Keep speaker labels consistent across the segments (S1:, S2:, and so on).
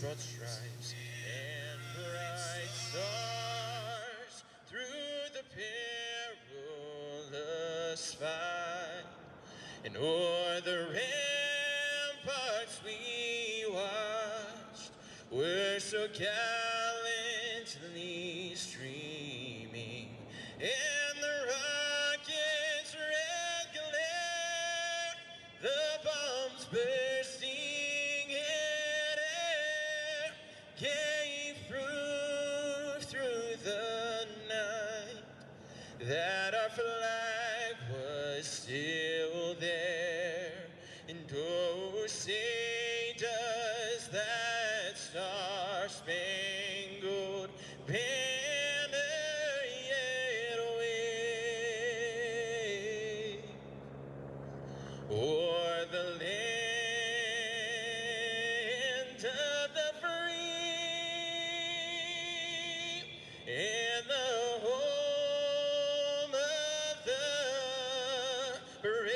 S1: broad stripes and bright stars through the perilous fight, and o'er the ramparts we watched were so gallantly streaming, and the rockets' red glare, the bombs bursting in air, gave proof through the night that our flag was still there. And oh, say does that star-spangled banner yet wave o'er the land of the free and the home of the brave.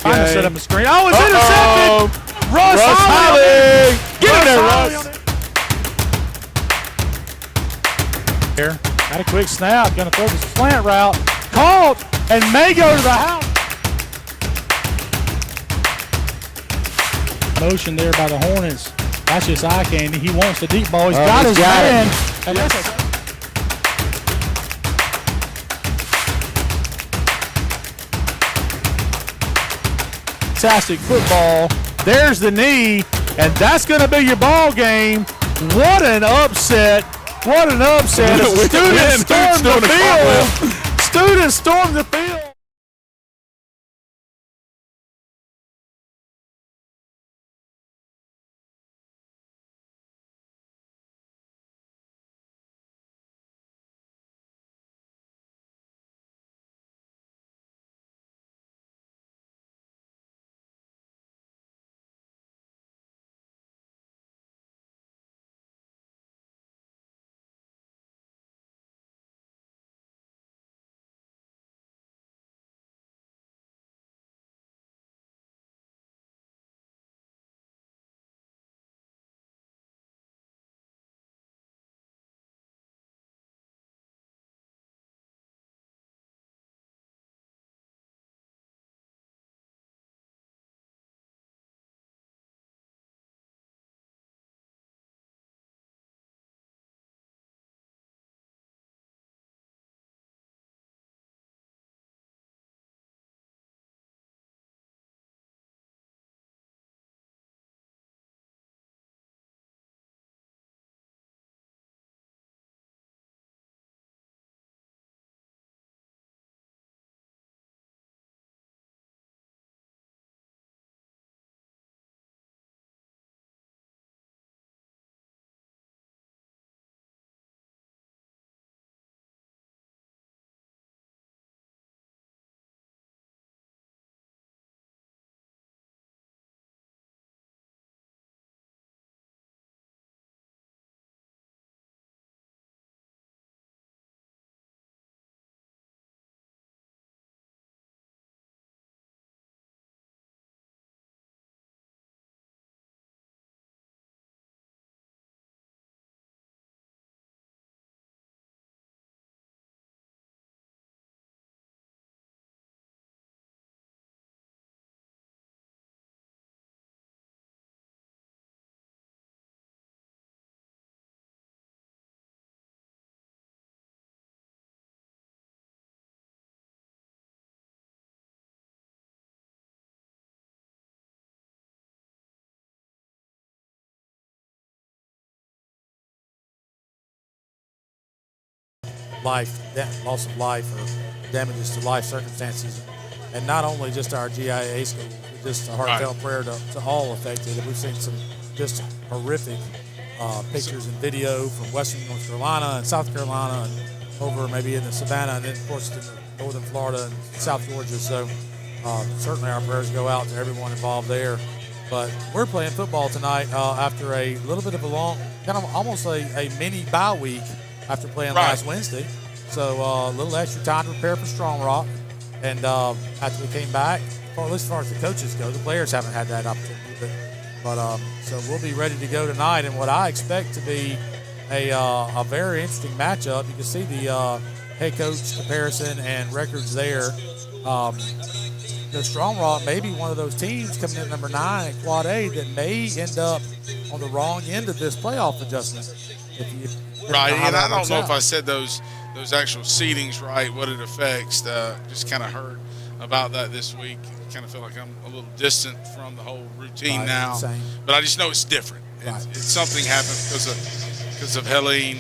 S2: Trying to set up a screen. Oh, it's intercepted. Russ Holly.
S3: Get in there, Russ.
S2: Here, got a quick snap. Going to throw the slant route. Caught and may go to the house. Motion there by the Hornets. That's just eye candy. He wants the deep ball. He's got his man. And that's fantastic football. There's the knee, and that's going to be your ball game. What an upset. What an upset. Students stormed the field. Students stormed the field.
S3: Loss of life or damages to life circumstances. And not only just our GIA school, but just a heartfelt prayer to all affected. We've seen some just horrific pictures and video from Western North Carolina and South Carolina and over maybe in the Savannah and then, of course, to northern Florida and South Georgia. So certainly our prayers go out to everyone involved there. But we're playing football tonight after a little bit of a long, kind of almost a mini bye week after playing last Wednesday. So a little extra time to prepare for Strong Rock. And after we came back, or at least as far as the coaches go, the players haven't had that opportunity. But so we'll be ready to go tonight. And what I expect to be a very interesting matchup. You can see the head coach comparison and records there. The Strong Rock may be one of those teams coming in number 9 at Quad A that may end up on the wrong end of this playoff adjustment.
S4: Right, and I don't know if I said those actual seedings right, what it affects. Just kind of heard about that this week. Kind of feel like I'm a little distant from the whole routine now.
S3: Same.
S4: But I just know it's different. It's something happened because of Helene.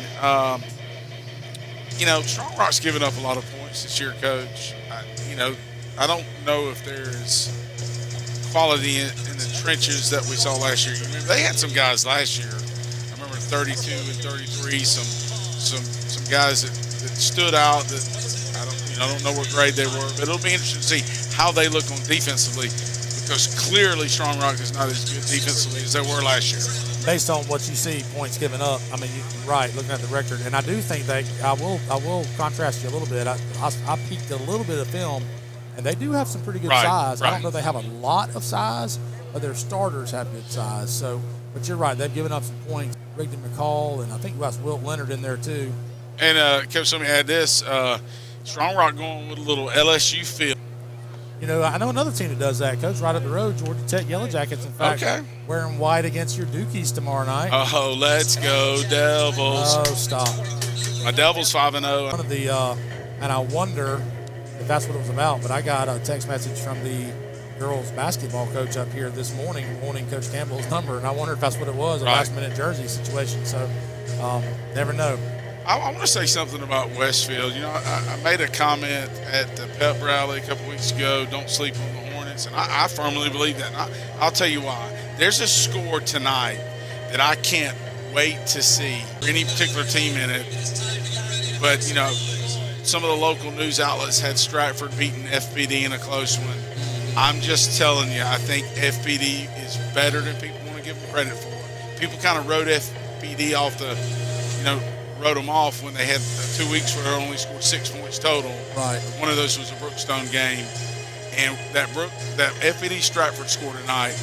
S4: Strong Rock's given up a lot of points this year, Coach. I don't know if there's quality in the trenches that we saw last year. Remember, they had some guys last year. I remember 32 and 33, some guys that stood out that I don't know what grade they were, but it'll be interesting to see how they look on defensively, because clearly Strong Rock is not as good defensively as they were last year.
S3: Based on what you see, points given up, I mean, you're right, looking at the record. And I do think that I will contrast you a little bit. I peeked a little bit of film And they do have some pretty good size. I don't know if they have a lot of size, but their starters have good size. So, but you're right. They've given up some points. Rigdon McCall, and I think that's Wilt Leonard in there too.
S4: And, Coach, let me add this. Strong Rock going with a little LSU feel.
S3: You know, I know another team that does that, Coach, right up the road, Georgia Tech Yellow Jackets, in fact, wearing white against your Dukies tomorrow night.
S4: Oh, let's go, Devils.
S3: Oh, stop.
S4: My Devils 5-0.
S3: One of the, and I wonder if that's what it was about, but I got a text message from the girls basketball coach up here this morning wanting Coach Campbell's number, and I wonder if that's what it was, a last-minute jersey situation. So, never know.
S4: I want to say something about Westfield. You know, I made a comment at the pep rally a couple weeks ago, don't sleep on the Hornets, and I firmly believe that. And I'll tell you why. There's a score tonight that I can't wait to see any particular team in it. But, you know, some of the local news outlets had Stratford beating FPD in a close one. I'm just telling you, I think FPD is better than people want to give them credit for. People kind of wrote FPD off wrote them off when they had 2 weeks where they only scored 6 points total.
S3: Right.
S4: One of those was a Brookstone game. And that FPD Stratford score tonight,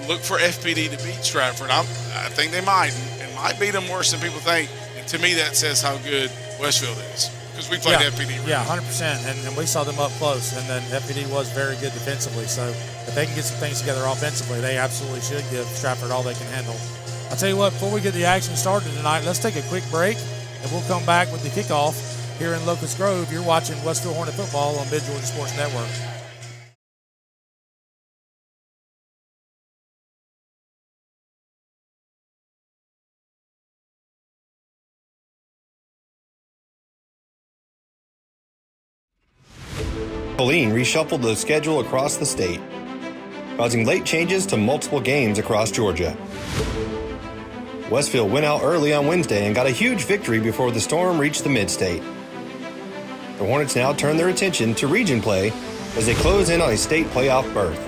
S4: look for FPD to beat Stratford. I think they might. And might beat them worse than people think. And to me, that says how good Westfield is. Because we played FPD.
S3: Yeah, 100%. And we saw them up close. And then FPD was very good defensively. So if they can get some things together offensively, they absolutely should give Stratford all they can handle. I'll tell you what, before we get the action started tonight, let's take a quick break, and we'll come back with the kickoff here in Locust Grove. You're watching Westfield Hornet football on Mid-Georgia Sports Network.
S5: Helene reshuffled the schedule across the state, causing late changes to multiple games across Georgia. Westfield went out early on Wednesday and got a huge victory before the Storm reached the mid-state. The Hornets now turn their attention to region play as they close in on a state playoff berth.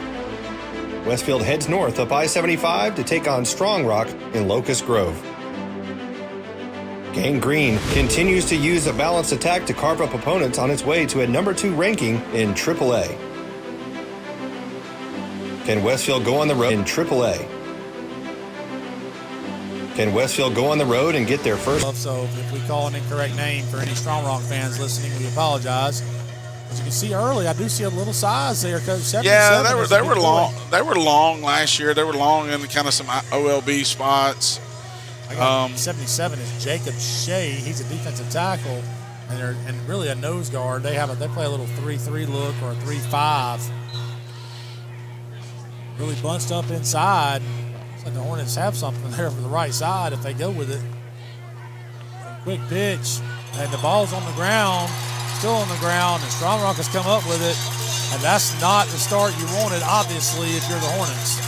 S5: Westfield heads north up I-75 to take on Strong Rock in Locust Grove. Gang Green continues to use a balanced attack to carve up opponents on its way to a number 2 ranking in AAA. Can Westfield go on the road in AAA? Can Westfield go on the road and get their first?
S3: So if we call an incorrect name for any Strong Rock fans listening, we apologize. As you can see early, I do see a little size there, Coach.
S4: Yeah, they were long. They were long last year. They were long in kind of some OLB spots.
S3: I got 77 is Jacob Shea. He's a defensive tackle, and really a nose guard. They play a little 3-3 look or a 3-5. Really bunched up inside. Looks like the Hornets have something there for the right side if they go with it. Quick pitch, and the ball's on the ground, still on the ground, and Strong Rock has come up with it, and that's not the start you wanted, obviously, if you're the Hornets.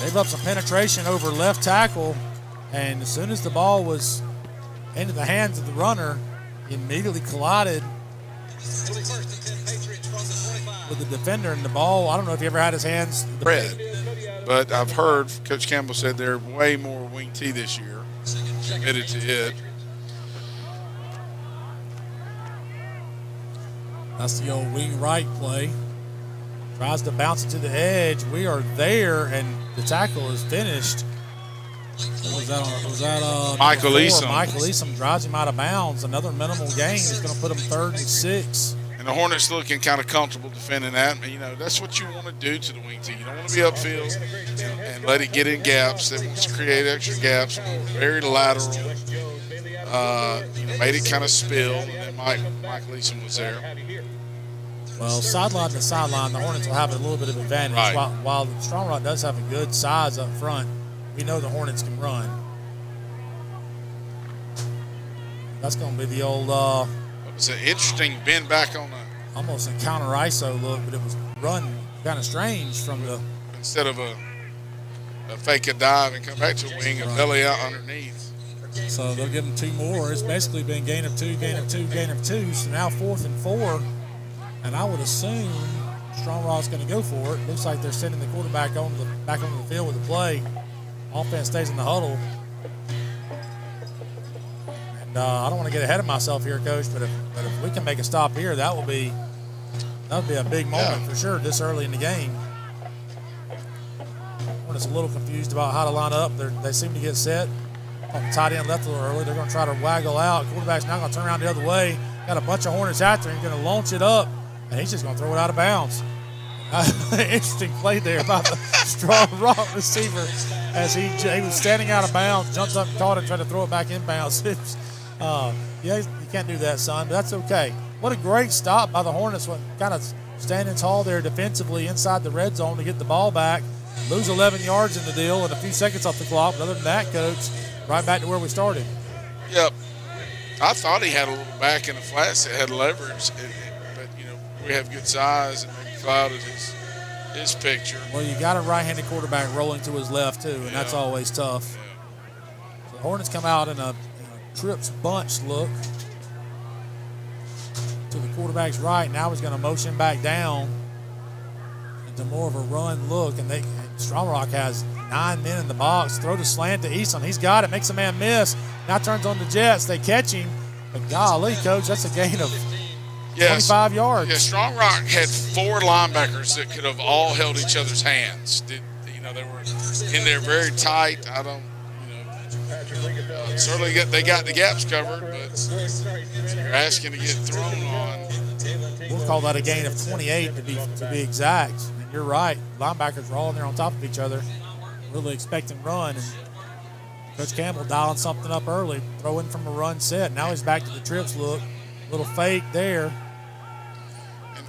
S3: They've up some penetration over left tackle, and as soon as the ball was into the hands of the runner, he immediately collided with the defender, and the ball, I don't know if he ever had his hands.
S4: Red. But I've heard Coach Campbell said they're way more wing T this year. Committed to it.
S3: That's the old wing right play. Tries to bounce it to the edge. We are there, and the tackle is finished. Was that
S4: Michael Easom?
S3: Michael Easom drives him out of bounds. Another minimal gain is going to put him 3rd and 6.
S4: And the Hornets looking kind of comfortable defending that. You know, that's what you want to do to the wing team. You don't want to be upfield and let it get in gaps. They want to create extra gaps. Very lateral. Made it kind of spill. And Michael Easom was there.
S3: Well, sideline to sideline, the Hornets will have a little bit of advantage.
S4: Right.
S3: While the Strong Rock does have a good size up front, we know the Hornets can run. That's going to be the old
S4: It's an interesting bend back on the
S3: almost a counter ISO look, but it was run kind of strange from the
S4: instead of a fake a dive and come back to a wing and belly out underneath.
S3: So they'll give them 2 more. It's basically been gain of 2, gain of 2, gain of 2. So now 4th and 4, and I would assume Strong Rock's going to go for it. Looks like they're sending the quarterback back onto the field with the play. Offense stays in the huddle. And I don't want to get ahead of myself here, Coach, but if we can make a stop here, that would be a big moment for sure this early in the game. Hornets a little confused about how to line up. They seem to get set. Tight end left a little early. They're going to try to waggle out. Quarterback's now going to turn around the other way. Got a bunch of Hornets after him. Going to launch it up, and he's just going to throw it out of bounds. Interesting play there by the strong rock receiver as he was standing out of bounds, jumped up and caught it, tried to throw it back in bounds. You can't do that, son, but that's okay. What a great stop by the Hornets, kind of standing tall there defensively inside the red zone to get the ball back. Lose 11 yards in the deal and a few seconds off the clock. But other than that, Coach, right back to where we started.
S4: Yep. I thought he had a little back in the flats that had leverage, but, we have good size and maybe clouded his picture.
S3: Well, you got a right-handed quarterback rolling to his left, too, and that's always tough. Yeah. So the Hornets come out in a trips bunch look to the quarterback's right. Now he's going to motion back down into more of a run look, and Strong Rock has 9 men in the box. Throw the slant to Easton. He's got it. Makes a man miss. Now turns on the Jets. They catch him. But golly, Coach, that's a gain of 25 yards.
S4: Yeah, Strong Rock had 4 linebackers that could have all held each other's hands. They were in there very tight. Certainly they got the gaps covered, but you're asking to get thrown on.
S3: We'll call that a gain of 28 to be exact. And you're right. Linebackers were all in there on top of each other, really expecting run. And Coach Campbell dialing something up early, throwing from a run set. Now he's back to the trips look. Little fake there.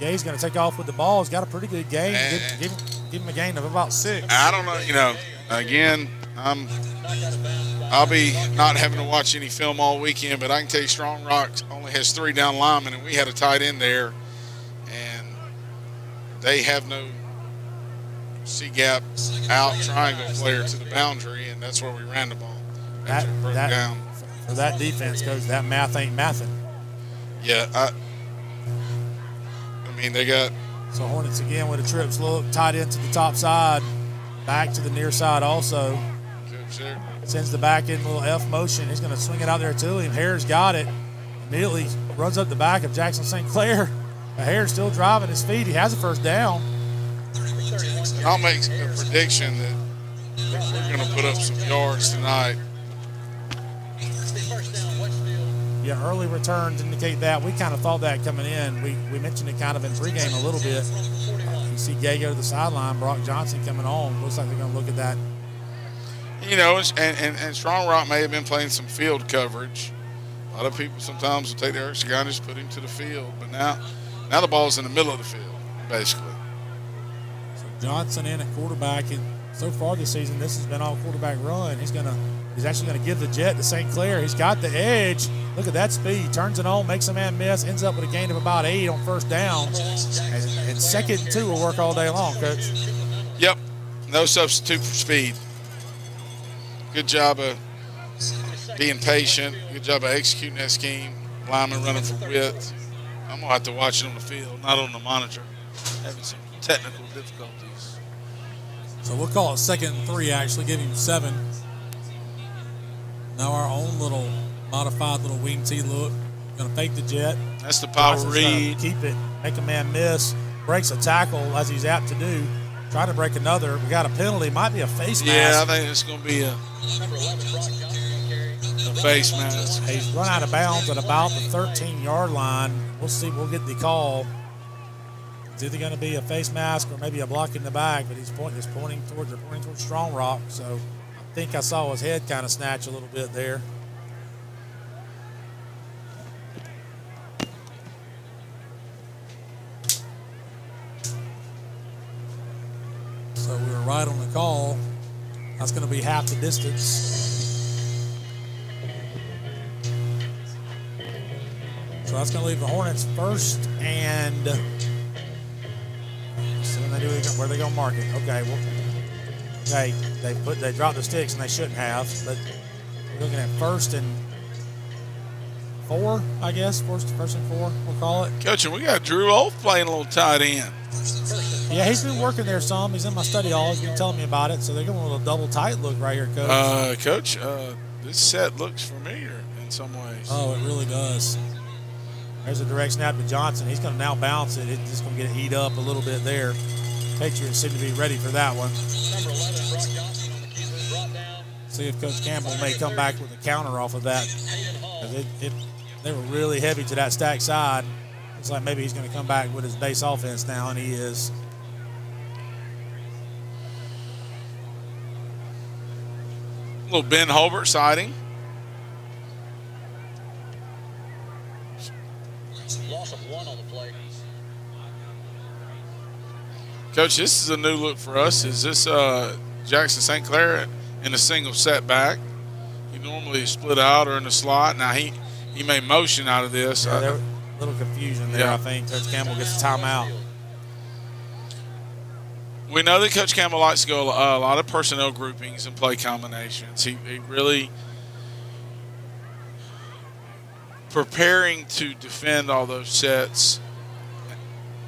S3: Gay's going to take off with the ball. He's got a pretty good gain. Give him a gain of about 6.
S4: I don't know. Again, I'll be not having to watch any film all weekend, but I can tell you Strong Rock only has 3 down linemen, and we had a tight end there, and they have no C-gap out triangle player to the boundary, and that's where we ran the ball. Down.
S3: For that defense, Coach, that math ain't mathing.
S4: Yeah, I mean, they got...
S3: So Hornets again with a trips look, tight end to the top side, back to the near side also.
S4: Sure.
S3: Sends the back in little F motion. He's going to swing it out there to him. Hare's got it. Immediately runs up the back of Jackson St. Clair. Hare's still driving his feet. He has a first down.
S4: I'll make a prediction that we're going to put up some yards tonight.
S3: Yeah, early returns indicate that. We kind of thought that coming in. We mentioned it kind of in pregame a little bit. You see Gay go to the sideline. Brock Johnson coming on. Looks like they're going to look at that.
S4: And Strong Rock may have been playing some field coverage. A lot of people sometimes will take their extra guy and just put him to the field. But now the ball's in the middle of the field, basically.
S3: So Johnson in at quarterback. And so far this season, this has been all quarterback run. He's actually going to give the jet to St. Clair. He's got the edge. Look at that speed. Turns it on, makes a man miss, ends up with a gain of about 8 on first down. And 2nd and 2 will work all day long, Coach.
S4: Yep. No substitute for speed. Good job of being patient. Good job of executing that scheme. Lineman running for width. I'm going to have to watch it on the field, not on the monitor. Having some technical difficulties.
S3: So we'll call it 2nd and 3, actually. Give him 7. Now our own little modified little wing T look. Going to fake the jet.
S4: That's the power read.
S3: Keep it. Make a man miss. Breaks a tackle as he's apt to do. Try to break another. We got a penalty. Might be a face mask.
S4: Yeah, I think it's going to be a face mask.
S3: He's run out of bounds at about the 13-yard line. We'll see. We'll get the call. It's either going to be a face mask or maybe a block in the back, but he's pointing towards Strong Rock. So I think I saw his head kind of snatch a little bit there. So we were right on the call. That's going to be half the distance. So that's going to leave the Hornets first and where they going to mark it. Okay, well, they dropped the sticks and they shouldn't have. But we're looking at 1st and 4, I guess. First and 4, we'll call it.
S4: Coach, we got Drew Olf playing a little tight end.
S3: Yeah, he's been working there some. He's in my study hall. He's been telling me about it. So they're going a little double tight look right here, Coach.
S4: Coach, this set looks familiar in some ways.
S3: Oh, it really does. There's a direct snap to Johnson. He's going to now bounce it. It's just going to get it eat up a little bit there. Patriots seem to be ready for that one.
S1: Number 11, Brock Johnson on the keeper, brought down.
S3: See if Coach Campbell may come back with a counter off of that.
S1: Hayden Hall.
S3: 'Cause they were really heavy to that stack side. It's like maybe he's going to come back with his base offense now, and he is.
S4: A little Ben Holbert sighting.
S1: Loss of 1 on the play.
S4: Coach, this is a new look for us. Is this Jackson St. Clair in a single setback? He normally split out or in the slot. Now he made motion out of this.
S3: Yeah, there was a little confusion there,
S4: Yeah.
S3: I think. Coach Campbell gets a timeout.
S4: We know that Coach Campbell likes to go a lot of personnel groupings and play combinations. He really preparing to defend all those sets.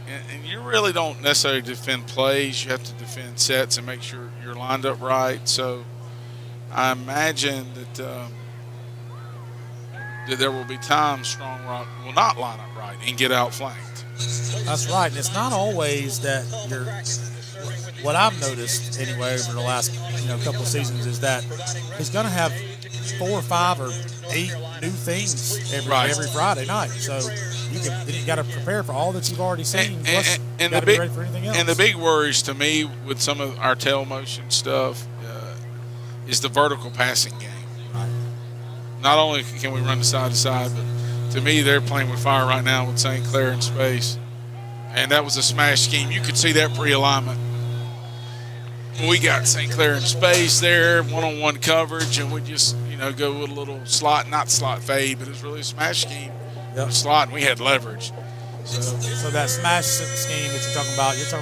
S4: And you really don't necessarily defend plays. You have to defend sets and make sure you're lined up right. So I imagine that that there will be times Strong Rock will not line up right and get outflanked.
S3: That's right. And it's not always that you're – what I've noticed anyway over the last couple of seasons is that he's going to have 4 or 5 or 8 new things every Friday night. So you got to prepare for all that you've already seen. Plus, you got to be ready for anything else.
S4: And the big worries to me with some of our tail motion stuff is the vertical passing game.
S3: Right.
S4: Not only can we run the side to side, but to me they're playing with fire right now with St. Clair in space. And that was a smash scheme. You could see that pre-alignment. We got St. Clair in space there, one-on-one coverage, and we just, go with a little slot, not slot fade, but it was really a smash scheme.
S3: Yep.
S4: Slot, and we had leverage.
S3: So that smash scheme that you're talking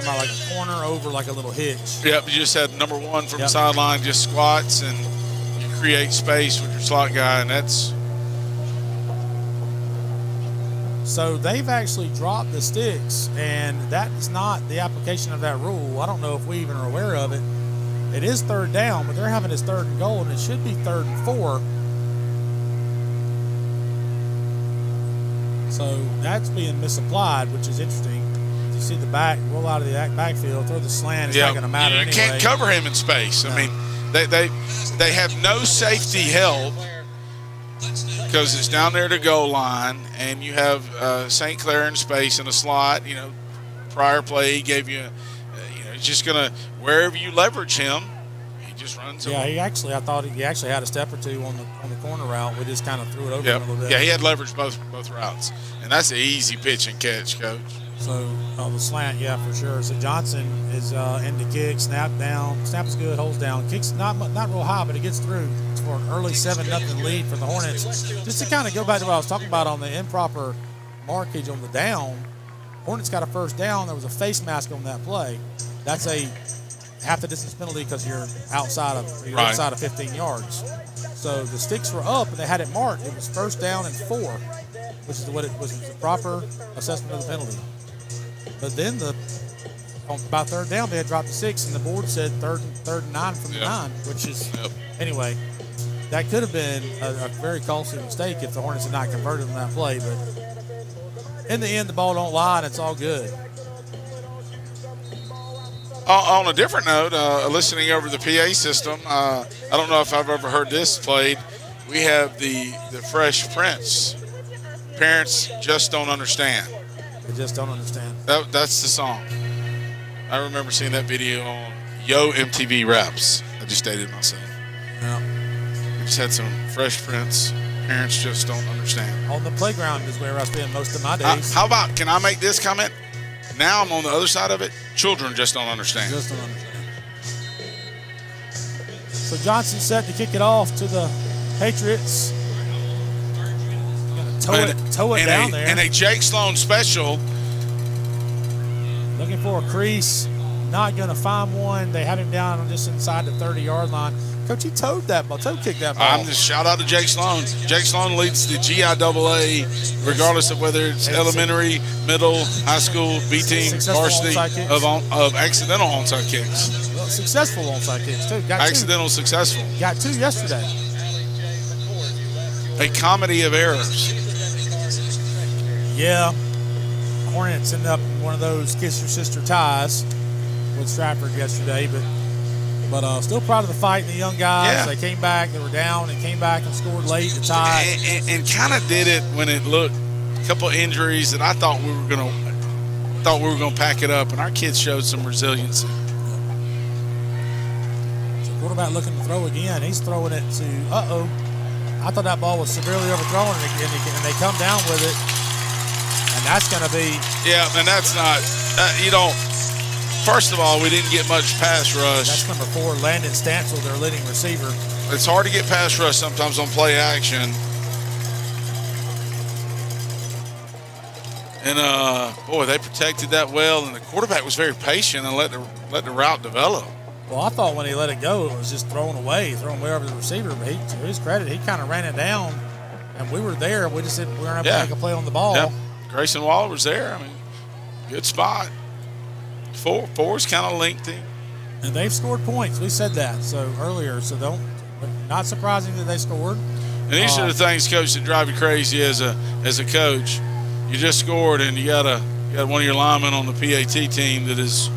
S3: about like a corner over like a little hitch.
S4: Yep, you just had number 1 from the
S3: Yep.
S4: sideline, just squats, and you create space with your slot guy, and that's –
S3: So they've actually dropped the sticks, and that is not the application of that rule. I don't know if we even are aware of it. It is 3rd down, but they're having it 3rd and goal, and it should be 3rd and 4. So that's being misapplied, which is interesting. You see the back roll out of the backfield, throw the slant. It's not going to matter
S4: you
S3: anyway.
S4: can't cover him in space.
S3: No.
S4: I mean, they have no safety help because it's down there to goal line, and you have St. Clair in space in a slot. Prior play he gave you, he's just going to wherever you leverage him, he just runs.
S3: Yeah, I thought he actually had a step or two on the corner route. We just kind of threw it over him a little bit.
S4: Yeah, he had leverage both routes, and that's an easy pitch and catch, Coach.
S3: So the slant, yeah, for sure. So Johnson is in the kick, snap down. Snap is good, holds down. Kicks not real high, but it gets through for an early 7-0 lead for the Hornets. Just to kind of go back to what I was talking about on the improper markage on the down, Hornets got a 1st down. There was a face mask on that play. That's a half the distance penalty because you're outside of 15 yards. So the sticks were up, and they had it marked. It was 1st down and 4, which is what it was the proper assessment of the penalty. But then about 3rd down, they had dropped to 6, and the board said 3rd and 9 from the 9, which is anyway. That could have been a very costly mistake if the Hornets had not converted on that play. But in the end, the ball don't lie, and it's all good.
S4: On a different note, listening over the PA system, I don't know if I've ever heard this played. We have the Fresh Prince. Parents just don't understand.
S3: They just don't understand.
S4: That's the song. I remember seeing that video on Yo MTV Raps. I just dated myself.
S3: Yeah.
S4: We just had some Fresh Prince. Parents just don't understand.
S3: On the playground is where I spend most of my days.
S4: How about, can I make this comment? Now I'm on the other side of it. Children just don't understand.
S3: Just don't understand. So Johnson set to kick it off to the Patriots. Toe it down there.
S4: And a Jake Sloan special.
S3: Looking for a crease. Not going to find one. They have him down just inside the 30-yard line. Coach, he toe kicked that ball.
S4: I'm just shout out to Jake Sloan. Jake Sloan leads the GIAA, regardless of whether it's elementary, middle, high school, B team, varsity, of accidental onside kicks.
S3: Well, successful onside kicks too.
S4: Accidental successful.
S3: Got 2 yesterday.
S4: a comedy of errors.
S3: Yeah. Hornets ended up in one of those kiss your sister ties with Stratford yesterday, but still proud of the fight and the young guys.
S4: Yeah.
S3: They came back, they were down, and came back and scored late to tie.
S4: And kind of did it when it looked a couple of injuries that I thought we were gonna pack it up, and our kids showed some resiliency.
S3: So quarterback looking to throw again. He's throwing it to I thought that ball was severely overthrown, and they come down with it, and that's going to be.
S4: Yeah, and that's not. First of all, we didn't get much pass rush.
S3: That's number 4, Landon Stancil, their leading receiver.
S4: It's hard to get pass rush sometimes on play action. And boy, they protected that well, and the quarterback was very patient and let the route develop.
S3: Well, I thought when he let it go, it was just thrown way over the receiver. But to his credit, he kind of ran it down, and we were there. We just we weren't able to make a play on the ball.
S4: Yeah. Grayson Waller was there. I mean, good spot. Four's kind of lengthy.
S3: And they've scored points. We said that earlier. So not surprising that they scored.
S4: And these are the things, Coach, that drive you crazy as a coach. You just scored, and you got one of your linemen on the PAT team that is.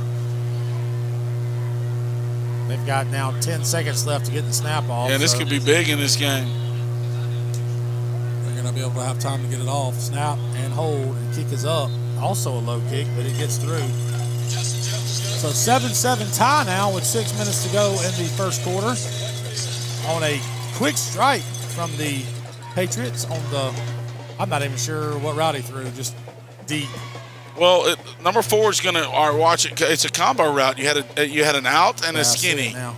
S3: They've got now 10 seconds left to get the snap off.
S4: Yeah, this could be big in this game.
S3: They're going to be able to have time to get it off. Snap and hold, and kick is up. Also a low kick, but it gets through. So 7-7 tie now with 6 minutes to go in the first quarter. On a quick strike from the Patriots I'm not even sure what route he threw, just deep.
S4: Well, number 4 is going to watch it. It's a combo route. You had an out and a skinny.
S3: Now.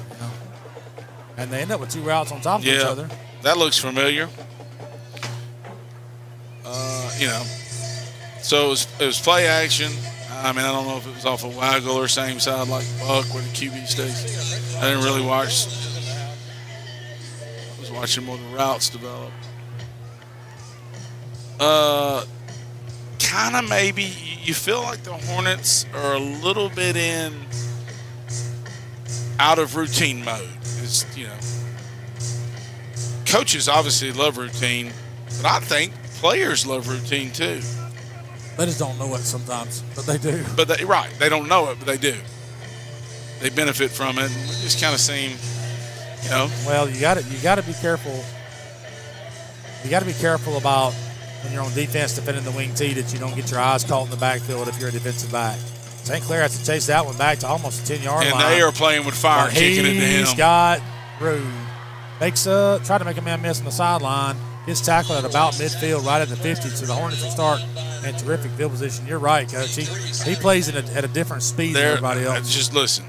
S3: And they end up with 2 routes on top of each other.
S4: That looks familiar. So it was play action. I mean, I don't know if it was off a waggle or same side like Buck where the QB stays. I didn't really watch. I was watching more of the routes develop. Kind of maybe you feel like the Hornets are a little bit out of routine mode. It's, coaches obviously love routine, but I think players love routine too.
S3: They just don't know it sometimes, but they do.
S4: They don't know it, but they do. They benefit from it. And we just kind of seem,
S3: Well, you got to be careful. You got to be careful about when you're on defense defending the wing tee that you don't get your eyes caught in the backfield if you're a defensive back. St. Clair has to chase that one back to almost the 10-yard line.
S4: And they are playing with fire, kicking it to him.
S3: He's got room. Tried to make a man miss on the sideline. Gets tackled at about midfield, right at the 50. So the Hornets will start in terrific field position. You're right, Coach. He plays at a different speed than everybody else.
S4: Just listen.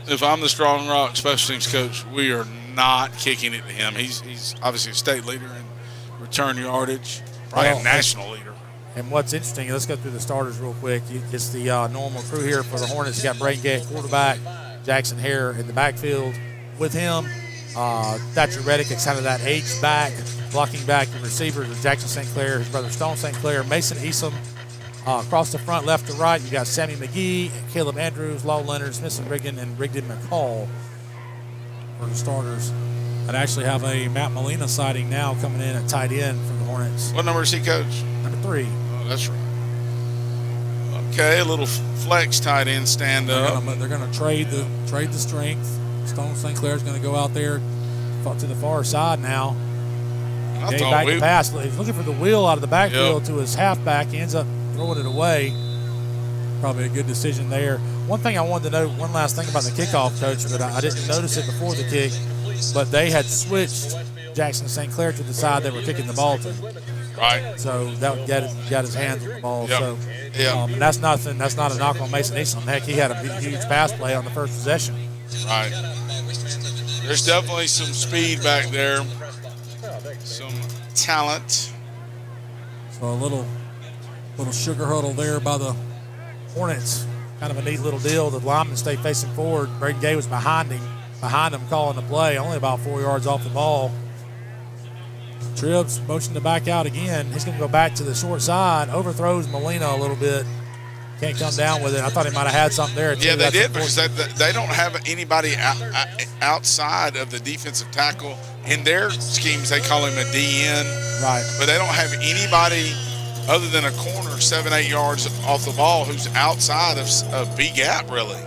S4: If I'm the Strong Rock special teams coach, we are not kicking it to him. He's obviously a state leader in return yardage, probably a national leader.
S3: And what's interesting, let's go through the starters real quick. It's the normal crew here for the Hornets. You got Braden Gay at quarterback, Jackson Hare in the backfield with him. Thatcher Reddick is kind of that H-back, blocking back the receivers of Jackson St. Clair, his brother Stone St. Clair, Mason Easom across the front, left to right. You got Sammy McGee, Caleb Andrews, Law Leonard, Smith and Rigdon McCall for the starters. I'd actually have a Matt Molina sighting now coming in at tight end for the Hornets.
S4: What number is he, Coach?
S3: Number 3.
S4: Oh, that's right. Okay, a little flex tight end stand up.
S3: They're going to trade the strength. Stone St. Clair's going to go out there to the far side now. Getting back to pass. He's looking for the wheel out of the backfield to his halfback. He ends up throwing it away. Probably a good decision there. One thing I wanted to know, one last thing about the kickoff, Coach, but I didn't notice it before the kick, but they had switched Jackson St. Clair to the side they were kicking the ball to.
S4: Right.
S3: So that got his hands on the ball.
S4: Yep.
S3: So
S4: Yep.
S3: and that's not a knock on Mason Eason. Heck, he had a huge pass play on the first possession.
S4: Right. There's definitely some speed back there, some talent.
S3: So a little sugar huddle there by the Hornets. Kind of a neat little deal. The linemen stay facing forward. Braden Gay was behind him calling the play, only about 4 yards off the ball. Tribbs motioned to back out again. He's going to go back to the short side, overthrows Molina a little bit can't come down with it. I thought he might have had something there. Too.
S4: Yeah, they
S3: That's
S4: did because
S3: unfortunate.
S4: they don't have anybody outside of the defensive tackle. In their schemes, they call him a DN.
S3: Right.
S4: But they don't have anybody other than a corner 7-8 yards off the ball who's outside of B gap, really.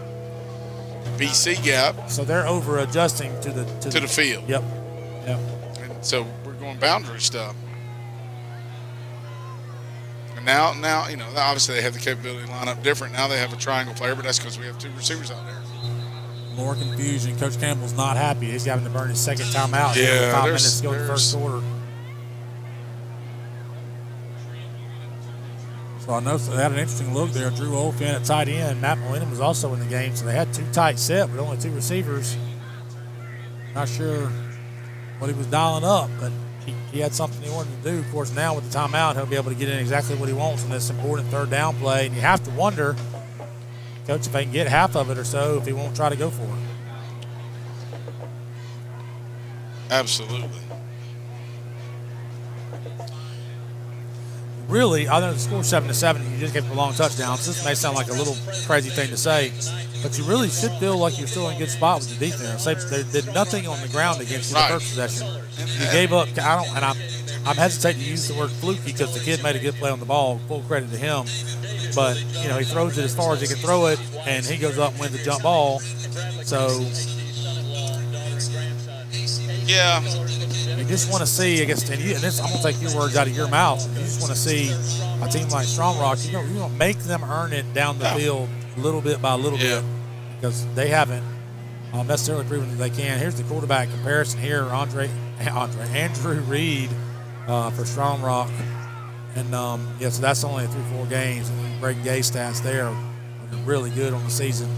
S4: BC gap.
S3: So they're over adjusting to the
S4: field.
S3: Yep. Yep.
S4: And so we're going boundary stuff. And now, obviously they have the capability to line up different. Now they have a triangle player, but that's because we have 2 receivers out there.
S3: More confusion. Coach Campbell's not happy. He's having to burn his second timeout.
S4: Yeah,
S3: 5 minutes to go in the first quarter. So I noticed they had an interesting look there. Drew Olfin at tight end. Matt Millennium was also in the game, so they had 2 tight set, but only 2 receivers. Not sure what he was dialing up, but he had something he wanted to do. Of course, now with the timeout, he'll be able to get in exactly what he wants on this important third down play. And you have to wonder, Coach, if they can get half of it or so, if he won't try to go for it.
S4: Absolutely.
S3: Really, other than the score 7-7, you just gave up a long touchdown. So this may sound like a little crazy thing to say, but you really should feel like you're still in a good spot with the defense. They did nothing on the ground against you the first possession. You gave up. I'm hesitating to use the word fluky because the kid made a good play on the ball. Full credit to him. But he throws it as far as he can throw it, and he goes up and wins the jump ball. So
S4: yeah,
S3: you just want to see, I guess, and this, I'm going to take your words out of your mouth. You just want to see a team like Strong Rock, you don't make them earn it down the field little bit by little bit, because they haven't necessarily proven that they can. Here's the quarterback comparison here, Andrew Reed for Strong Rock. And, so that's only 3-4 games. And Greg Gay stats there are really good on the season.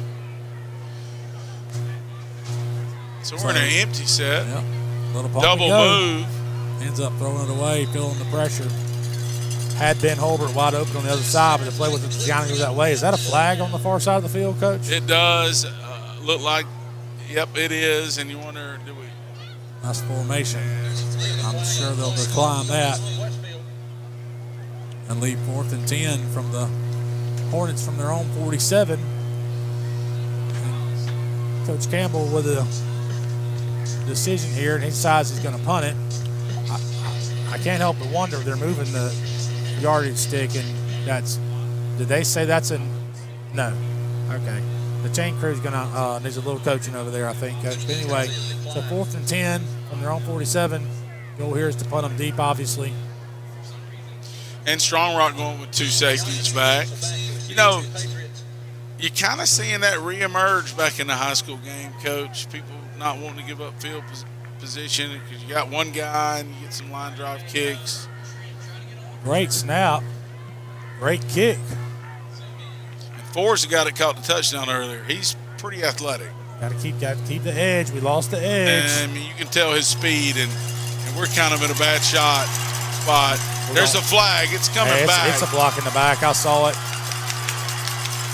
S4: So we're in an empty set.
S3: Yep.
S4: Double move.
S3: Ends up throwing it away, feeling the pressure. Had Ben Holbert wide open on the other side, but the play wasn't designed to go that way. Is that a flag on the far side of the field, Coach?
S4: It does look like, yep, it is. And you wonder, do we?
S3: Nice formation. I'm sure they'll decline that. And leave 4th and 10 from the Hornets from their own 47. And Coach Campbell with a decision here, and he decides he's going to punt it. I can't help but wonder, they're moving the yardage stick, and did they say that's no. Okay. The chain crew's going to needs a little coaching over there, I think, Coach. But anyway, so 4th and 10 from their own 47. Goal here is to punt them deep, obviously.
S4: And Strong Rock going with 2 safeties back. You're kind of seeing that reemerge back in the high school game, Coach. People not wanting to give up field position because you got one guy and you get some line drive kicks.
S3: Great snap. Great kick.
S4: And Forrest, the guy that caught the touchdown earlier, he's pretty athletic.
S3: Got to keep the edge. We lost the edge.
S4: And you can tell his speed, and we're kind of in a bad spot. There's a flag. It's coming back.
S3: It's a block in the back. I saw it.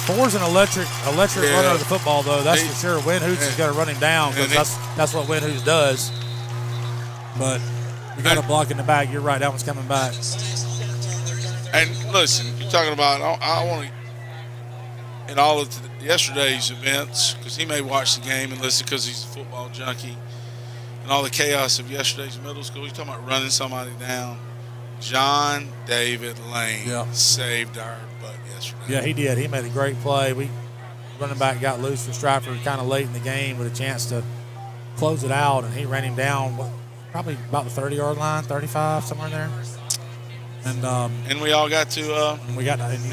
S3: Four's an electric runner of the football, though. That's for sure. Win Hoots is going to run him down because that's what Win Hoots does. But we got a block in the back. You're right. That one's coming back.
S4: And listen, you're talking about, I want to, in all of yesterday's events, because he may watch the game and listen because he's a football junkie, and all the chaos of yesterday's middle school, you're talking about running somebody down. John David Lane saved our butt yesterday.
S3: Yeah, he did. He made a great play. Running back got loose for Stratford kind of late in the game with a chance to close it out, and he ran him down probably about the 30-yard line, 35, somewhere in there. And
S4: we all got to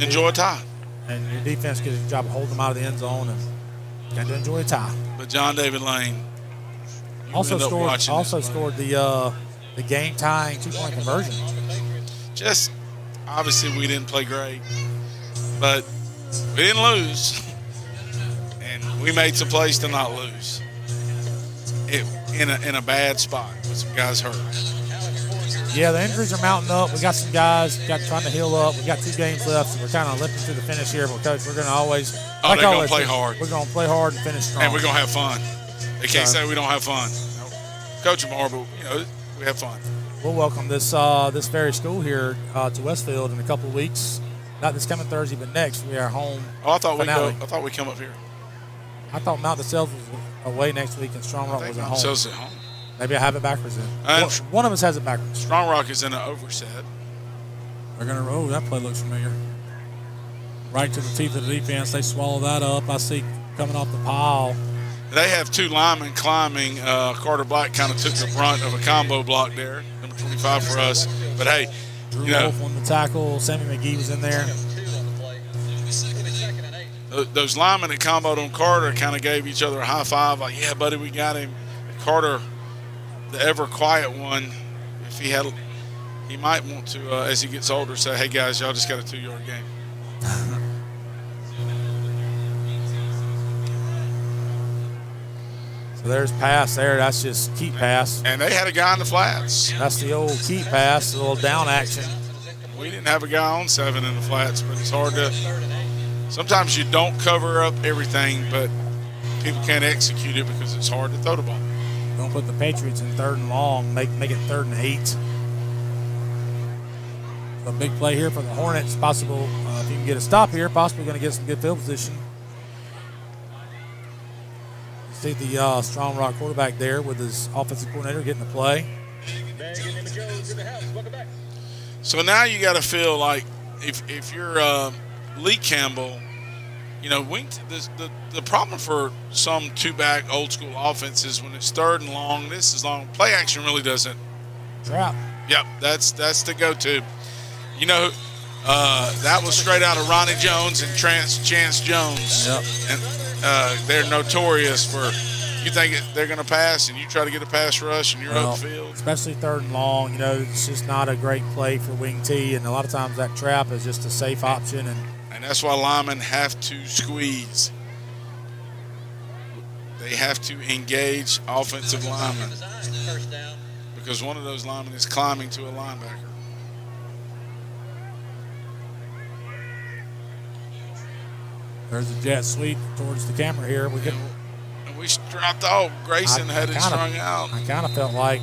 S4: enjoy a tie.
S3: And your defense did a job of holding them out of the end zone and got to enjoy a tie.
S4: But John David Lane
S3: also scored the game-tying 2-point conversion.
S4: Just obviously we didn't play great, but we didn't lose, and we made some plays to not lose. In a bad spot with some guys hurt.
S3: Yeah, the injuries are mounting up. We got some guys trying to heal up. We got 2 games left, so we're kind of limping to the finish here. But Coach, we're going to always
S4: they're going to play hard.
S3: We're going to play hard and finish strong.
S4: And we're going to have fun. They can't say we don't have fun. Coach them hard, but we have fun.
S3: We'll welcome this very school here to Westfield in a couple of weeks. not this coming Thursday, but next, we are home.
S4: Oh, I thought
S3: finale.
S4: I thought we come up here.
S3: I thought Mount DeSales was away next week and Strong Rock was at home.
S4: Sells at home.
S3: Maybe I have it backwards then.
S4: And
S3: One of us has it backwards.
S4: Strong Rock is in an overset.
S2: They're going to, that play looks familiar. Right to the teeth of the defense. They swallow that up. I see coming off the pile.
S4: They have two linemen climbing. Carter Black kind of took the brunt of a combo block there, number 25 for us. But hey,
S3: Drew
S4: you know,
S3: Wolf won the tackle. Sammy McGee was in there.
S4: Those linemen that comboed on Carter kind of gave each other a high five, like, yeah, buddy, we got him. Carter, the ever quiet one, if he might want to, as he gets older, say, hey, guys, y'all just got a 2-yard game.
S3: So there's pass there. That's just keep pass.
S4: And they had a guy in the flats.
S3: That's the old keep pass, a little down action.
S4: We didn't have a guy on 7 in the flats, but it's hard to – sometimes you don't cover up everything, but people can't execute it because it's hard to throw the ball.
S3: Don't put the Patriots in 3rd and long. Make it 3rd and 8. A big play here for the Hornets. Possible if you can get a stop here, possibly going to get some good field position. You see the Strong Rock quarterback there with his offensive coordinator getting the play.
S4: So now you got to feel like if you're Lee Campbell, you know, the problem for some 2-back old school offenses when it's 3rd and long, this is long, play action really doesn't.
S3: Trap.
S4: Yep, that's the go-to. You know, that was straight out of Ronnie Jones and Chance Jones.
S3: Yep.
S4: And they're notorious for, you think they're going to pass and you try to get a pass rush and you're upfield.
S3: Especially 3rd and long, you know, it's just not a great play for wing T, and a lot of times that trap is just a safe option.
S4: And that's why linemen have to squeeze. They have to engage offensive linemen because one of those linemen is climbing to a linebacker.
S3: There's a jet sweep towards the camera here.
S4: And we dropped off. Grayson had it strung out.
S3: I kind of felt like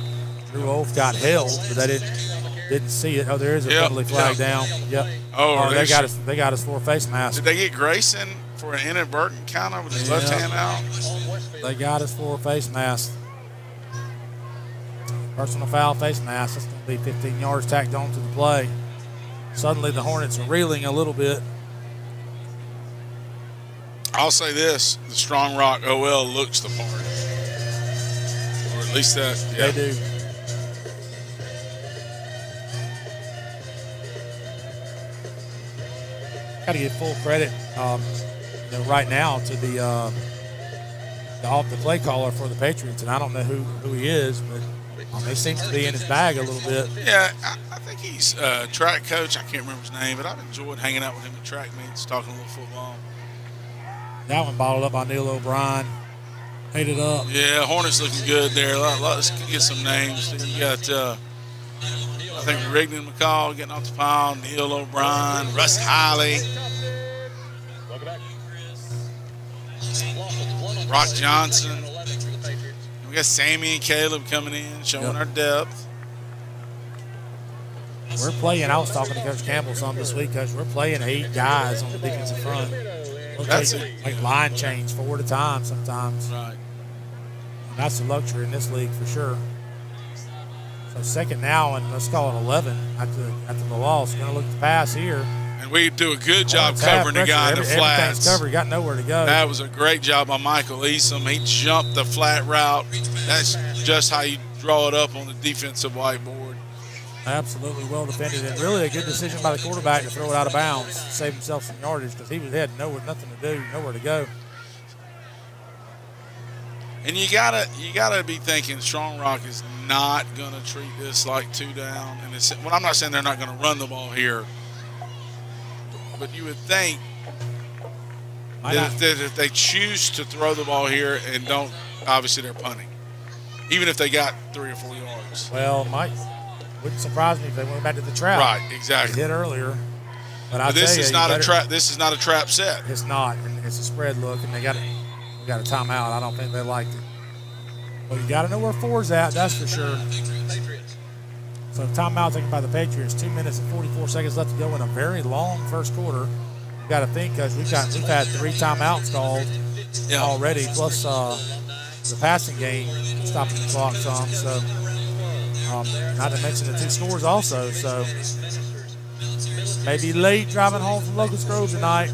S3: Drew Wolf got held, but they didn't see it. Oh, there is a penalty flag down. Yep.
S4: Oh,
S3: they got us for a face mask.
S4: Did they get Grayson for an inadvertent counter with his left hand out?
S3: They got us for a face mask. Personal foul, face mask. That's going to be 15 yards tacked on to the play. Suddenly the Hornets are reeling a little bit.
S4: I'll say this, the Strong Rock OL looks the part. Or at least that, yeah.
S3: They do. Got to give full credit, you know, right now to the play caller for the Patriots, and I don't know who he is, but he seems to be in his bag a little bit.
S4: Yeah, I think he's a track coach. I can't remember his name, but I've enjoyed hanging out with him at track meets, talking a little football.
S3: That one bottled up by Neil O'Brien. Ate it up.
S4: Yeah, Hornets looking good there. Let's get some names. You got, I think, Rigdon McCall getting off the pile, Neil O'Brien, Russ Hiley, Brock Johnson. We got Sammy and Caleb coming in, showing our depth.
S3: We're playing, I was talking to Coach Campbell some this week, Coach. We're playing 8 guys on the defensive front.
S4: That's
S3: like line change 4 at a time sometimes.
S4: Right.
S3: And that's a luxury in this league for sure. So second now, and let's call it 11 after the loss. Going to look to pass here.
S4: And we do a good job covering the guy in the flats.
S3: Everything's covered. Got nowhere to go.
S4: That was a great job by Michael Easom. He jumped the flat route. That's just how you draw it up on the defensive whiteboard.
S3: Absolutely well defended, and really a good decision by the quarterback to throw it out of bounds, save himself some yardage because he had nothing to do, nowhere to go.
S4: And you gotta be thinking Strong Rock is not gonna treat this like 2 down. And well, I'm not saying they're not gonna run the ball here, but you would think that if they choose to throw the ball here and don't, obviously they're punting, even if they got 3 or 4 yards.
S3: Well, wouldn't surprise me if they went back to the trap.
S4: Right, exactly.
S3: They did earlier. But
S4: this is not a trap. This is not a trap set.
S3: It's not, and it's a spread look, and we got a timeout. I don't think they liked it. But you got to know where 4's at. That's for sure. So timeout taken by the Patriots. 2 minutes and 44 seconds left to go in a very long first quarter. You got to think because we've had 3 timeouts called already, plus the passing game stopping the clock some. So not to mention the 2 scores also. So maybe late driving home from Locust Grove tonight.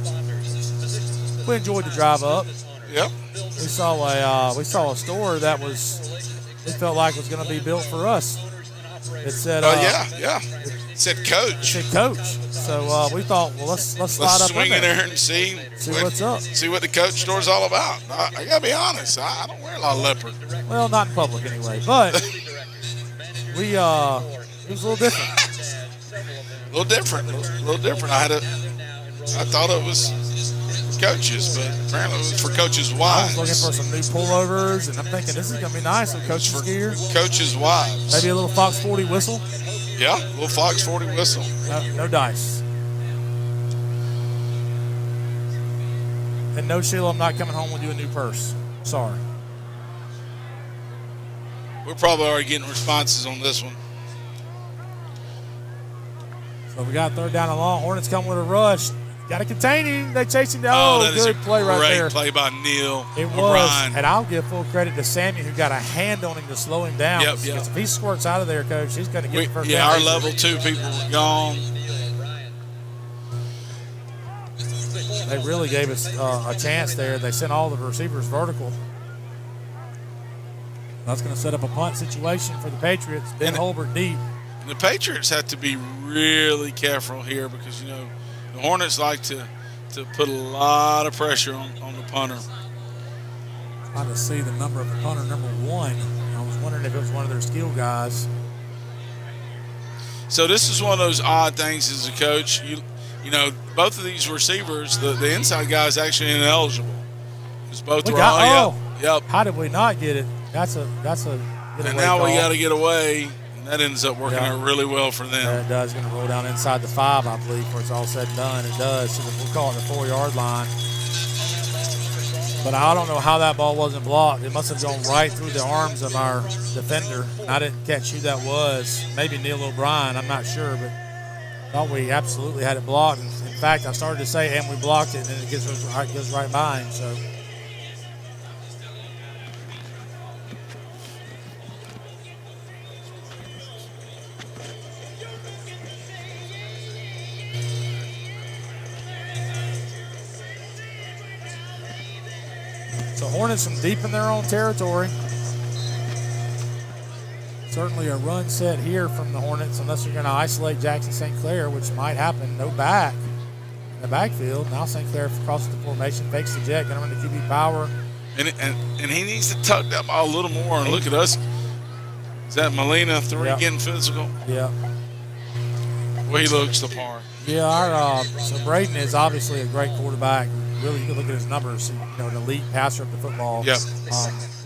S3: We enjoyed the drive up.
S4: Yep.
S3: We saw a store that we felt like was going to be built for us. It said,
S4: It said coach.
S3: It said coach. So we thought, well, let's slide up
S4: swing in there and see
S3: what's up.
S4: See what the coach store's all about. I gotta be honest, I don't wear a lot of leopard.
S3: Well, not in public anyway, but it was a little different.
S4: A little different. I thought it was for coaches, but apparently it was for coaches'
S3: I
S4: wives.
S3: was looking for some new pullovers, and I'm thinking this is going to be nice with coach's gear.
S4: Coaches' wives.
S3: Maybe a little Fox 40 whistle.
S4: Yeah, a little Fox 40 whistle.
S3: No dice. And no, Sheila, I'm not coming home with you a new purse. Sorry.
S4: We're probably already getting responses on this one.
S3: So we got 3rd down and long. Hornets come with a rush. Got to contain him. They chase him down.
S4: That
S3: Good
S4: is a
S3: play right there.
S4: Great play by Neil.
S3: It was.
S4: O'Brien.
S3: And I'll give full credit to Sammy, who got a hand on him to slow him down.
S4: Yep.
S3: If he squirts out of there, Coach, he's going to get the first down.
S4: Yeah, our level 2 people were gone.
S3: They really gave us a chance there. They sent all the receivers vertical. That's going to set up a punt situation for the Patriots. Ben Holbert deep.
S4: And the Patriots have to be really careful here because, the Hornets like to put a lot of pressure on the punter.
S3: Trying to see the number of the punter, number 1. I was wondering if it was one of their skill guys.
S4: So this is one of those odd things as a coach. Both of these receivers, the inside guy is actually ineligible. Because both were on. Yep.
S3: How did we not get it? That's a getaway
S4: and now
S3: call.
S4: we got to get away. And that ends up working out really well for them.
S3: It does. Going to roll down inside the 5, I believe, where it's all said and done. It does. So we'll call it the 4-yard line. But I don't know how that ball wasn't blocked. It must have gone right through the arms of our defender. I didn't catch who that was. Maybe Neil O'Brien. I'm not sure, but thought we absolutely had it blocked. In fact, I started to say, and we blocked it, and it goes right by him. So. So Hornets from deep in their own territory. Certainly a run set here from the Hornets unless you're going to isolate Jackson St. Clair, which might happen. No back in the backfield. Now St. Clair crosses the formation, fakes the jet, going to run the QB power.
S4: And he needs to tuck that ball a little more. And look at us. Is that Molina 3 getting physical?
S3: Yeah.
S4: Well, he looks the part.
S3: Yeah, so Braden is obviously a great quarterback. Really, you can look at his numbers. An elite passer of the football.
S4: Yep.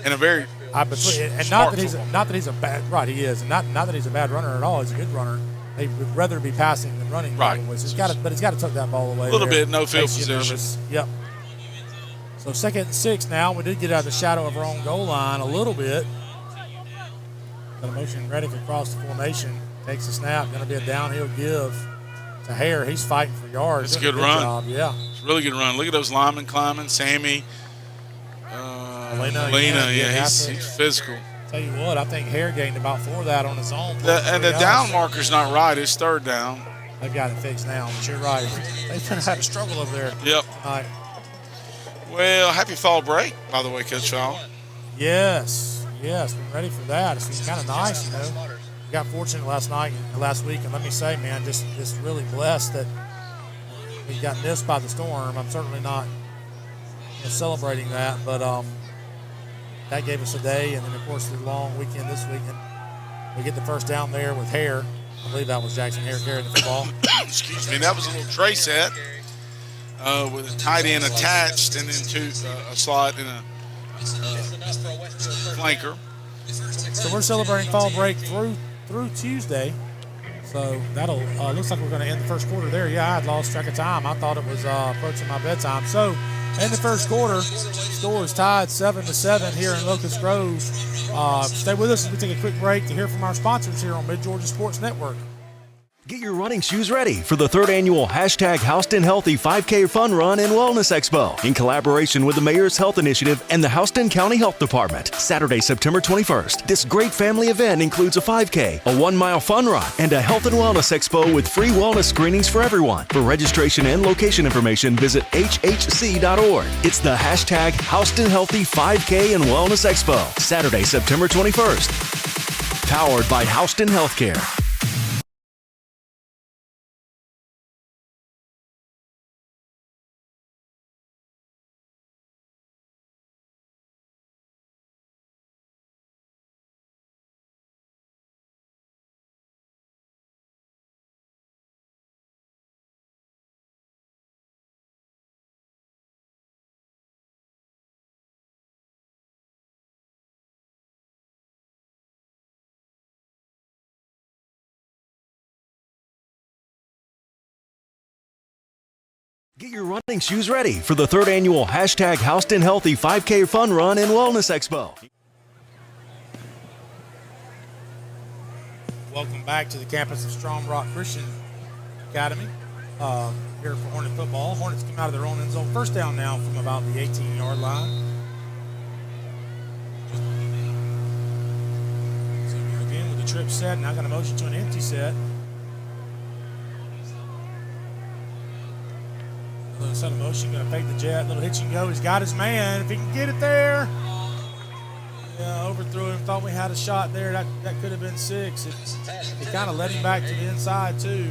S4: And a very
S3: not that he's a bad right. He is, and not that he's a bad runner at all. He's a good runner. He would rather be passing than running.
S4: Right.
S3: But he's got to tuck that ball away.
S4: A little bit, no field
S3: Makes you
S4: position.
S3: nervous. Yep. So 2nd and 6 now. We did get out of the shadow of our own goal line a little bit. Got a motion ready for cross the formation. Takes a snap. Going to be a downhill give to Hare. He's fighting for yards.
S4: It's a good run.
S3: Job. Yeah.
S4: It's a really good run. Look at those linemen climbing. Sammy. Molina, he's physical.
S3: Tell you what, I think Hare gained about 4 of that on his own.
S4: And the down marker's not right. It's 3rd down.
S3: They've got it fixed now, but you're right. They've been having a struggle over there.
S4: Yep.
S3: Tonight.
S4: Well, happy fall break, by the way, Coach Fowler.
S3: Yes, been ready for that. It's been kind of nice, We got fortunate last week, and let me say, man, just really blessed that we got missed by the storm. I'm certainly not celebrating that, but that gave us a day, and then of course the long weekend this weekend. We get the first down there with Hare. I believe that was Jackson Hare carrying the football.
S4: Excuse me. That was a little tray set with a tight end attached, and then a slot and a flanker.
S3: So we're celebrating fall break through Tuesday. So that'll looks like we're going to end the first quarter there. Yeah, I had lost track of time. I thought it was approaching my bedtime. So in the first quarter, score is tied 7-7 here in Locust Grove. Stay with us as we take a quick break to hear from our sponsors here on Mid-Georgia Sports Network.
S6: Get your running shoes ready for the 3rd annual Houston Healthy 5K Fun Run and Wellness Expo in collaboration with the Mayor's Health Initiative and the Houston County Health Department. Saturday, September 21st. This great family event includes a 5K, a 1-mile fun run, and a health and wellness expo with free wellness screenings for everyone. For registration and location information, visit hhc.org. It's the Houston Healthy 5K and Wellness Expo. Saturday, September 21st. Powered by Houston Healthcare. Get your running shoes ready for the 3rd annual Houston Healthy 5K Fun Run and Wellness Expo.
S3: Welcome back to the campus of Strong Rock Christian Academy here for Hornet football. Hornets come out of their own end zone. First down now from about the 18-yard line. So again with the trip set, now going to motion to an empty set. A little set of motion, going to fake the jet, little hitch and go. He's got his man. If he can get it there. Yeah, overthrew him. Thought we had a shot there. That could have been 6. It kind of led him back to the inside, too.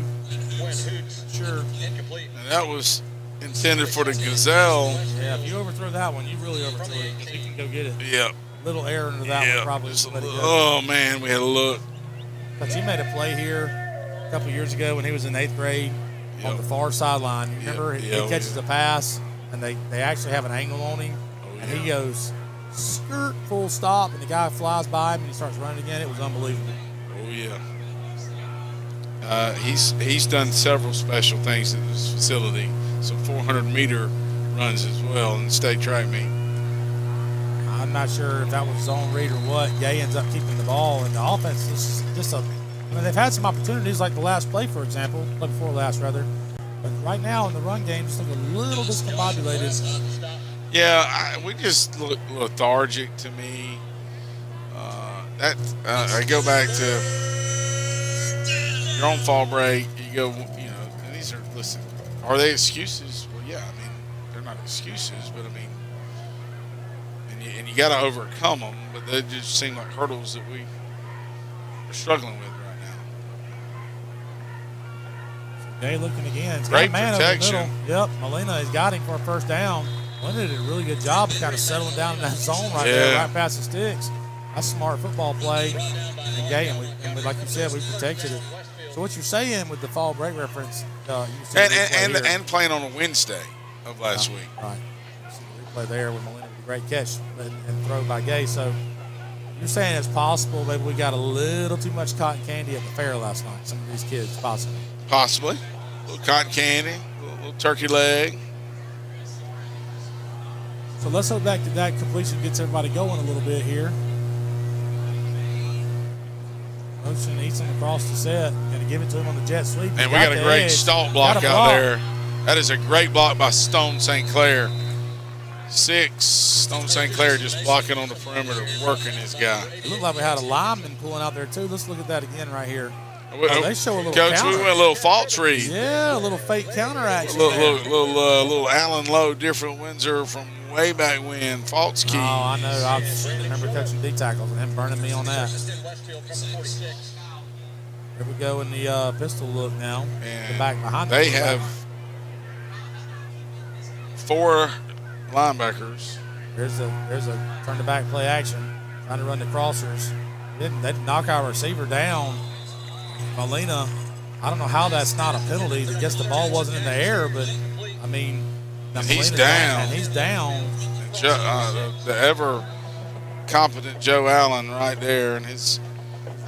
S3: Sure.
S4: And that was intended for the Gazelle.
S3: Yeah, if you overthrow that one, you really overthrew it because he can go get it.
S4: Yep.
S3: Little error into that one probably.
S4: Just
S3: Let it go.
S4: oh, man, we had a look.
S3: But he made a play here a couple years ago when he was in 8th grade on the far sideline. You remember? He catches the pass, and they actually have an angle on him, and he goes skirt, full stop, and the guy flies by him, and he starts running again. It was unbelievable.
S4: Oh, yeah. He's done several special things at this facility, some 400-meter runs as well in the state track meet.
S3: I'm not sure if that was zone read or what. Gay ends up keeping the ball, and the offense is just they've had some opportunities like the last play, for example, play before last, rather. But right now in the run game, just look a little discombobulated.
S4: Yeah, we just look lethargic to me. I go back to your own fall break. You go, and these are, listen, are they excuses? Well, yeah, I mean, they're not excuses, but I mean, and you got to overcome them, but they just seem like hurdles that we are struggling with right now.
S3: Gay looking again. It's
S4: Great
S3: got a man
S4: protection.
S3: over the middle. Yep, Molina has got him for a first down. Molina did a really good job of kind of settling down in that zone right there, right past the sticks. That's a smart football play. And Gay, and like you said, we protected it. So what you're saying with the fall break reference,
S4: and playing on a Wednesday of last week.
S3: Right. See the replay there with Molina with a great catch and throw by Gay. So you're saying it's possible maybe we got a little too much cotton candy at the fair last night, some of these kids, possibly.
S4: Possibly. A little cotton candy, a little turkey leg.
S3: So let's hope that completion gets everybody going a little bit here. Motion eats him across the set. Going to give it to him on the jet sweep.
S4: And we got a great stalk block out there. That is a great block by Stone St. Clair. 6, Stone St. Clair just blocking on the perimeter, working his guy.
S3: It looked like we had a lineman pulling out there, too. Let's look at that again right here. They show a little
S4: Coach,
S3: counter.
S4: we went a little false read.
S3: Yeah, a little fake counter action.
S4: Little Allen Lowe, different Windsor from way back when, false key.
S3: Oh, I know. I remember coaching D tackles and him burning me on that. Here we go in the pistol look now.
S4: And
S3: the back behind
S4: they have 4 linebackers.
S3: There's a turn to back play action. Trying to run the crossers. They didn't knock our receiver down. Molina, I don't know how that's not a penalty. I guess the ball wasn't in the air, but I mean,
S4: he's down.
S3: And he's down.
S4: The ever competent Joe Allen right there, and his.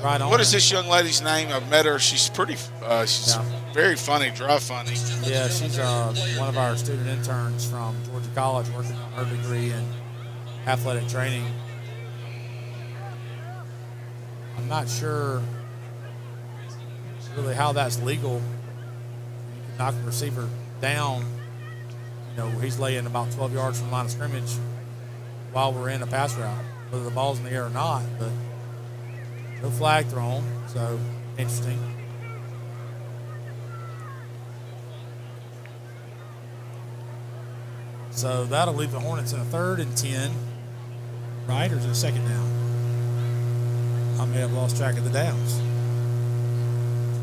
S3: Right on.
S4: What is this young lady's name? I've met her. She's pretty. She's very funny, dry funny.
S3: Yeah, she's one of our student interns from Georgia College, working on her degree in athletic training. I'm not sure really how that's legal. You can knock a receiver down. You know, he's laying about 12 yards from the line of scrimmage while we're in a pass route, whether the ball's in the air or not. But no flag thrown, so interesting. So that'll leave the Hornets in a 3rd and 10, right? Or is it a 2nd down? I may have lost track of the downs.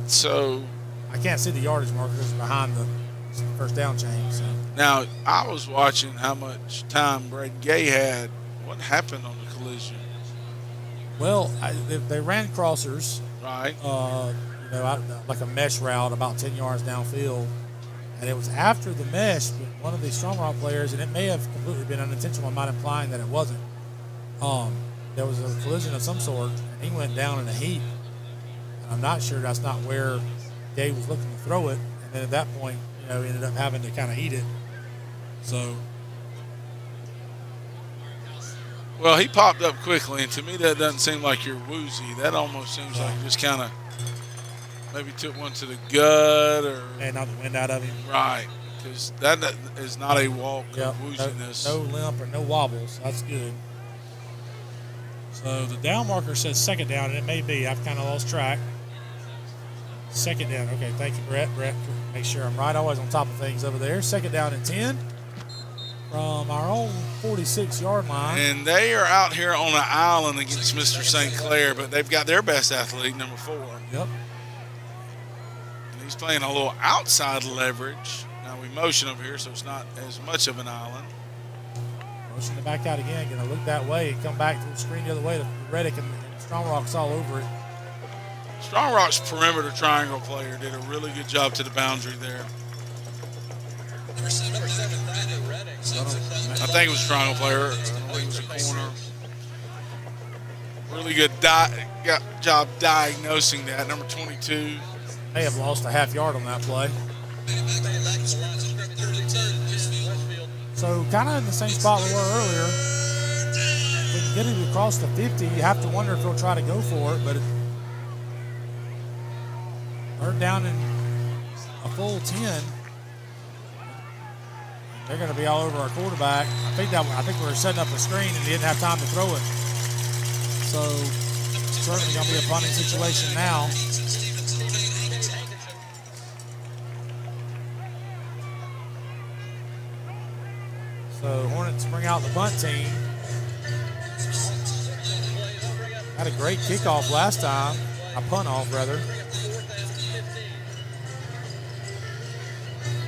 S4: So
S3: I can't see the yardage markers behind the first down chain. So.
S4: now I was watching how much time Braden Gay had. What happened on the collision?
S3: Well, they ran crossers,
S4: Right.
S3: you know, like a mesh route about 10 yards downfield. And it was after the mesh, but one of these strong rock players, and it may have completely been unintentional. I'm not implying that it wasn't. There was a collision of some sort, and he went down in a heap. And I'm not sure that's not where Gay was looking to throw it. And then at that point, you know, he ended up having to kind of eat it. So.
S4: Well, he popped up quickly, and to me that doesn't seem like you're woozy. That almost seems like you just kind of maybe took one to the gut or.
S3: And knocked the wind out of him.
S4: Right, because that is not a walk of wooziness.
S3: No limp or no wobbles. That's good. So the down marker says 2nd down, and it may be. I've kind of lost track. 2nd down. Okay, thank you, Brett. Make sure I'm right. Always on top of things over there. 2nd down and 10 from our own 46-yard line.
S4: And they are out here on an island against Mr. St. Clair, but they've got their best athlete, number 4.
S3: Yep.
S4: And he's playing a little outside leverage. Now we motion over here, so it's not as much of an island.
S3: Motion it back out again. Going to look that way and come back to the screen the other way to Reddick and Strong Rock's all over it.
S4: Strong Rock's perimeter triangle player did a really good job to the boundary there.
S1: Number 7, Brandon Reddick.
S4: I think it was a triangle player. I think it was a corner. Really good job diagnosing that. Number 22.
S3: May have lost a half yard on that play. So kind of in the same spot we were earlier. If we can get it across the 50, you have to wonder if he'll try to go for it, but they're down in a full 10. They're going to be all over our quarterback. I think we were setting up a screen and he didn't have time to throw it. So certainly going to be a punting situation now. So Hornets bring out the punt team. Had a great kickoff last time. A punt off, rather.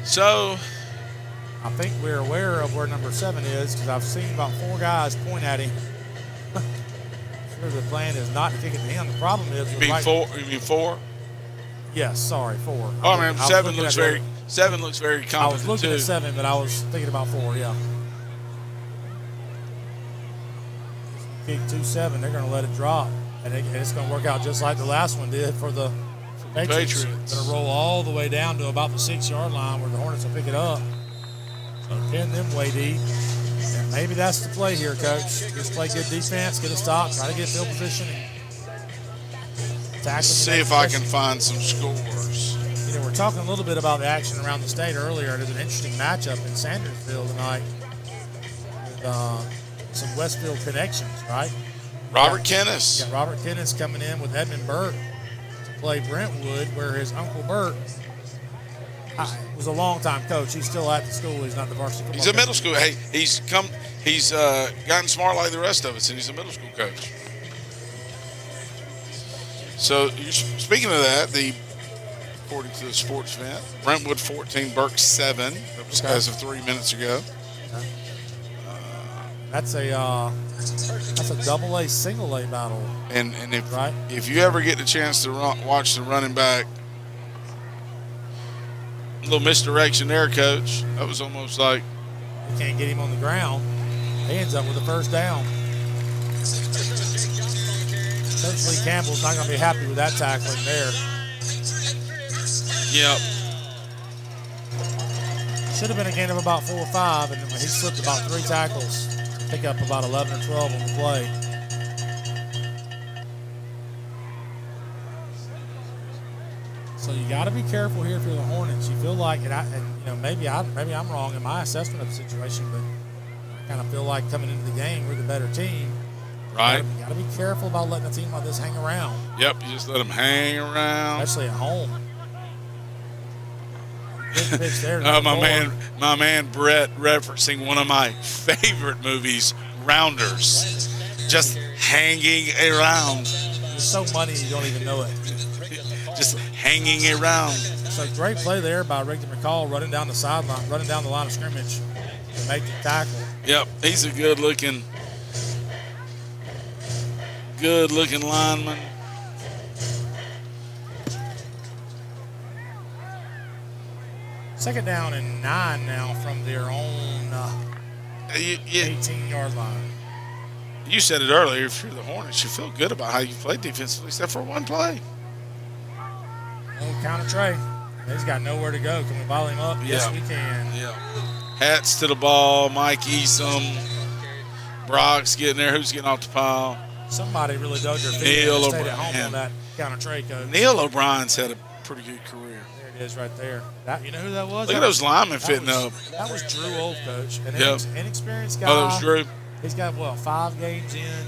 S4: So
S3: I think we're aware of where number 7 is because I've seen about 4 guys point at him. Sure, the plan is not to kick it to him. The problem is
S4: you mean 4? You mean 4?
S3: Yes, sorry, 4.
S4: Oh man, 7 looks very confident.
S3: I was looking
S4: too.
S3: at 7, but I was thinking about 4. Yeah. Kick 2-7. They're going to let it drop, and it's going to work out just like the last one did for the Patriots. Going to roll all the way down to about the 6-yard line where the Hornets will pick it up. So pin them way deep. And maybe that's the play here, Coach. Just play good defense, get a stop, try to get field position.
S4: Let's see if I can find some scores.
S3: You know, we're talking a little bit about the action around the state earlier. There's an interesting matchup in Sandersville tonight with some Westfield connections, right?
S4: Robert Kennis.
S3: Got Robert Kennis coming in with Edmund Burt to play Brentwood, where his uncle Burt was a long-time coach. He's still at the school. He's not the varsity football
S4: He's a
S3: coach.
S4: middle school. Hey, he's gotten smart like the rest of us, and he's a middle school coach. So, speaking of that, according to the sports event, Brentwood 14, Burke 7. That was as of 3 minutes ago.
S3: Okay. That's a double-A, single-A battle.
S4: And if you ever get the chance to watch the running back, a little misdirection there, Coach. That was almost like
S3: You can't get him on the ground. He ends up with a first down. Coach Lee Campbell's not going to be happy with that tackling there.
S4: Yep.
S3: Should have been a gain of about 4 or 5, and he slipped about 3 tackles to pick up about 11 or 12 on the play. So you got to be careful here for the Hornets. You feel like, maybe I'm wrong in my assessment of the situation, but I kind of feel like coming into the game, we're the better team.
S4: Right.
S3: You got to be careful about letting a team like this hang around.
S4: Yep, you just let them hang around.
S3: Especially at home. Good pitch there.
S4: My man Brett referencing one of my favorite movies, Rounders. Just hanging around.
S3: There's so money you don't even know it.
S4: Just hanging around.
S3: So great play there by Ricky McCall running down the sideline, running down the line of scrimmage to make the tackle.
S4: Yep, he's a good looking lineman.
S3: Second down and 9 now from their own 18-yard line.
S4: You said it earlier, if you're the Hornets, you feel good about how you played defensively, except for one play.
S3: Oh, counter Trey. He's got nowhere to go. Can we ball him up? Yes, we can.
S4: Yeah. Hats to the ball. Mike Easom. Brock's getting there. Who's getting off the pile?
S3: Somebody really dug their feet and stayed at home on that counter Trey, coach.
S4: Neil O'Brien's had a pretty good career.
S3: There it is right there. You know who that was?
S4: Look at those linemen fitting up.
S3: That was Drew Old, coach. An inexperienced guy.
S4: Oh, that was Drew.
S3: He's got, 5 games in.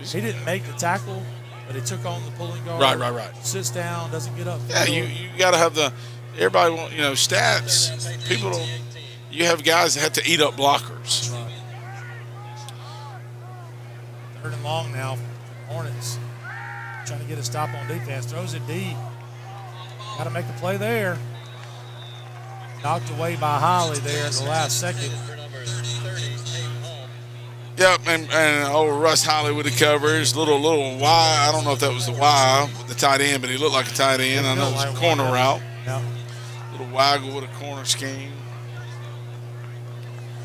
S3: He didn't make the tackle, but he took on the pulling guard.
S4: Right.
S3: Sits down, doesn't get up.
S4: Yeah, you got to have everybody want, stats. You have guys that have to eat up blockers.
S3: Right. Third and long now for the Hornets. Trying to get a stop on defense. Throws it deep. Got to make the play there. Knocked away by Holly there in the last second.
S4: Yep, and old Russ Holly with the coverage. Little Y. I don't know if that was the Y with the tight end, but he looked like a tight end. I know it was a corner route.
S3: Yeah.
S4: Little waggle with a corner scheme.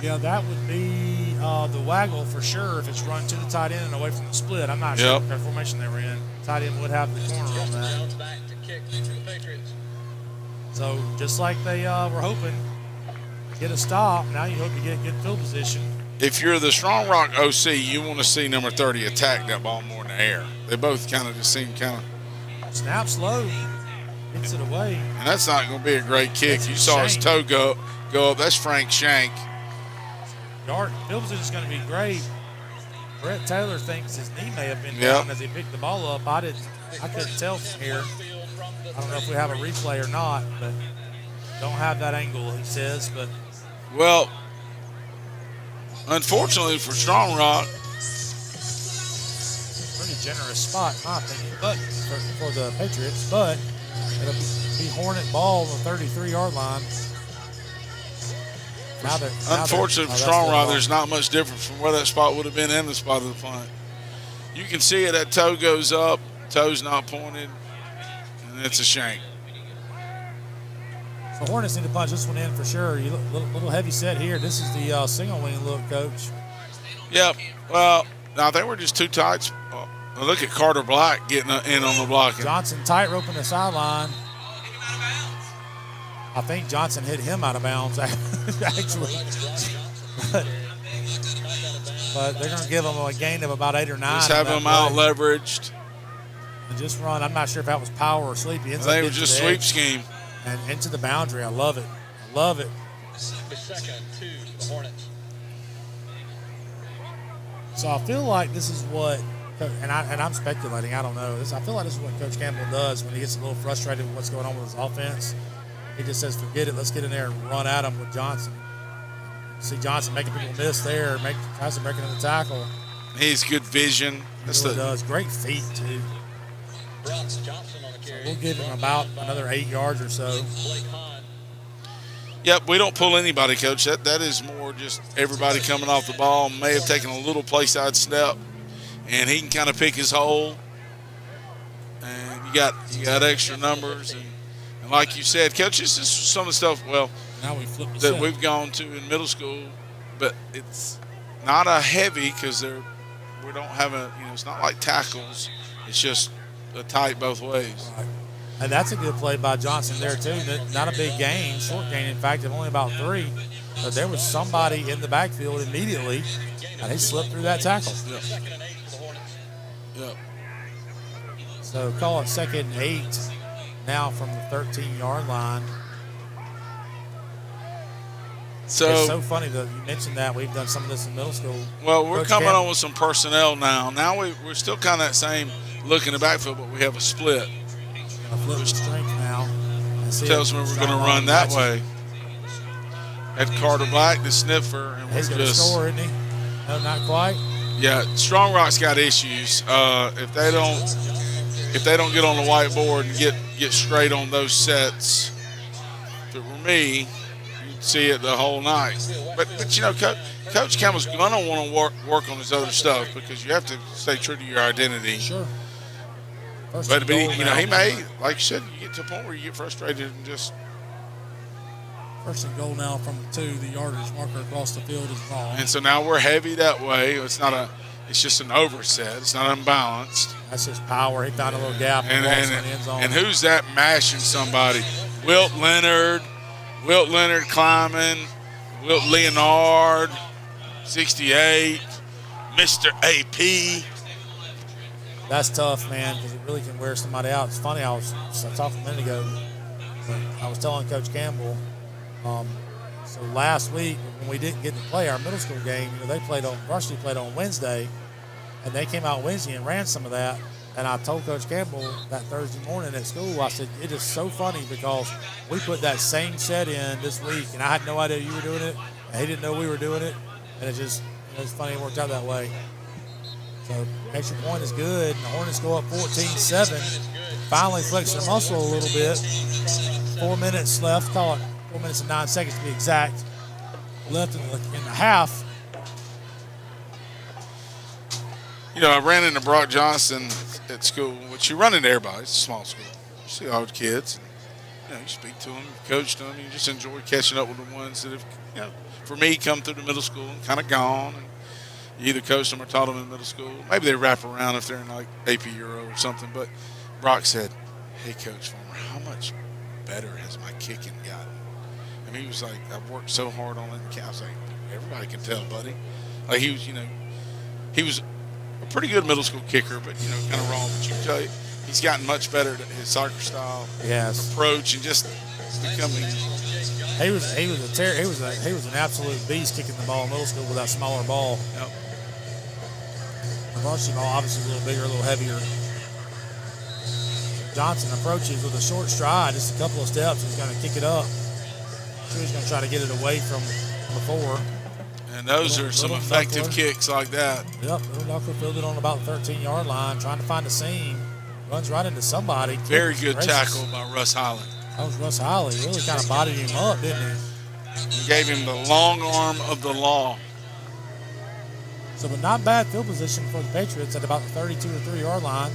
S3: Yeah, that would be the waggle for sure if it's run to the tight end and away from the split. I'm not sure what formation they were in. Tight end would have the corner on that. So just like they were hoping, get a stop. Now you hope you get good field position.
S4: If you're the Strong Rock OC, you want to see number 30 attack that ball more in the air. They both kind of just seem
S3: Snaps low, gets it away.
S4: And that's not going to be a great kick. You saw his toe go up. That's Frank Shank.
S3: Field position is going to be great. Brett Taylor thinks his knee may have been down as he picked the ball up. I couldn't tell from here. I don't know if we have a replay or not, but don't have that angle, he says. But
S4: well, unfortunately for Strong Rock,
S3: pretty generous spot, in my opinion, but for the Patriots. But it'll be Hornet ball on the 33-yard line.
S4: Unfortunately for Strong Rock, there's not much difference from where that spot would have been in the spot of the punt. You can see it. That toe goes up, toe's not pointed, and it's a shank.
S3: So Hornets need to punch this one in for sure. You look a little heavy set here. This is the single wing look, coach.
S4: Yep. Well, I think we're just too tight. Look at Carter Black getting in on the blocking.
S3: Johnson tight roping the sideline. I think Johnson hit him out of bounds, actually. But they're going to give him a gain of about 8 or 9.
S4: Just have him out leveraged.
S3: And just run. I'm not sure if that was power or sweep.
S4: I think it was just sweep scheme.
S3: And into the boundary. I love it.
S1: Second to the Hornets.
S3: So I feel like this is what, and I'm speculating, I don't know. I feel like this is what Coach Campbell does when he gets a little frustrated with what's going on with his offense. He just says, forget it, let's get in there and run at him with Johnson. See Johnson making people miss there, tries to break another tackle.
S4: He's good vision.
S3: He really does. Great feet, too. So we'll give him about another 8 yards or so.
S4: Yep, we don't pull anybody, Coach. That is more just everybody coming off the ball. May have taken a little play side step, and he can kind of pick his hole. And you got extra numbers. And like you said, Coach, this is some of the stuff,
S3: now we flip the
S4: that
S3: set.
S4: we've gone to in middle school, but it's not a heavy because we don't have it's not like tackles. It's just a tight both ways.
S3: Right. And that's a good play by Johnson there, too. Not a big gain, short gain, in fact, of only about 3. But there was somebody in the backfield immediately, and he slipped through that tackle.
S4: Yep.
S3: So call it 2nd and 8. now from the 13-yard line.
S4: So
S3: it's so funny that you mentioned that. We've done some of this in middle school.
S4: Well, we're
S3: Coach
S4: coming
S3: Campbell.
S4: on with some personnel now. Now we're still kind of that same look in the backfield, but we have a split.
S3: Gonna flip the strength now. And see
S4: Tells
S3: if
S4: me we're going to
S3: Strong
S4: run that
S3: matches.
S4: way. Had Carter Black, the sniffer, and
S3: He's
S4: we're
S3: going to
S4: just
S3: score, isn't he? No, not quite.
S4: yeah. Strong Rock's got issues. If they don't get on the whiteboard and get straight on those sets, if it were me, you'd see it the whole night. But you know, Coach Campbell's going to want to work on his other stuff because you have to stay true to your identity.
S3: Sure. First
S4: But
S3: and goal
S4: you know,
S3: now.
S4: he may, like you said, you get to a point where you get frustrated and just.
S3: First and goal now from the 2. The yardage marker across the field is wrong.
S4: And so now we're heavy that way. It's just an overset. It's not unbalanced.
S3: That's his power. He found a little gap and walks in the end zone.
S4: And who's that mashing somebody? Wilt Leonard climbing, Wilt Leonard, 68, Mr. AP.
S3: That's tough, man, because it really can wear somebody out. It's funny. I talked a minute ago. I was telling Coach Campbell. So last week when we didn't get to play our middle school game, you know, varsity played on Wednesday, and they came out Wednesday and ran some of that. And I told Coach Campbell that Thursday morning at school, I said, it is so funny because we put that same set in this week, and I had no idea you were doing it, and he didn't know we were doing it, and it's funny it worked out that way. So extra point is good, and the Hornets go up 14-7. Finally flex their muscle a little bit. 4 minutes left, call it 4 minutes and 9 seconds to be exact, left in the half.
S4: You know, I ran into Brock Johnson at school, which you run into everybody. It's a small school. You see all the kids. And, you know, you speak to them, you coach them, you just enjoy catching up with the ones that have, you know, for me, come through the middle school and kind of gone. And you either coached them or taught them in middle school. Maybe they wrap around if they're in like AP Euro or something. But Brock said, "Hey, Coach Farmer, how much better has my kicking gotten?" I mean, he was like, "I've worked so hard on it." I was like, "Everybody can tell, buddy." Like he was, you know, he was a pretty good middle school kicker, but you know, kind of wrong. But you can tell you, he's gotten much better at his soccer style,
S3: Yes.
S4: approach, and just becoming.
S3: He was an absolute beast kicking the ball in middle school with that smaller ball.
S4: Yep.
S3: The varsity ball obviously a little bigger, a little heavier. Johnson approaches with a short stride, just a couple of steps. He's going to kick it up. So he's going to try to get it away from before.
S4: And those are some effective
S3: knuckler.
S4: Kicks like that.
S3: Yep, little knuckler fielded on about the 13-yard line, trying to find a seam. Runs right into somebody.
S4: Very good
S3: Gracious.
S4: tackle by Russ Highland.
S3: That was Russ Holly. Really kind of bodied him up, didn't he?
S4: He gave him the long arm of the law.
S3: So, but not bad field position for the Patriots at about the 32 or 3-yard line.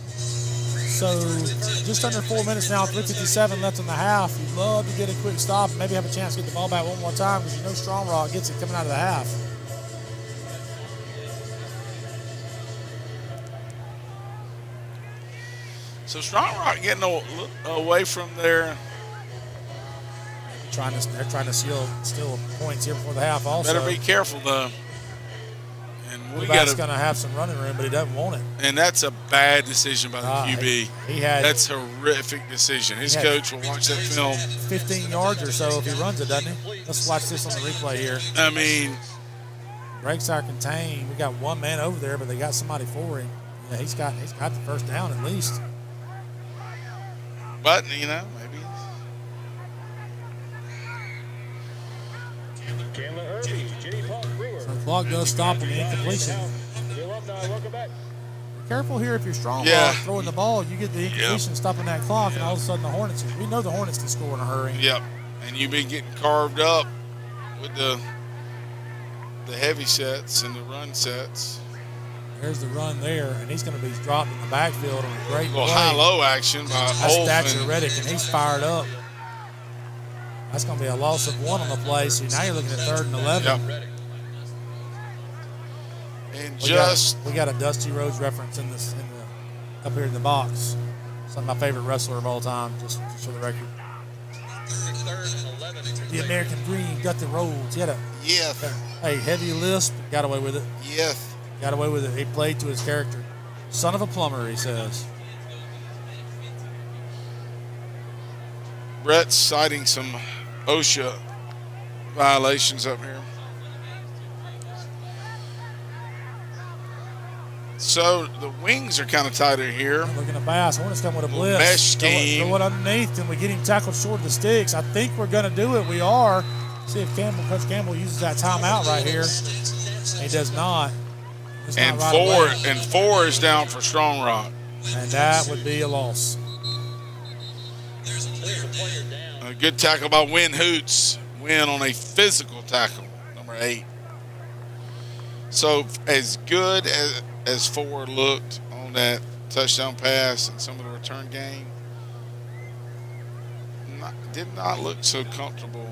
S3: So, just under 4 minutes now, 3:57 left in the half. You'd love to get a quick stop and maybe have a chance to get the ball back one more time because you know Strong Rock gets it coming out of the half.
S4: So Strong Rock getting away from there.
S3: They're trying to steal points here before the half also.
S4: Better be careful though. And we
S3: Quarterback's
S4: got
S3: going to have some running room, but he doesn't want it.
S4: and that's a bad decision by the QB.
S3: That's
S4: a horrific decision. His coach will watch that film.
S3: 15 yards or so if he runs it, doesn't he? Let's watch this on the replay here.
S4: I mean,
S3: Breaks our contain. We got one man over there, but they got somebody for him. Yeah, he's got the first down at least.
S4: but you know, maybe.
S3: So the clock does stop on the incompletion. Be careful here if you're Strong
S4: Yeah.
S3: Rock throwing the ball. You get the incompletion stopping that clock, and all of a sudden the Hornets. We know the Hornets can score in a hurry.
S4: Yep. And you've been getting carved up with the heavy sets and the run sets.
S3: There's the run there, and he's going to be dropped in the backfield on a great
S4: A little
S3: play.
S4: high-low action by
S3: That's
S4: Olf.
S3: Thatcher
S4: and-
S3: Reddick, and he's fired up. That's going to be a loss of 1 on the play, so now you're looking at 3rd and 11.
S4: Yep. And
S3: We got a Dusty Rhodes reference up here in the box. Some of my favorite wrestler of all time, just for the record. The American Dream, got the rolls. He had a
S4: yes,
S3: heavy lisp, got away with it.
S4: yes.
S3: got away with it. He played to his character. Son of a plumber, he says.
S4: Brett's citing some OSHA violations up here. So the wings are kind of tighter here.
S3: Looking at Bass. Hornets come with a blitz.
S4: Mesh scheme.
S3: Throw it underneath, and we get him tackled short of the sticks. I think we're going to do it. We are. See if Coach Campbell uses that timeout right here. He does not. It's
S4: And
S3: not right away.
S4: four is down for Strong Rock.
S3: And that would be a loss.
S4: A good tackle by Win Hoots. Win on a physical tackle, number 8. So as good as Ford looked on that touchdown pass and some of the return game, did not look so comfortable.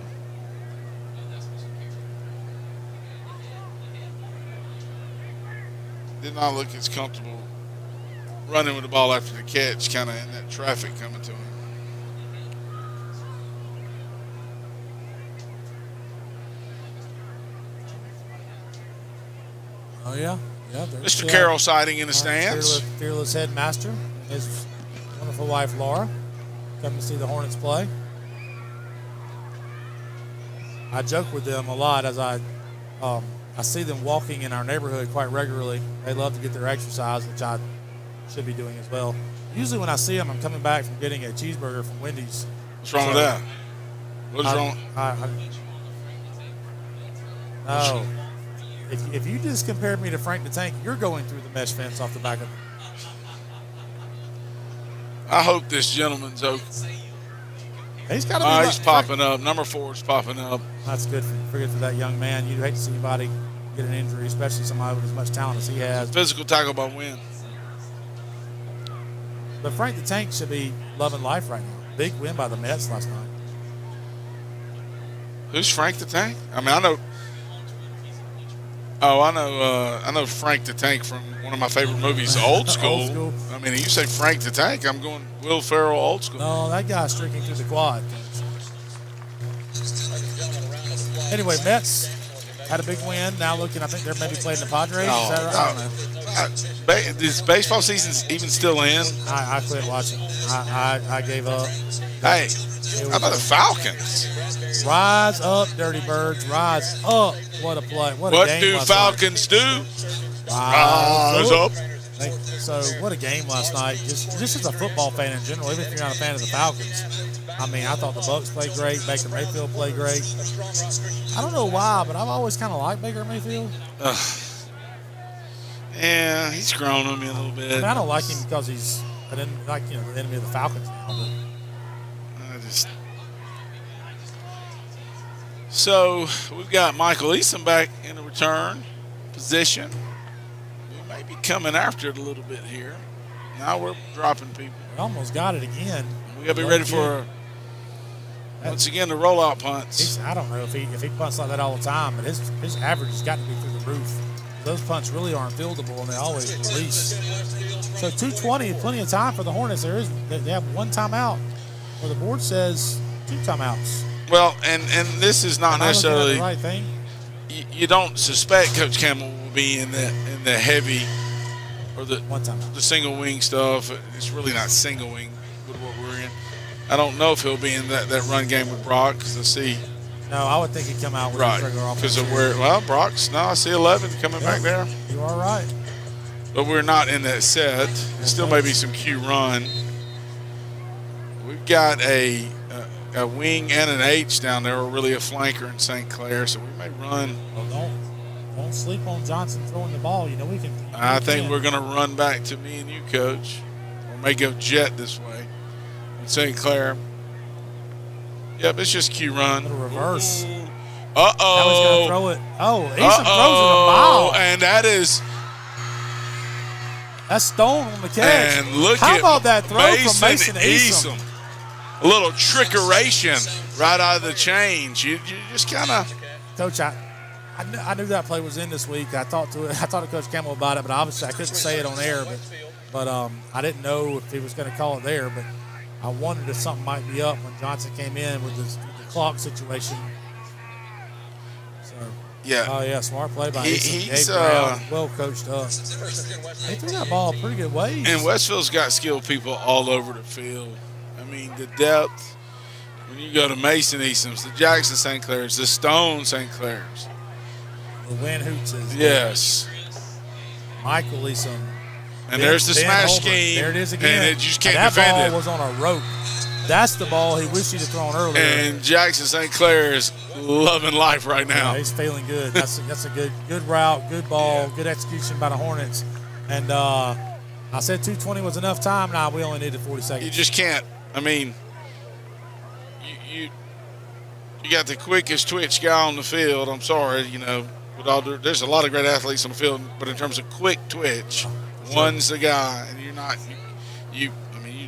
S4: Did not look as comfortable running with the ball after the catch, kind of in that traffic coming to him.
S3: Oh, yeah. Yeah.
S4: Mr. Carroll sighting in the stands.
S3: Fearless headmaster, his wonderful wife, Laura, come to see the Hornets play. I joke with them a lot as I see them walking in our neighborhood quite regularly. They love to get their exercise, which I should be doing as well. Usually when I see them, I'm coming back from getting a cheeseburger from Wendy's.
S4: What's wrong with that? What's wrong?
S3: No. If you just compared me to Frank the Tank, you're going through the mesh fence off the back of it.
S4: I hope this gentleman's okay.
S3: He's got to be.
S4: He's popping up. Number 4 is popping up.
S3: That's good for that young man. You'd hate to see anybody get an injury, especially somebody with as much talent as he has.
S4: Physical tackle by Win.
S3: But Frank the Tank should be loving life right now. Big win by the Mets last night.
S4: Who's Frank the Tank? I mean, I know. Oh, I know Frank the Tank from one of my favorite movies, Old School.
S3: Old School.
S4: I mean, you say Frank the Tank, I'm going Will Ferrell, Old School.
S3: No, that guy's streaking through the quad. Anyway, Mets had a big win. Now looking, I think they're maybe playing the Padres.
S4: No,
S3: Is that right? I don't know.
S4: Is baseball season even still in?
S3: I quit watching. I gave up.
S4: Hey, how about the Falcons?
S3: Rise up, Dirty Birds. Rise up. What a play. What a game
S4: do
S3: last
S4: Falcons
S3: night.
S4: do? Rise up.
S3: So what a game last night. Just as a football fan in general, even if you're not a fan of the Falcons. I mean, I thought the Bucs played great. Baker Mayfield played great. I don't know why, but I've always kind of liked Baker Mayfield.
S4: Yeah, he's grown on me a little bit.
S3: I mean, I don't like him because he's the enemy of the Falcons now. But
S4: So we've got Michael Eason back in the return position. We may be coming after it a little bit here. Now we're dropping people.
S3: we almost got it again.
S4: We got to be ready for, once again, the rollout punts.
S3: I don't know if he punts like that all the time, but his average has got to be through the roof. Those punts really aren't fieldable, and they always release. So 2:20 is plenty of time for the Hornets. They have one timeout, where the board says 2 timeouts.
S4: Well, and this is not necessarily
S3: the right thing.
S4: You don't suspect Coach Campbell will be in the heavy or the
S3: One timeout.
S4: the single wing stuff. It's really not single wing with what we're in. I don't know if he'll be in that run game with Brock because I see.
S3: No, I would think he'd come out with
S4: Right,
S3: his regular
S4: because
S3: offense.
S4: of where Brock's. No, I see 11 coming back there,
S3: You are right.
S4: but we're not in that set. Still maybe some Q run. We've got a wing and an H down there, or really a flanker in St. Clair, so we may run.
S3: Well, don't sleep on Johnson throwing the ball. You know we can.
S4: I think we're going to run back to me and you, Coach, or may go jet this way in St. Clair. Yep, it's just Q run.
S3: A little reverse.
S4: Uh-oh.
S3: Now he's going to throw it. Oh, Eason throws it a mile.
S4: And
S3: That's Stone on the catch.
S4: and look
S3: How
S4: at
S3: about that throw from Mason
S4: Eason. A little trickeration right out of the change. You just kind of.
S3: Coach, I knew that play was in this week. I talked to Coach Campbell about it, but obviously I couldn't say it on air. But I didn't know if he was going to call it there. But I wondered if something might be up when Johnson came in with the clock situation. So
S4: Yeah.
S3: Oh, yeah, smart play by
S4: He's
S3: well coached up. He threw that ball a pretty good ways.
S4: and Westfield's got skilled people all over the field. I mean, the depth. When you go to Mason Easton's, the Jackson St. Clair's, the Stone St. Clair's.
S3: The Win Hootses.
S4: Yes.
S3: Michael Easton.
S4: And there's the
S3: Ben
S4: smash
S3: Holbert.
S4: scheme.
S3: There it is again.
S4: And you just can't
S3: that
S4: defend
S3: ball
S4: it.
S3: was on a rope. That's the ball he wished he'd have thrown earlier.
S4: And Jackson St. Clair is loving life right now.
S3: Yeah, he's feeling good. That's a good route, good ball, good execution by the Hornets. And I said 2:20 was enough time. Nah, we only needed 40 seconds.
S4: You just can't. I mean, you got the quickest twitch guy on the field. I'm sorry, there's a lot of great athletes on the field, but in terms of quick twitch, one's the guy, and you're not. You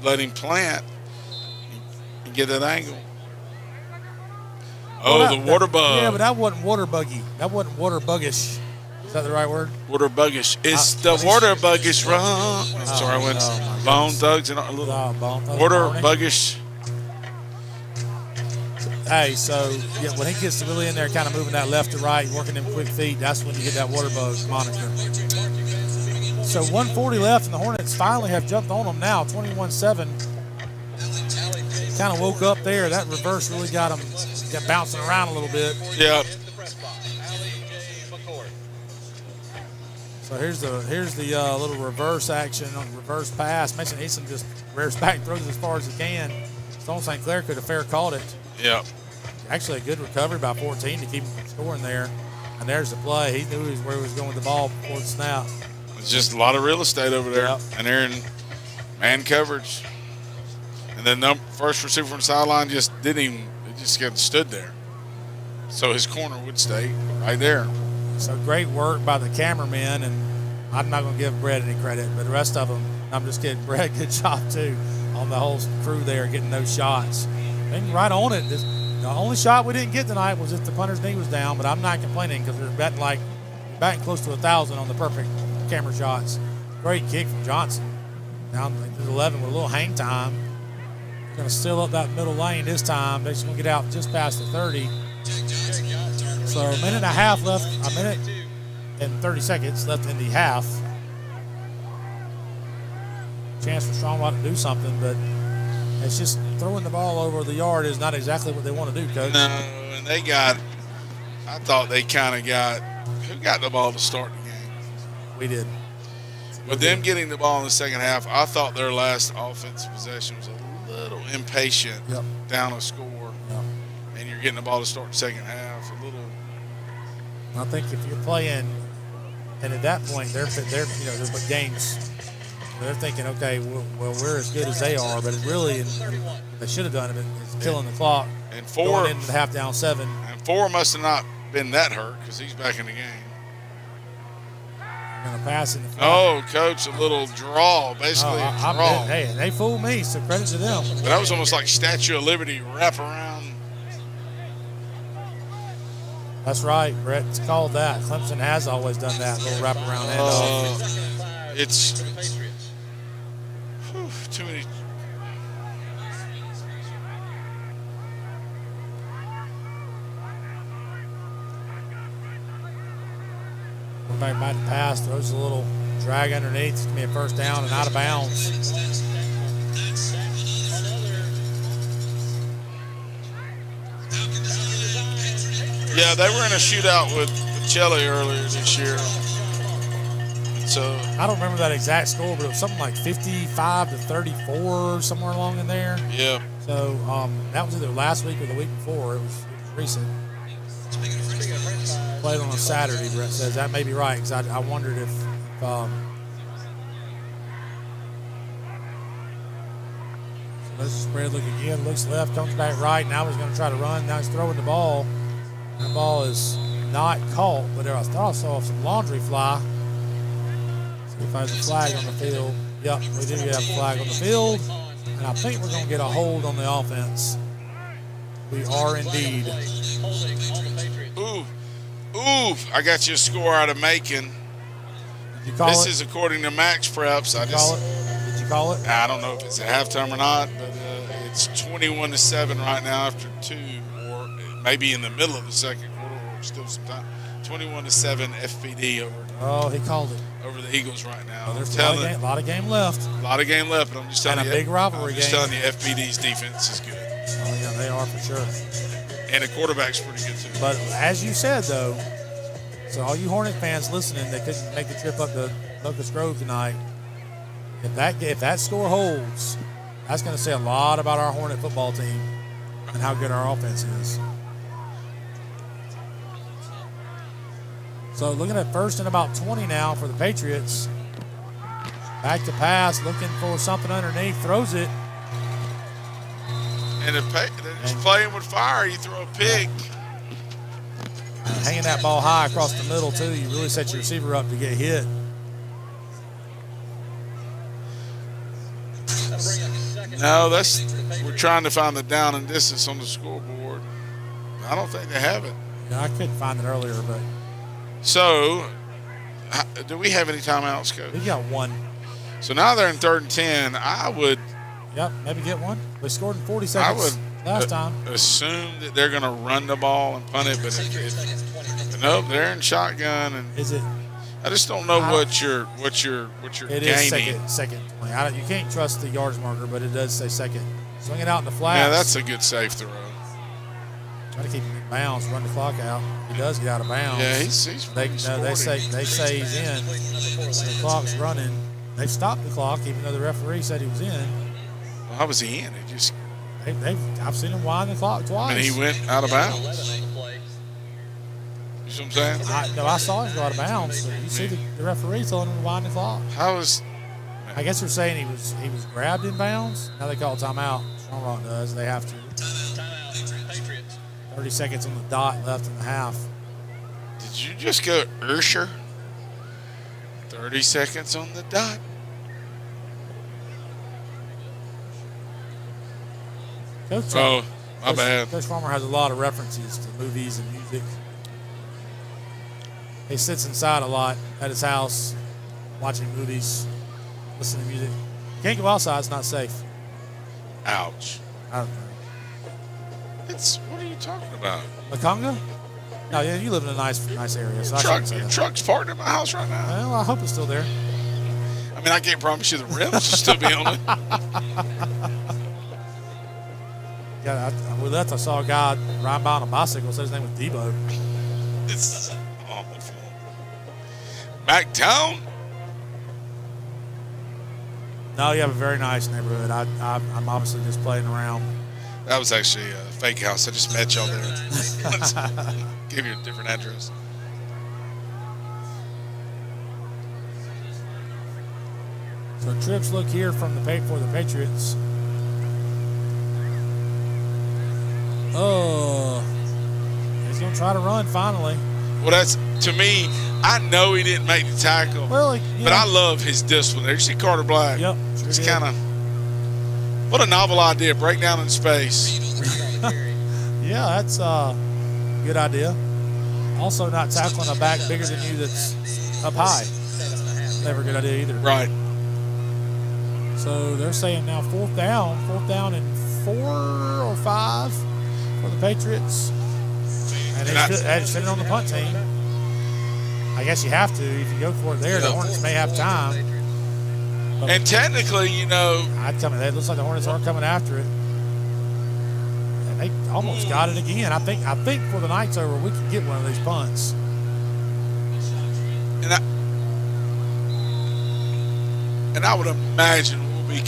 S4: let him plant and get that angle. The water bug.
S3: Yeah, but that wasn't water buggy. That wasn't water buggish. Is that the right word?
S4: Water buggish. It's the water buggish run. Sorry, I went Bone Thugs and a little water buggish.
S3: Hey, so when he gets really in there, kind of moving that left to right, working them quick feet, that's when you get that water bug moniker. So 1:40 left, and the Hornets finally have jumped on them now, 21-7. Kind of woke up there. That reverse really got them bouncing around a little bit.
S4: Yeah.
S3: So here's the little reverse action on reverse pass. Mason Easton just rears back, throws it as far as he can. Stone St. Clair could have fair caught it.
S4: Yeah.
S3: Actually, a good recovery by 14 to keep him from scoring there. And there's the play. He knew where he was going with the ball before the snap.
S4: It's just a lot of real estate over there.
S3: Yep.
S4: And they're in man coverage. And then the first receiver from the sideline just got stood there. So his corner would stay right there.
S3: So great work by the cameraman. And I'm not going to give Brett any credit, but the rest of them, I'm just kidding. Brett, good job, too, on the whole crew there getting those shots. And right on it. The only shot we didn't get tonight was if the punter's knee was down, but I'm not complaining because we're batting close to 1,000 on the perfect camera shots. Great kick from Johnson. Down to 11 with a little hang time. Going to steal up that middle lane this time. They're just going to get out just past the 30. So a minute and a half left, a minute and 30 seconds left in the half. Chance for Strongwater to do something, but it's just throwing the ball over the yard is not exactly what they want to do, Coach.
S4: No, and I thought they kind of who got the ball to start the game?
S3: We did.
S4: With them getting the ball in the second half, I thought their last offensive possession was a little impatient down a score.
S3: Yep.
S4: And you're getting the ball to start the second half a little.
S3: I think if you're playing, and at that point they're but games. They're thinking, okay, well, we're as good as they are, but it really, what they should have done is killing the clock.
S4: And
S3: going into the half down 7.
S4: And 4 must have not been that hurt because he's back in the game.
S3: Going to pass in the front.
S4: Oh, Coach, a little draw, basically a draw.
S3: Hey, they fooled me, so credit to them.
S4: But that was almost like Statue of Liberty wrap around.
S3: That's right. Brett's called that. Clemson has always done that little wrap around handoff.
S4: It's too many.
S3: Back by the pass, throws a little drag underneath. It's going to be a first down and out of bounds.
S4: Yeah, they were in a shootout with Pacelli earlier this year. So
S3: I don't remember that exact score, but it was something like 55-34, somewhere along in there.
S4: Yeah.
S3: So that was either last week or the week before. It was recent. Played on a Saturday, Brett says. That may be right, because I wondered if let's spread look again. Looks left, comes back right. Now he's going to try to run. Now he's throwing the ball. The ball is not caught, but I thought I saw some laundry fly. See if there's a flag on the field. Yep, we do have a flag on the field. And I think we're going to get a hold on the offense. We are indeed.
S4: Ooh, I got you a score out of Macon.
S3: Did you call
S4: this
S3: it?
S4: is according to Max Preps.
S3: Did you call it?
S4: I don't know if it's at halftime or not, but it's 21-7 right now after 2, or maybe in the middle of the second quarter, or still some time. 21-7 FPD
S3: Oh, he called it.
S4: over the Eagles right now.
S3: Oh, there's
S4: I'm telling
S3: a lot of game left.
S4: a lot of game left, but I'm just telling
S3: And
S4: you.
S3: a big rivalry
S4: I'm just
S3: game.
S4: telling you, FPD's defense is good.
S3: Oh, yeah, they are for sure.
S4: And the quarterback's pretty good, too.
S3: But as you said, though, so all you Hornet fans listening that couldn't make the trip up to Locust Grove tonight, if that score holds, that's going to say a lot about our Hornet football team and how good our offense is. So looking at first and about 20 now for the Patriots. Back to pass, looking for something underneath, throws it.
S4: And they're just playing with fire. You throw a pick.
S3: Hanging that ball high across the middle, too. You really set your receiver up to get hit.
S4: No, we're trying to find the down and distance on the scoreboard. I don't think they have it.
S3: Yeah, I couldn't find it earlier, but
S4: So, do we have any timeouts, Coach?
S3: we got one.
S4: So now they're in 3rd and 10. I would
S3: Yep, maybe get one. We scored in 40 seconds last time.
S4: assume that they're going to run the ball and punt it, but if nope, they're in shotgun, and
S3: Is it?
S4: I just don't know what you're
S3: It
S4: gaining.
S3: is second 20. You can't trust the yards marker, but it does say second. Swing it out in the flats.
S4: Yeah, that's a good safe throw.
S3: Try to keep him in bounds, run the clock out. He does get out of bounds.
S4: Yeah, he's
S3: They
S4: pretty sporty.
S3: say he's in. The clock's running. They stopped the clock, even though the referee said he was in.
S4: Well, how was he in? He just
S3: I've seen him wind the clock twice.
S4: and he went out of bounds. You see what I'm saying?
S3: I saw him go out of bounds. So you see the referee telling him to wind the clock.
S4: How is
S3: I guess they're saying he was grabbed in bounds. Now they call timeout. Strong Rock does. They have to. 30 seconds on the dot left in the half.
S4: did you just go Ursher? 30 seconds on the dot.
S3: Coach,
S4: Oh, my bad.
S3: Coach Farmer has a lot of references to movies and music. He sits inside a lot at his house, watching movies, listening to music. Can't go outside; it's not safe.
S4: Ouch.
S3: I don't know.
S4: What are you talking about?
S3: Lakonga? No, yeah, you live in a nice area, so I shouldn't say
S4: Your
S3: that.
S4: truck's parked at my house right now.
S3: Well, I hope it's still there.
S4: I mean, I can't promise you the rims will still be on it.
S3: Yeah, I saw a guy riding by on a bicycle. Said his name was Debo.
S4: It's awful. MacTown?
S3: No, you have a very nice neighborhood. I'm obviously just playing around.
S4: That was actually a fake house. I just met y'all there. Give you a different address.
S3: So trips look here for the Patriots. Oh, he's gonna try to run finally.
S4: Well, that's, to me, I know he didn't make the tackle,
S3: Well,
S4: but I love his discipline. There you see Carter Black.
S3: Yep.
S4: It's
S3: did.
S4: kind of, what a novel idea, break down in space.
S3: Yeah, that's a good idea. Also, not tackling a back bigger than you that's up high. Never a good idea either.
S4: Right.
S3: So they're saying now fourth down and 4 or 5 for the Patriots. And they're sitting on the punt team. I guess you have to. If you go for it there, the Hornets may have time. But
S4: And technically, you know,
S3: I'd tell me that it looks like the Hornets aren't coming after it. And they almost got it again. I think before the night's over, we can get one of these punts.
S4: and I would imagine we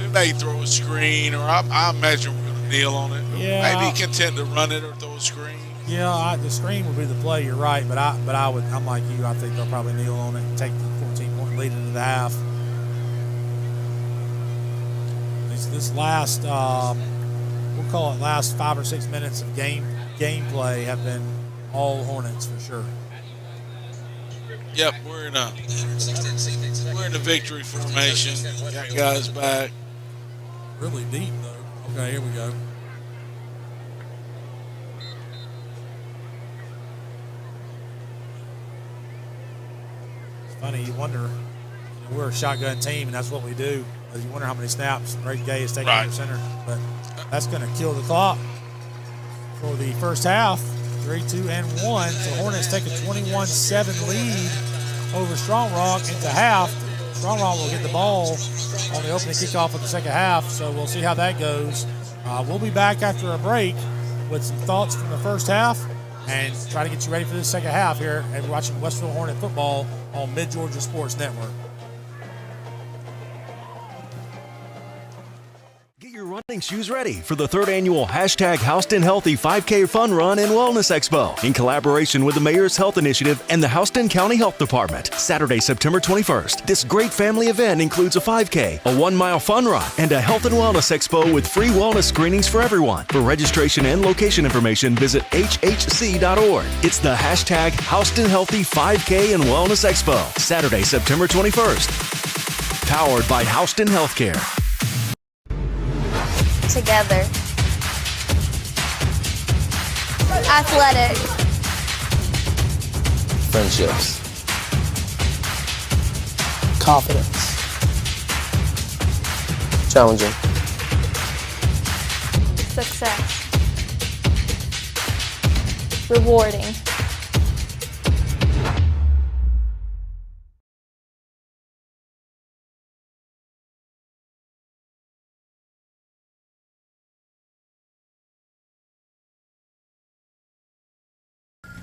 S4: may throw a screen, or I imagine we're going to kneel on it.
S3: Yeah.
S4: Maybe content to run it or throw a screen.
S3: Yeah, the screen would be the play. You're right, but I'm like you. I think they'll probably kneel on it and take the 14-point lead into the half. This last, we'll call it last 5 or 6 minutes of gameplay have been all Hornets for sure.
S4: Yep, we're in a victory formation. Got guys back.
S3: Really deep though. Okay, here we go. It's funny, you wonder. We're a shotgun team, and that's what we do. You wonder how many snaps Ray Gay is taking under center. But that's going to kill the clock for the first half. 3-2-1. So Hornets take a 21-7 lead over Strong Rock into half. Strong Rock will get the ball on the opening kickoff of the second half, so we'll see how that goes. We'll be back after a break with some thoughts from the first half and try to get you ready for the second half here and we're watching Westfield Hornet football on Mid-Georgia Sports Network.
S6: Get your running shoes ready for the third annual #Houston Healthy 5K Fun Run and Wellness Expo in collaboration with the Mayor's Health Initiative and the Houston County Health Department. Saturday, September 21st. This great family event includes a 5K, a 1-mile fun run, and a health and wellness expo with free wellness screenings for everyone. For registration and location information, visit hhc.org. It's the #Houston Healthy 5K and Wellness Expo. Saturday, September 21st. Powered by Houston Healthcare.
S7: Together. Athletic.
S8: Friendships. Confidence. Challenging.
S7: Success. Rewarding.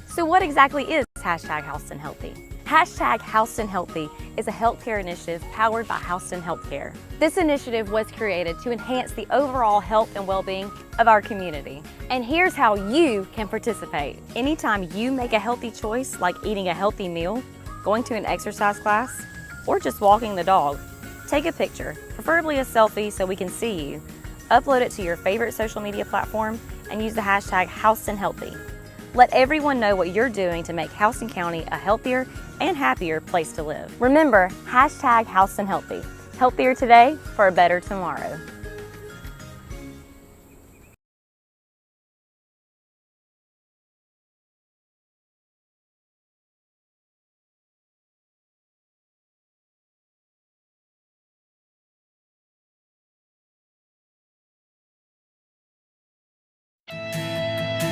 S9: So what exactly is #Houston Healthy? #Houston Healthy is a healthcare initiative powered by Houston Healthcare. This initiative was created to enhance the overall health and well-being of our community. And here's how you can participate. Anytime you make a healthy choice, like eating a healthy meal, going to an exercise class, or just walking the dog, take a picture, preferably a selfie so we can see you. Upload it to your favorite social media platform and use the #Houston Healthy. Let everyone know what you're doing to make Houston County a healthier and happier place to live. Remember, #Houston Healthy. Healthier today for a better tomorrow.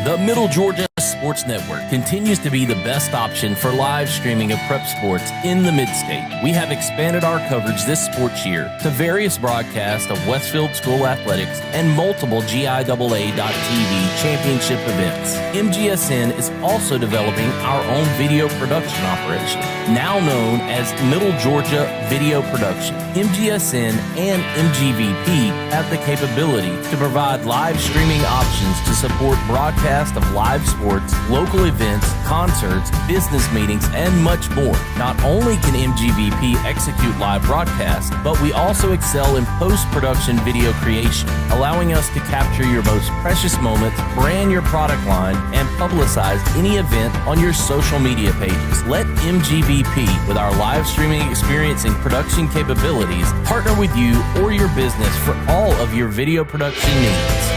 S10: The Middle Georgia Sports Network continues to be the best option for live streaming of prep sports in the Mid-State. We have expanded our coverage this sports year to various broadcasts of Westfield School athletics and multiple GIAA.TV championship events. MGSN is also developing our own video production operation, now known as Middle Georgia Video Production. MGSN and MGVP have the capability to provide live streaming options to support broadcast of live sports, local events, concerts, business meetings, and much more. Not only can MGVP execute live broadcasts, but we also excel in post-production video creation, allowing us to capture your most precious moments, brand your product line, and publicize any event on your social media pages. Let MGVP, with our live streaming experience and production capabilities, partner with you or your business for all of your video production needs.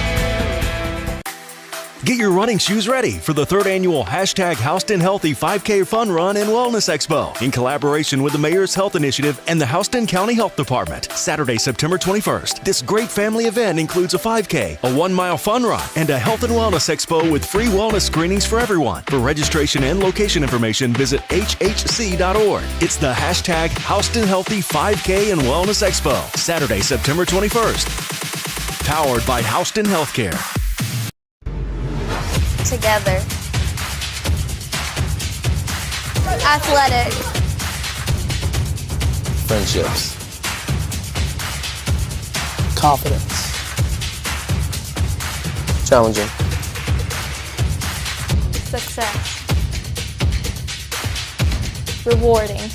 S6: Get your running shoes ready for the third annual #Houston Healthy 5K Fun Run and Wellness Expo in collaboration with the Mayor's Health Initiative and the Houston County Health Department. Saturday, September 21st. This great family event includes a 5K, a 1-mile fun run, and a health and wellness expo with free wellness screenings for everyone. For registration and location information, visit hhc.org. It's the #Houston Healthy 5K and Wellness Expo. Saturday, September 21st. Powered by Houston Healthcare.
S7: Together. Athletic.
S8: Friendships. Confidence. Challenging.
S7: Success. Rewarding.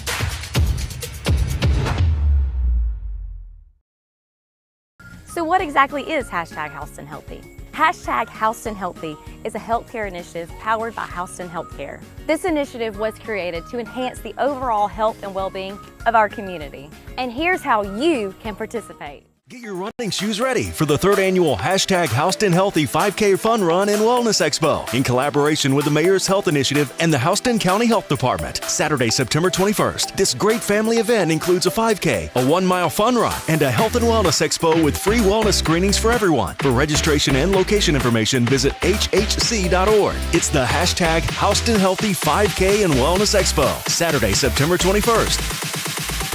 S9: So what exactly is #Houston Healthy? #Houston Healthy is a healthcare initiative powered by Houston Healthcare. This initiative was created to enhance the overall health and well-being of our community. And here's how you can participate.
S6: Get your running shoes ready for the 3rd annual #Houston Healthy 5K Fun Run and Wellness Expo in collaboration with the Mayor's Health Initiative and the Houston County Health Department. Saturday, September 21st. This great family event includes a 5K, a 1-mile fun run, and a health and wellness expo with free wellness screenings for everyone. For registration and location information, visit hhc.org. It's the #Houston Healthy 5K and Wellness Expo. Saturday, September 21st.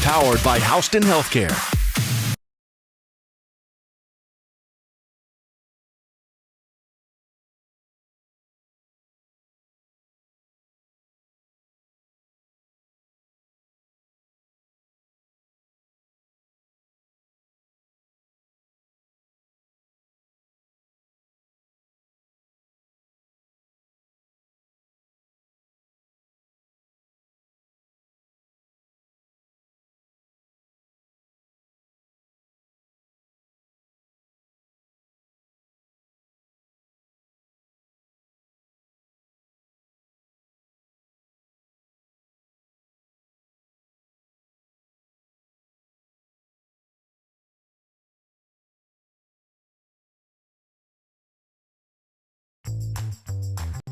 S6: Powered by Houston Healthcare.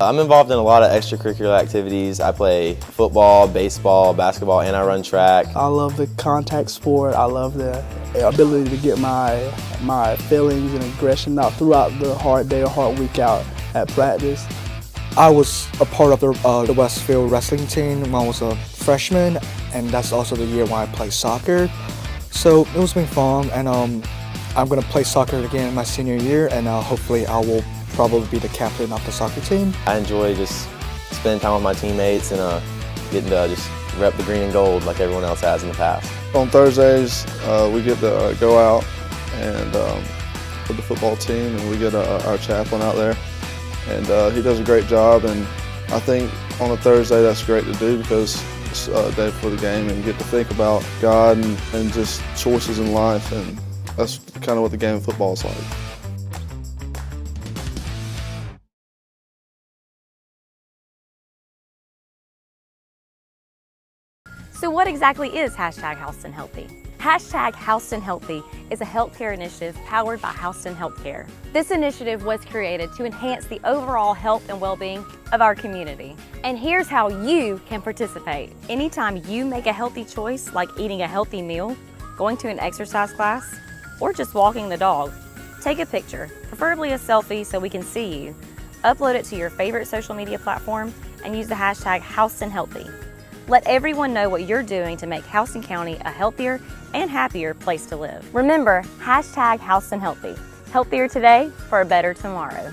S8: I'm involved in a lot of extracurricular activities. I play football, baseball, basketball, and I run track.
S11: I love the contact sport. I love the ability to get my feelings and aggression out throughout the hard day or hard week out at practice.
S12: I was a part of the Westfield wrestling team when I was a freshman, and that's also the year when I played soccer. So it was been fun, and I'm going to play soccer again in my senior year, and hopefully I will probably be the captain of the soccer team.
S8: I enjoy just spending time with my teammates and getting to just rep the green and gold like everyone else has in the past.
S13: On Thursdays, we get to go out and with the football team, and we get our chaplain out there, and he does a great job. And I think on a Thursday that's great to do because it's a day before the game, and you get to think about God and just choices in life, and that's kind of what the game of football is like.
S9: So what exactly is Houston Healthy? Houston Healthy is a healthcare initiative powered by Houston Healthcare. This initiative was created to enhance the overall health and well-being of our community. And here's how you can participate. Anytime you make a healthy choice, like eating a healthy meal, going to an exercise class, or just walking the dog, take a picture, preferably a selfie so we can see you, upload it to your favorite social media platform, and use the #Houston Healthy. Let everyone know what you're doing to make Houston County a healthier and happier place to live. Remember, #Houston Healthy. Healthier today for a better tomorrow.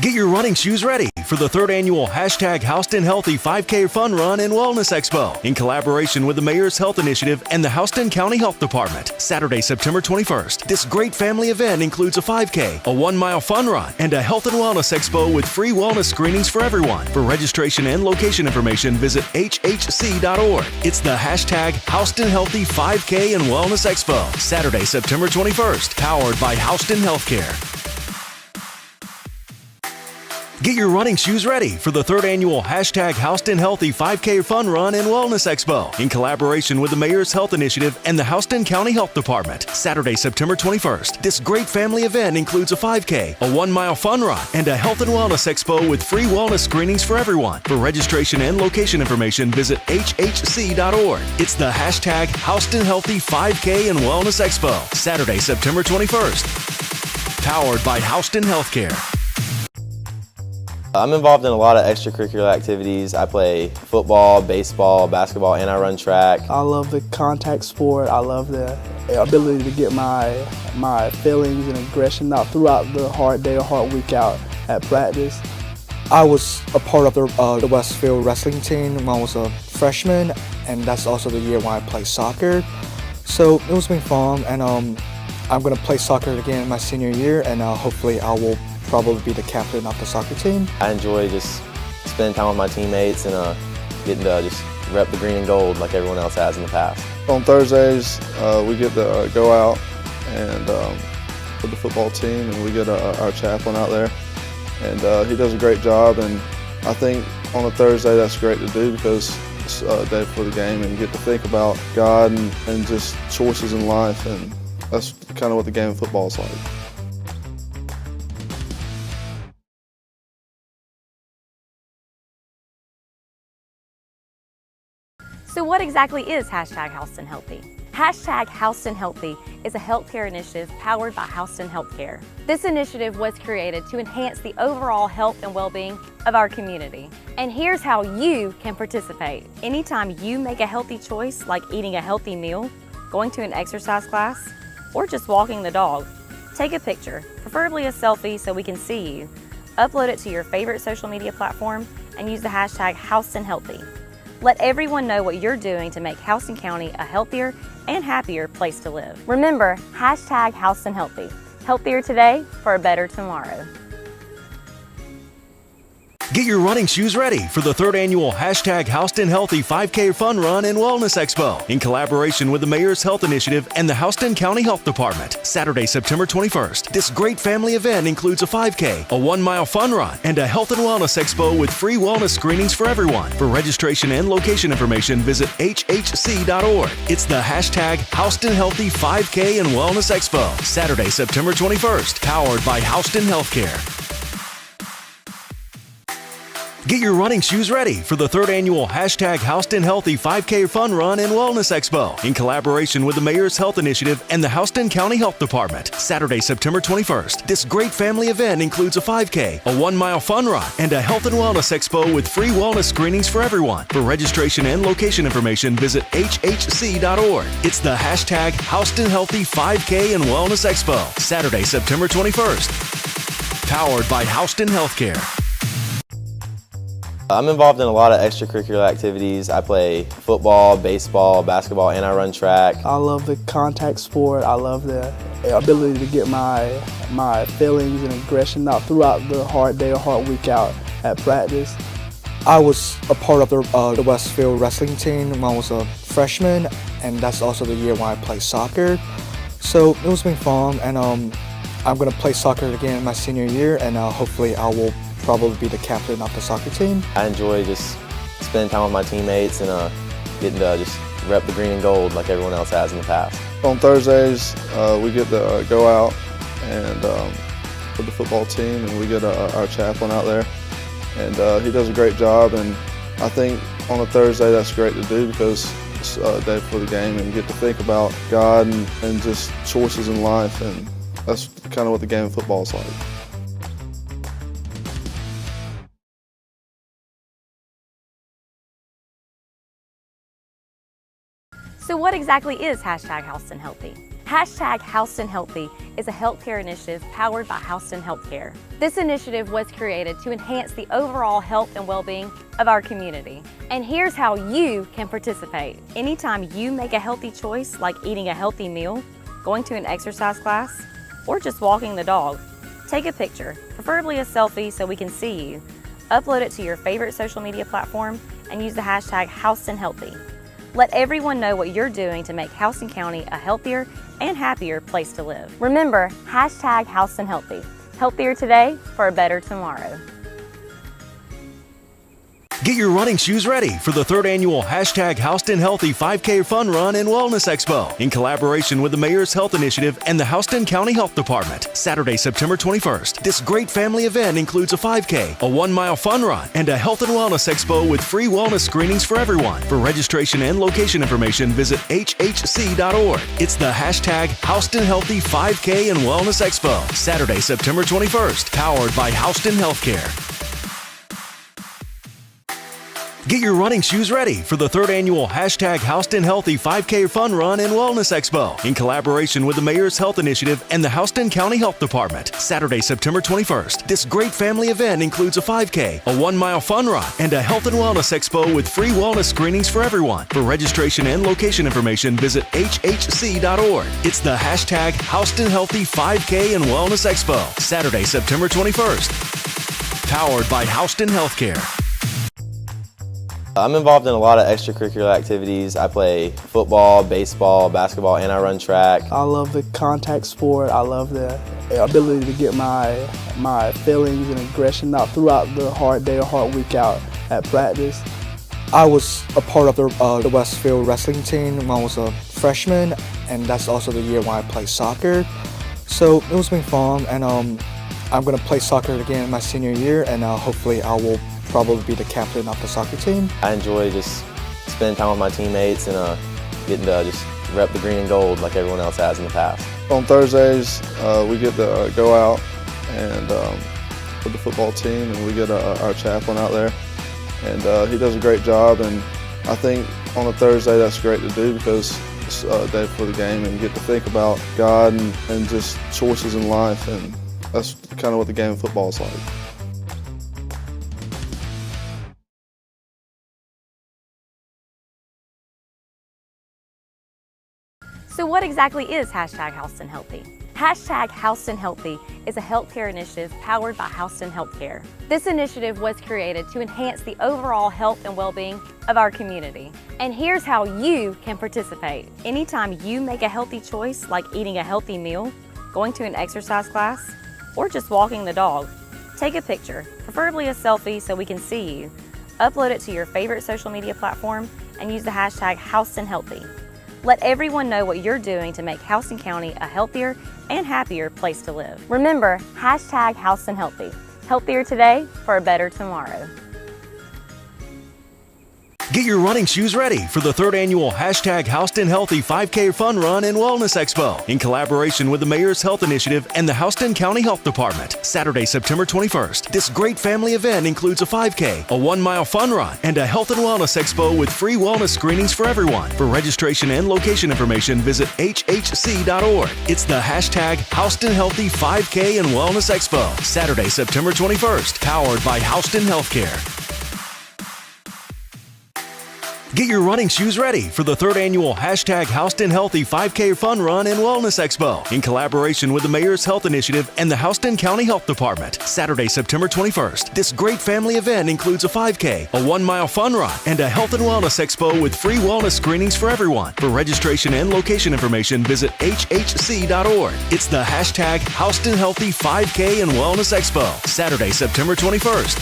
S6: Get your running shoes ready for the 3rd annual #Houston Healthy 5K Fun Run and Wellness Expo in collaboration with the Mayor's Health Initiative and the Houston County Health Department. Saturday, September 21st. This great family event includes a 5K, a 1-mile fun run, and a health and wellness expo with free wellness screenings for everyone. For registration and location information, visit hhc.org. It's the #Houston Healthy 5K and Wellness Expo. Saturday, September 21st. Powered by Houston Healthcare. Get your running shoes ready for the 3rd annual #Houston Healthy 5K Fun Run and Wellness Expo in collaboration with the Mayor's Health Initiative and the Houston County Health Department. Saturday, September 21st. This great family event includes a 5K, a 1-mile fun run, and a health and wellness expo with free wellness screenings for everyone. For registration and location information, visit hhc.org. It's the #Houston Healthy 5K and Wellness Expo. Saturday, September 21st. Powered by Houston Healthcare.
S8: I'm involved in a lot of extracurricular activities. I play football, baseball, basketball, and I run track.
S11: I love the contact sport. I love the ability to get my feelings and aggression out throughout the hard day or hard week out at practice.
S12: I was a part of the Westfield wrestling team when I was a freshman, and that's also the year when I played soccer. So it was been fun, and I'm going to play soccer again in my senior year, and hopefully I will probably be the captain of the soccer team.
S8: I enjoy just spending time with my teammates and getting to just rep the green and gold like everyone else has in the past.
S13: On Thursdays, we get to go out and with the football team, and we get our chaplain out there, and he does a great job. And I think on a Thursday that's great to do because it's a day before the game and you get to think about God and just choices in life, and that's kind of what the game of football is like.
S9: So what exactly is hashtag Houston Healthy? Hashtag Houston Healthy is a healthcare initiative powered by Houston Healthcare. This initiative was created to enhance the overall health and well-being of our community. And here's how you can participate. Anytime you make a healthy choice, like eating a healthy meal, going to an exercise class, or just walking the dog, take a picture, preferably a selfie so we can see you, upload it to your favorite social media platform, and use the hashtag Houston Healthy. Let everyone know what you're doing to make Houston County a healthier and happier place to live. Remember, hashtag Houston Healthy. Healthier today for a better tomorrow.
S6: Get your running shoes ready for the 3rd annual hashtag Houston Healthy 5K Fun Run and Wellness Expo in collaboration with the Mayor's Health Initiative and the Houston County Health Department. Saturday, September 21st. This great family event includes a 5K, a 1-mile fun run, and a health and wellness expo with free wellness screenings for everyone. For registration and location information, visit hhc.org. It's the hashtag Houston Healthy 5K and Wellness Expo. Saturday, September 21st. Powered by Houston Healthcare. Get your running shoes ready for the 3rd annual hashtag Houston Healthy 5K Fun Run and Wellness Expo in collaboration with the Mayor's Health Initiative and the Houston County Health Department. Saturday, September 21st. This great family event includes a 5K, a 1-mile fun run, and a health and wellness expo with free wellness screenings for everyone. For registration and location information, visit hhc.org. It's the hashtag Houston Healthy 5K and Wellness Expo. Saturday, September 21st. Powered by Houston Healthcare.
S8: I'm involved in a lot of extracurricular activities. I play football, baseball, basketball, and I run track.
S11: I love the contact sport. I love the ability to get my feelings and aggression out throughout the hard day or hard week out at practice.
S12: I was a part of the Westfield wrestling team when I was a freshman, and that's also the year when I played soccer. So it was been fun, and I'm going to play soccer again my senior year, and hopefully I will probably be the captain of the soccer team.
S8: I enjoy just spending time with my teammates and getting to just rep the green and gold like everyone else has in the past.
S13: On Thursdays, we get to go out and with the football team, and we get our chaplain out there, and he does a great job. And I think on a Thursday that's great to do because it's a day before the game and you get to think about God and just choices in life, and that's kind of what the game of football is like.
S9: So what exactly is hashtag Houston Healthy? Hashtag Houston Healthy is a healthcare initiative powered by Houston Healthcare. This initiative was created to enhance the overall health and well-being of our community. And here's how you can participate. Anytime you make a healthy choice, like eating a healthy meal, going to an exercise class, or just walking the dog, take a picture, preferably a selfie so we can see you, upload it to your favorite social media platform, and use the hashtag Houston Healthy. Let everyone know what you're doing to make Houston County a healthier and happier place to live. Remember, hashtag Houston Healthy. Healthier today for a better tomorrow.
S6: Get your running shoes ready for the 3rd annual hashtag Houston Healthy 5K Fun Run and Wellness Expo in collaboration with the Mayor's Health Initiative and the Houston County Health Department. Saturday, September 21st. This great family event includes a 5K, a 1-mile fun run, and a health and wellness expo with free wellness screenings for everyone. For registration and location information, visit hhc.org. It's the hashtag Houston Healthy 5K and Wellness Expo. Saturday, September 21st. Powered by Houston Healthcare. Get your running shoes ready for the 3rd annual hashtag Houston Healthy 5K Fun Run and Wellness Expo in collaboration with the Mayor's Health Initiative and the Houston County Health Department. Saturday, September 21st. This great family event includes a 5K, a 1-mile fun run, and a health and wellness expo with free wellness screenings for everyone. For registration and location information, visit hhc.org. It's the hashtag Houston Healthy 5K and Wellness Expo. Saturday, September 21st. Powered by Houston Healthcare.
S8: I'm involved in a lot of extracurricular activities. I play football, baseball, basketball, and I run track.
S11: I love the contact sport. I love the ability to get my feelings and aggression out throughout the hard day or hard week out at practice.
S12: I was a part of the Westfield wrestling team when I was a freshman, and that's also the year when I played soccer. So it was been fun, and I'm going to play soccer again in my senior year, and hopefully I will probably be the captain of the soccer team.
S8: I enjoy just spending time with my teammates and getting to just rep the green and gold like everyone else has in the past.
S13: On Thursdays, we get to go out and with the football team, and we get our chaplain out there, and he does a great job. And I think on a Thursday that's great to do because it's a day before the game, and you get to think about God and just choices in life, and that's kind of what the game of football is like.
S9: So what exactly is #Houston Healthy? #Houston Healthy is a healthcare initiative powered by Houston Healthcare. This initiative was created to enhance the overall health and well-being of our community. And here's how you can participate. Anytime you make a healthy choice, like eating a healthy meal, going to an exercise class, or just walking the dog, take a picture, preferably a selfie so we can see you. Upload it to your favorite social media platform and use the #Houston Healthy. Let everyone know what you're doing to make Houston County a healthier and happier place to live. Remember, #Houston Healthy. Healthier today for a better tomorrow.
S6: Get your running shoes ready for the 3rd annual #Houston Healthy 5K Fun Run and Wellness Expo in collaboration with the Mayor's Health Initiative and the Houston County Health Department. Saturday, September 21st. This great family event includes a 5K, a 1-mile fun run, and a health and wellness expo with free wellness screenings for everyone. For registration and location information, visit hhc.org. It's the #Houston Healthy 5K and Wellness Expo. Saturday, September 21st. Powered by Houston Healthcare. Get your running shoes ready for the 3rd annual #Houston Healthy 5K Fun Run and Wellness Expo in collaboration with the Mayor's Health Initiative and the Houston County Health Department. Saturday, September 21st. This great family event includes a 5K, a 1-mile fun run, and a health and wellness expo with free wellness screenings for everyone. For registration and location information, visit hhc.org. It's the #Houston Healthy 5K and Wellness Expo. Saturday, September 21st.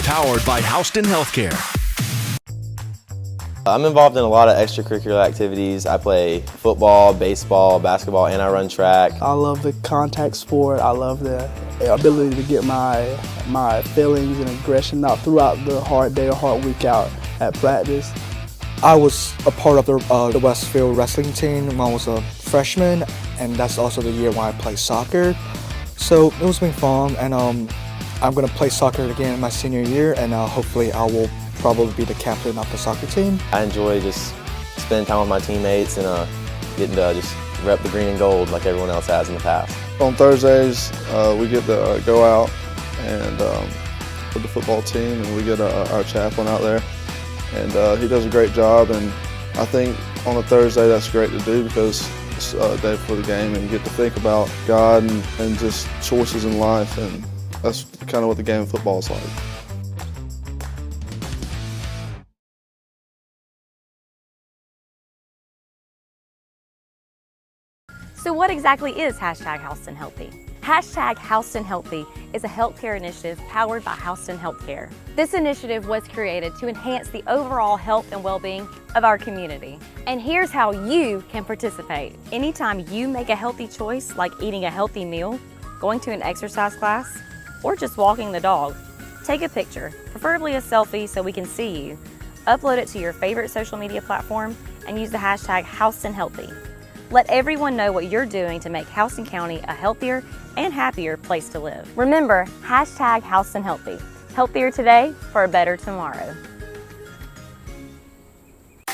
S6: Powered by Houston Healthcare.
S8: I'm involved in a lot of extracurricular activities. I play football, baseball, basketball, and I run track.
S11: I love the contact sport. I love the ability to get my feelings and aggression out throughout the hard day or hard week out at practice.
S12: I was a part of the Westfield wrestling team when I was a freshman, and that's also the year when I played soccer. So it was been fun, and I'm going to play soccer again in my senior year, and hopefully I will probably be the captain of the soccer team.
S8: I enjoy just spending time with my teammates and getting to just rep the green and gold like everyone else has in the past.
S13: On Thursdays, we get to go out and with the football team, and we get our chaplain out there, and he does a great job. And I think on a Thursday that's great to do because it's a day before the game, and you get to think about God and just choices in life, and that's kind of what the game of football is like.
S9: So what exactly is #Houston Healthy? #Houston Healthy is a healthcare initiative powered by Houston Healthcare. This initiative was created to enhance the overall health and well-being of our community. And here's how you can participate. Anytime you make a healthy choice, like eating a healthy meal, going to an exercise class, or just walking the dog, take a picture, preferably a selfie so we can see you. Upload it to your favorite social media platform and use the #Houston Healthy. Let everyone know what you're doing to make Houston County a healthier and happier place to live. Remember, #Houston Healthy. Healthier today for a better tomorrow.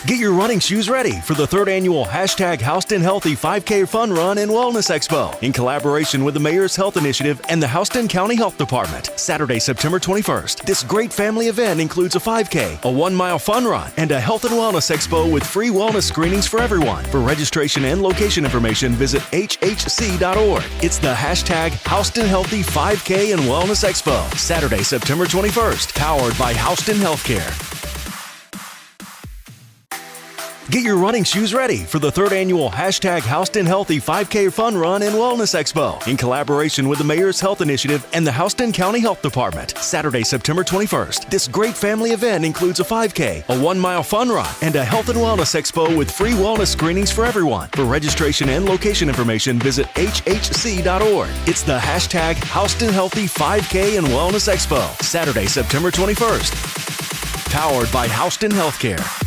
S6: Get your running shoes ready for the 3rd annual #Houston Healthy 5K Fun Run and Wellness Expo in collaboration with the Mayor's Health Initiative and the Houston County Health Department. Saturday, September 21st. This great family event includes a 5K, a 1-mile fun run, and a health and wellness expo with free wellness screenings for everyone. For registration and location information, visit hhc.org. It's the #Houston Healthy 5K and Wellness Expo. Saturday, September 21st. Powered by Houston Healthcare. Get your running shoes ready for the 3rd annual Hashtag Houston Healthy 5K Fun Run and Wellness Expo in collaboration with the Mayor's Health Initiative and the Houston County Health Department. Saturday, September 21st. This great family event includes a 5K, a 1-mile fun run, and a health and wellness expo with free wellness screenings for everyone. For registration and location information, visit hhc.org. It's the Hashtag Houston Healthy 5K and Wellness Expo. Saturday, September 21st. Powered by Houston Healthcare.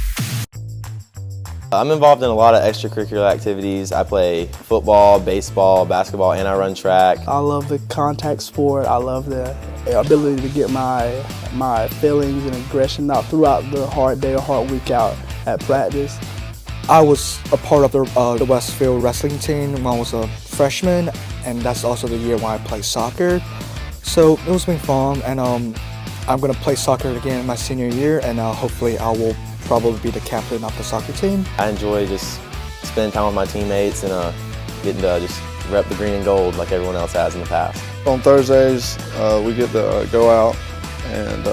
S8: I'm involved in a lot of extracurricular activities. I play football, baseball, basketball, and I run track.
S11: I love the contact sport. I love the ability to get my feelings and aggression out throughout the hard day or hard week out at practice.
S12: I was a part of the Westfield wrestling team when I was a freshman, and that's also the year when I played soccer. So it was been fun, and I'm going to play soccer again in my senior year, and hopefully I will probably be the captain of the soccer team.
S8: I enjoy just spending time with my teammates and getting to just rep the green and gold like everyone else has in the past.
S13: On Thursdays, we get to go out and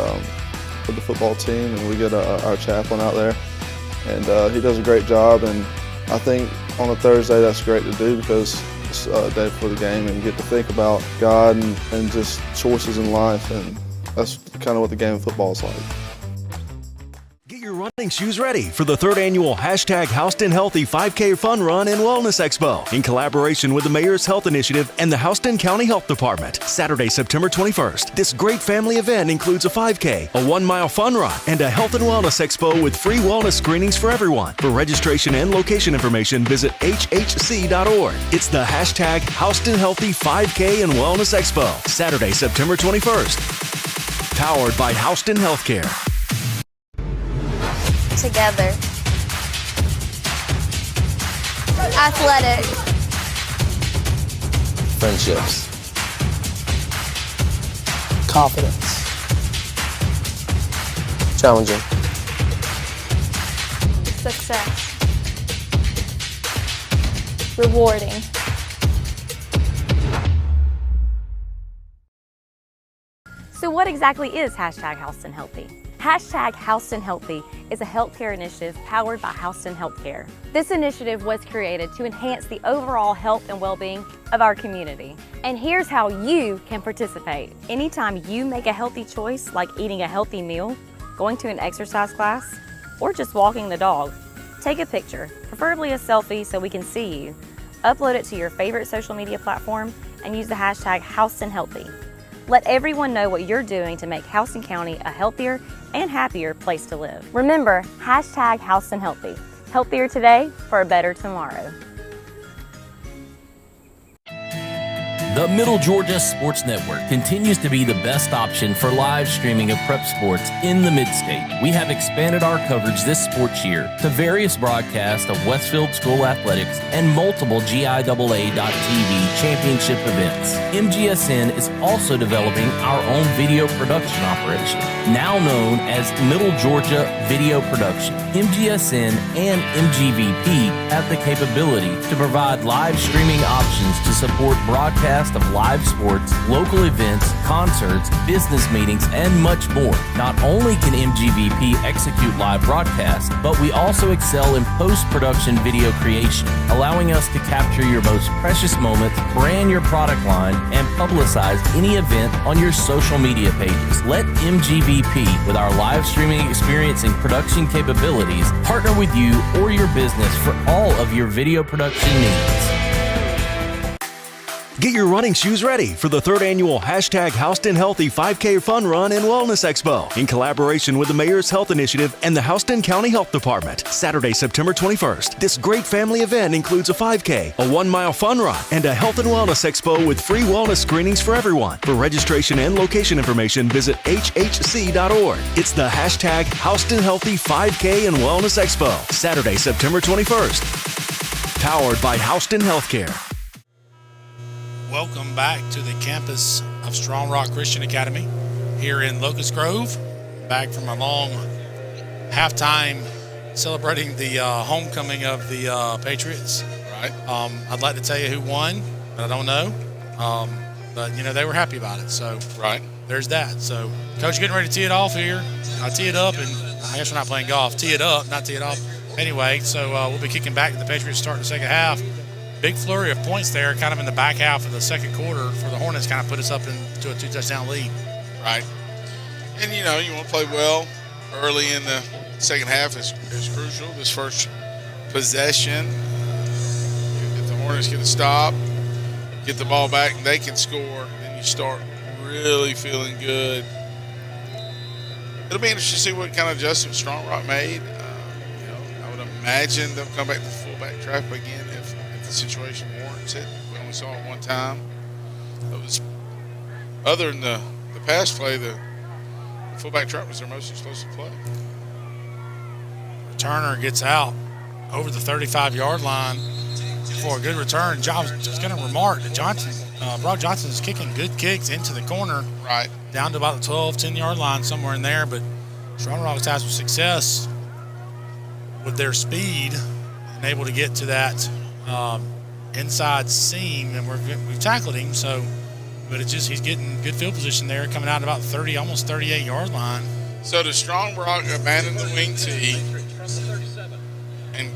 S13: with the football team, and we get our chaplain out there, and he does a great job. And I think on a Thursday that's great to do because it's a day before the game, and you get to think about God and just choices in life, and that's kind of what the game of football is like.
S6: Get your running shoes ready for the 3rd annual Hashtag Houston Healthy 5K Fun Run and Wellness Expo in collaboration with the Mayor's Health Initiative and the Houston County Health Department. Saturday, September 21st. This great family event includes a 5K, a 1-mile fun run, and a health and wellness expo with free wellness screenings for everyone. For registration and location information, visit hhc.org. It's the Hashtag Houston Healthy 5K and Wellness Expo. Saturday, September 21st. Powered by Houston Healthcare.
S7: Together. Athletic.
S8: Friendships.
S11: Confidence.
S8: Challenging.
S7: Success. Rewarding.
S9: So what exactly is Hashtag Houston Healthy? Hashtag Houston Healthy is a healthcare initiative powered by Houston Healthcare. This initiative was created to enhance the overall health and well-being of our community. And here's how you can participate. Anytime you make a healthy choice, like eating a healthy meal, going to an exercise class, or just walking the dog, take a picture, preferably a selfie so we can see you, upload it to your favorite social media platform, and use the hashtag Houston Healthy. Let everyone know what you're doing to make Houston County a healthier and happier place to live. Remember, hashtag Houston Healthy. Healthier today for a better tomorrow.
S10: The Middle Georgia Sports Network continues to be the best option for live streaming of prep sports in the Mid-State. We have expanded our coverage this sports year to various broadcasts of Westfield School athletics and multiple GIAA.TV championship events. MGSN is also developing our own video production operation, now known as Middle Georgia Video Production. MGSN and MGVP have the capability to provide live streaming options to support broadcast of live sports, local events, concerts, business meetings, and much more. Not only can MGVP execute live broadcasts, but we also excel in post-production video creation, allowing us to capture your most precious moments, brand your product line, and publicize any event on your social media pages. Let MGVP, with our live streaming experience and production capabilities, partner with you or your business for all of your video production needs.
S6: Get your running shoes ready for the 3rd annual Hashtag Houston Healthy 5K Fun Run and Wellness Expo in collaboration with the Mayor's Health Initiative and the Houston County Health Department. Saturday, September 21st. This great family event includes a 5K, a 1-mile fun run, and a health and wellness expo with free wellness screenings for everyone. For registration and location information, visit hhc.org. It's the Hashtag Houston Healthy 5K and Wellness Expo. Saturday, September 21st. Powered by Houston Healthcare.
S3: Welcome back to the campus of Strong Rock Christian Academy here in Locust Grove. Back from a long halftime celebrating the homecoming of the Patriots.
S4: Right.
S3: I'd like to tell you who won, but I don't know. But, you know, they were happy about it. So
S4: right.
S3: There's that. So, Coach, getting ready to tee it off here. I tee it up, and I guess we're not playing golf. Tee it up, not tee it off. Anyway, so we'll be kicking back to the Patriots start the second half. Big flurry of points there, kind of in the back half of the second quarter for the Hornets, kind of put us up into a 2-touchdown lead.
S4: Right. And, you want to play well early in the second half is crucial. This first possession, if the Hornets get a stop, get the ball back, and they can score, then you start really feeling good. It'll be interesting to see what kind of adjustment Strong Rock made. I would imagine they'll come back to the fullback trap again if the situation warrants it. We only saw it one time. It was, other than the pass play, the fullback trap was their most explosive play.
S3: Returner gets out over the 35-yard line for a good return. Just going to remark that Brock Johnson is kicking good kicks into the corner.
S4: Right.
S3: Down to about the 10-yard line, somewhere in there. But Strong Rock's had some success with their speed and able to get to that inside seam, and we've tackled him. So, but he's getting good field position there, coming out about 30, almost 38-yard line.
S4: So does Strong Rock abandon the wing tee and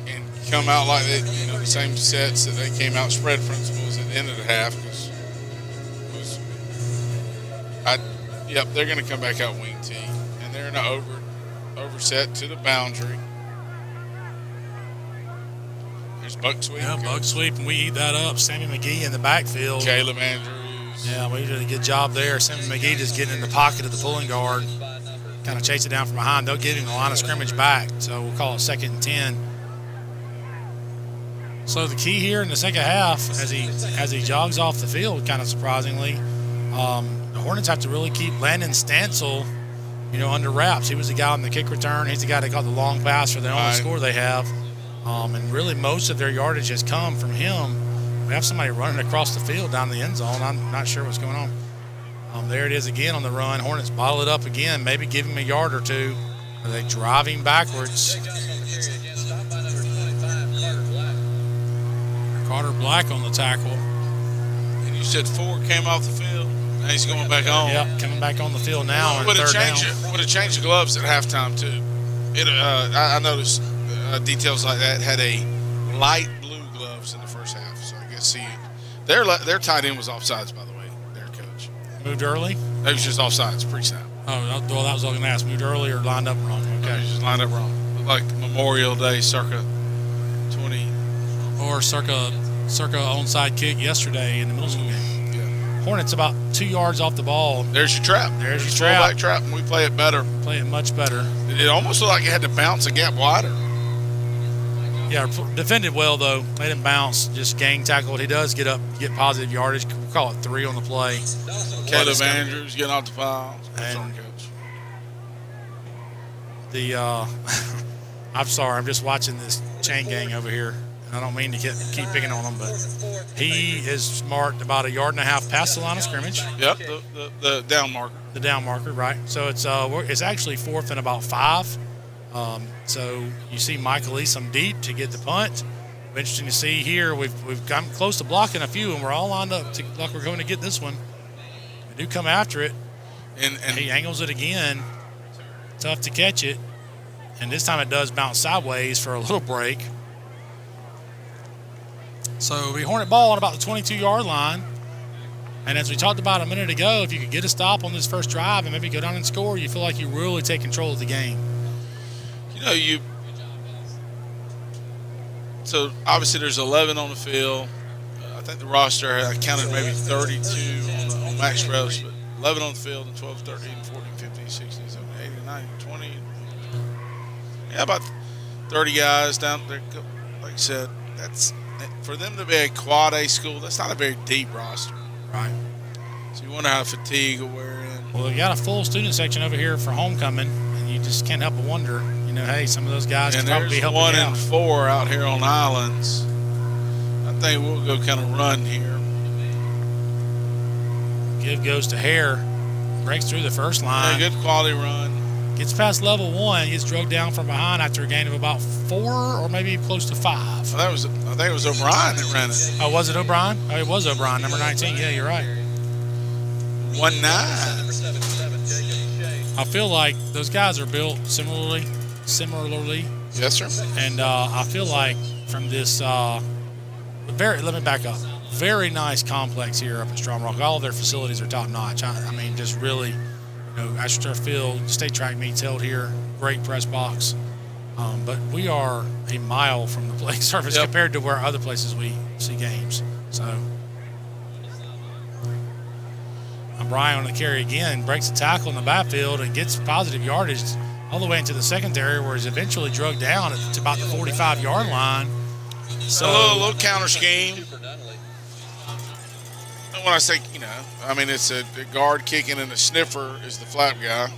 S4: come out like that? The same sets that they came out spread principles at the end of the half? Yep, they're going to come back out wing tee, and they're in an overset to the boundary. There's buck sweep.
S3: Yeah, buck sweep, and we eat that up. Sammy McGee in the backfield.
S4: Caleb Andrews.
S3: Yeah, we did a good job there. Sammy McGee just getting in the pocket of the pulling guard, kind of chase it down from behind. They'll give him the line of scrimmage back, so we'll call it 2nd and 10. So the key here in the second half, as he jogs off the field, kind of surprisingly, the Hornets have to really keep Landon Stansel, under wraps. He was the guy on the kick return. He's the guy that got the long pass for the only score they have. And really most of their yardage has come from him. We have somebody running across the field down the end zone. I'm not sure what's going on. There it is again on the run. Hornets bottle it up again, maybe give him a yard or two. Or they drive him backwards. Carter Black on the tackle.
S4: And you said 4 came off the field. Now he's going back on.
S3: Yep, coming back on the field now.
S4: Would have changed the gloves at halftime too. I noticed details like that had a light blue gloves in the first half. So I guess their tight end was offsides, by the way. Their coach
S3: moved early.
S4: It was just offsides pre-snap.
S3: Oh, well, that was all I was going to ask. Moved early or lined up wrong? Okay,
S4: just lined up wrong. Looked like Memorial Day, circa 20
S3: or circa onside kick yesterday in the middle school game. Hornets about 2 yards off the ball.
S4: There's your trap.
S3: There's your trap.
S4: Fullback trap, and we play it better.
S3: Play it much better.
S4: It almost looked like it had to bounce a gap wider.
S3: Yeah, defended well, though. Made him bounce, just gang tackled. He does get positive yardage. We'll call it 3 on the play.
S4: Caleb Andrews getting off the pile.
S3: And I'm sorry, I'm just watching this chain gang over here. I don't mean to keep picking on him, but he is marked about 1.5 yards past the line of scrimmage.
S4: Yep, the down marker.
S3: The down marker, right. So it's actually 4th and about 5. So you see Michael Easom deep to get the punt. Interesting to see here. We've come close to blocking a few, and we're all lined up like we're going to get this one. We do come after it, and he angles it again. Tough to catch it, and this time it does bounce sideways for a little break. So we Hornet ball on about the 22-yard line. And as we talked about a minute ago, if you could get a stop on this first drive and maybe go down and score, you feel like you really take control of the game.
S4: So obviously there's 11 on the field. I think the roster, I counted maybe 32 on max reps, but 11 on the field and 12, 13, 14, 15, 16, 17, 18, 19, 20. Yeah, about 30 guys down there. Like I said, for them to be a quad A school, that's not a very deep roster.
S3: Right.
S4: So you wonder how fatigue will wear in.
S3: Well, we got a full student section over here for homecoming, and you just can't help but wonder, hey, some of those guys could probably be helping out.
S4: And there's 1 and 4 out here on Islands. I think we'll go kind of run here.
S3: Give goes to Hare. Breaks through the first line.
S4: Yeah, good quality run.
S3: Gets past level 1. Gets drugged down from behind after a gain of about 4 or maybe close to 5.
S4: I think it was O'Brien that ran it.
S3: Oh, was it O'Brien? Oh, it was O'Brien, number 19. Yeah, you're right.
S4: 1-9.
S3: I feel like those guys are built similarly.
S4: Yes, sir.
S3: And I feel like from this, let me back up. Very nice complex here up at Strong Rock. All of their facilities are top notch. I mean, just really, AstroTurf Field, state track meets held here, great press box. But we are a mile from the playing surface compared to where other places we see games. So, Brian on the carry again, breaks a tackle in the backfield and gets positive yardage all the way into the secondary, where he's eventually drugged down to about the 45-yard line. So
S4: a little counter scheme. When I say, it's a guard kicking and a sniffer is the flap guy.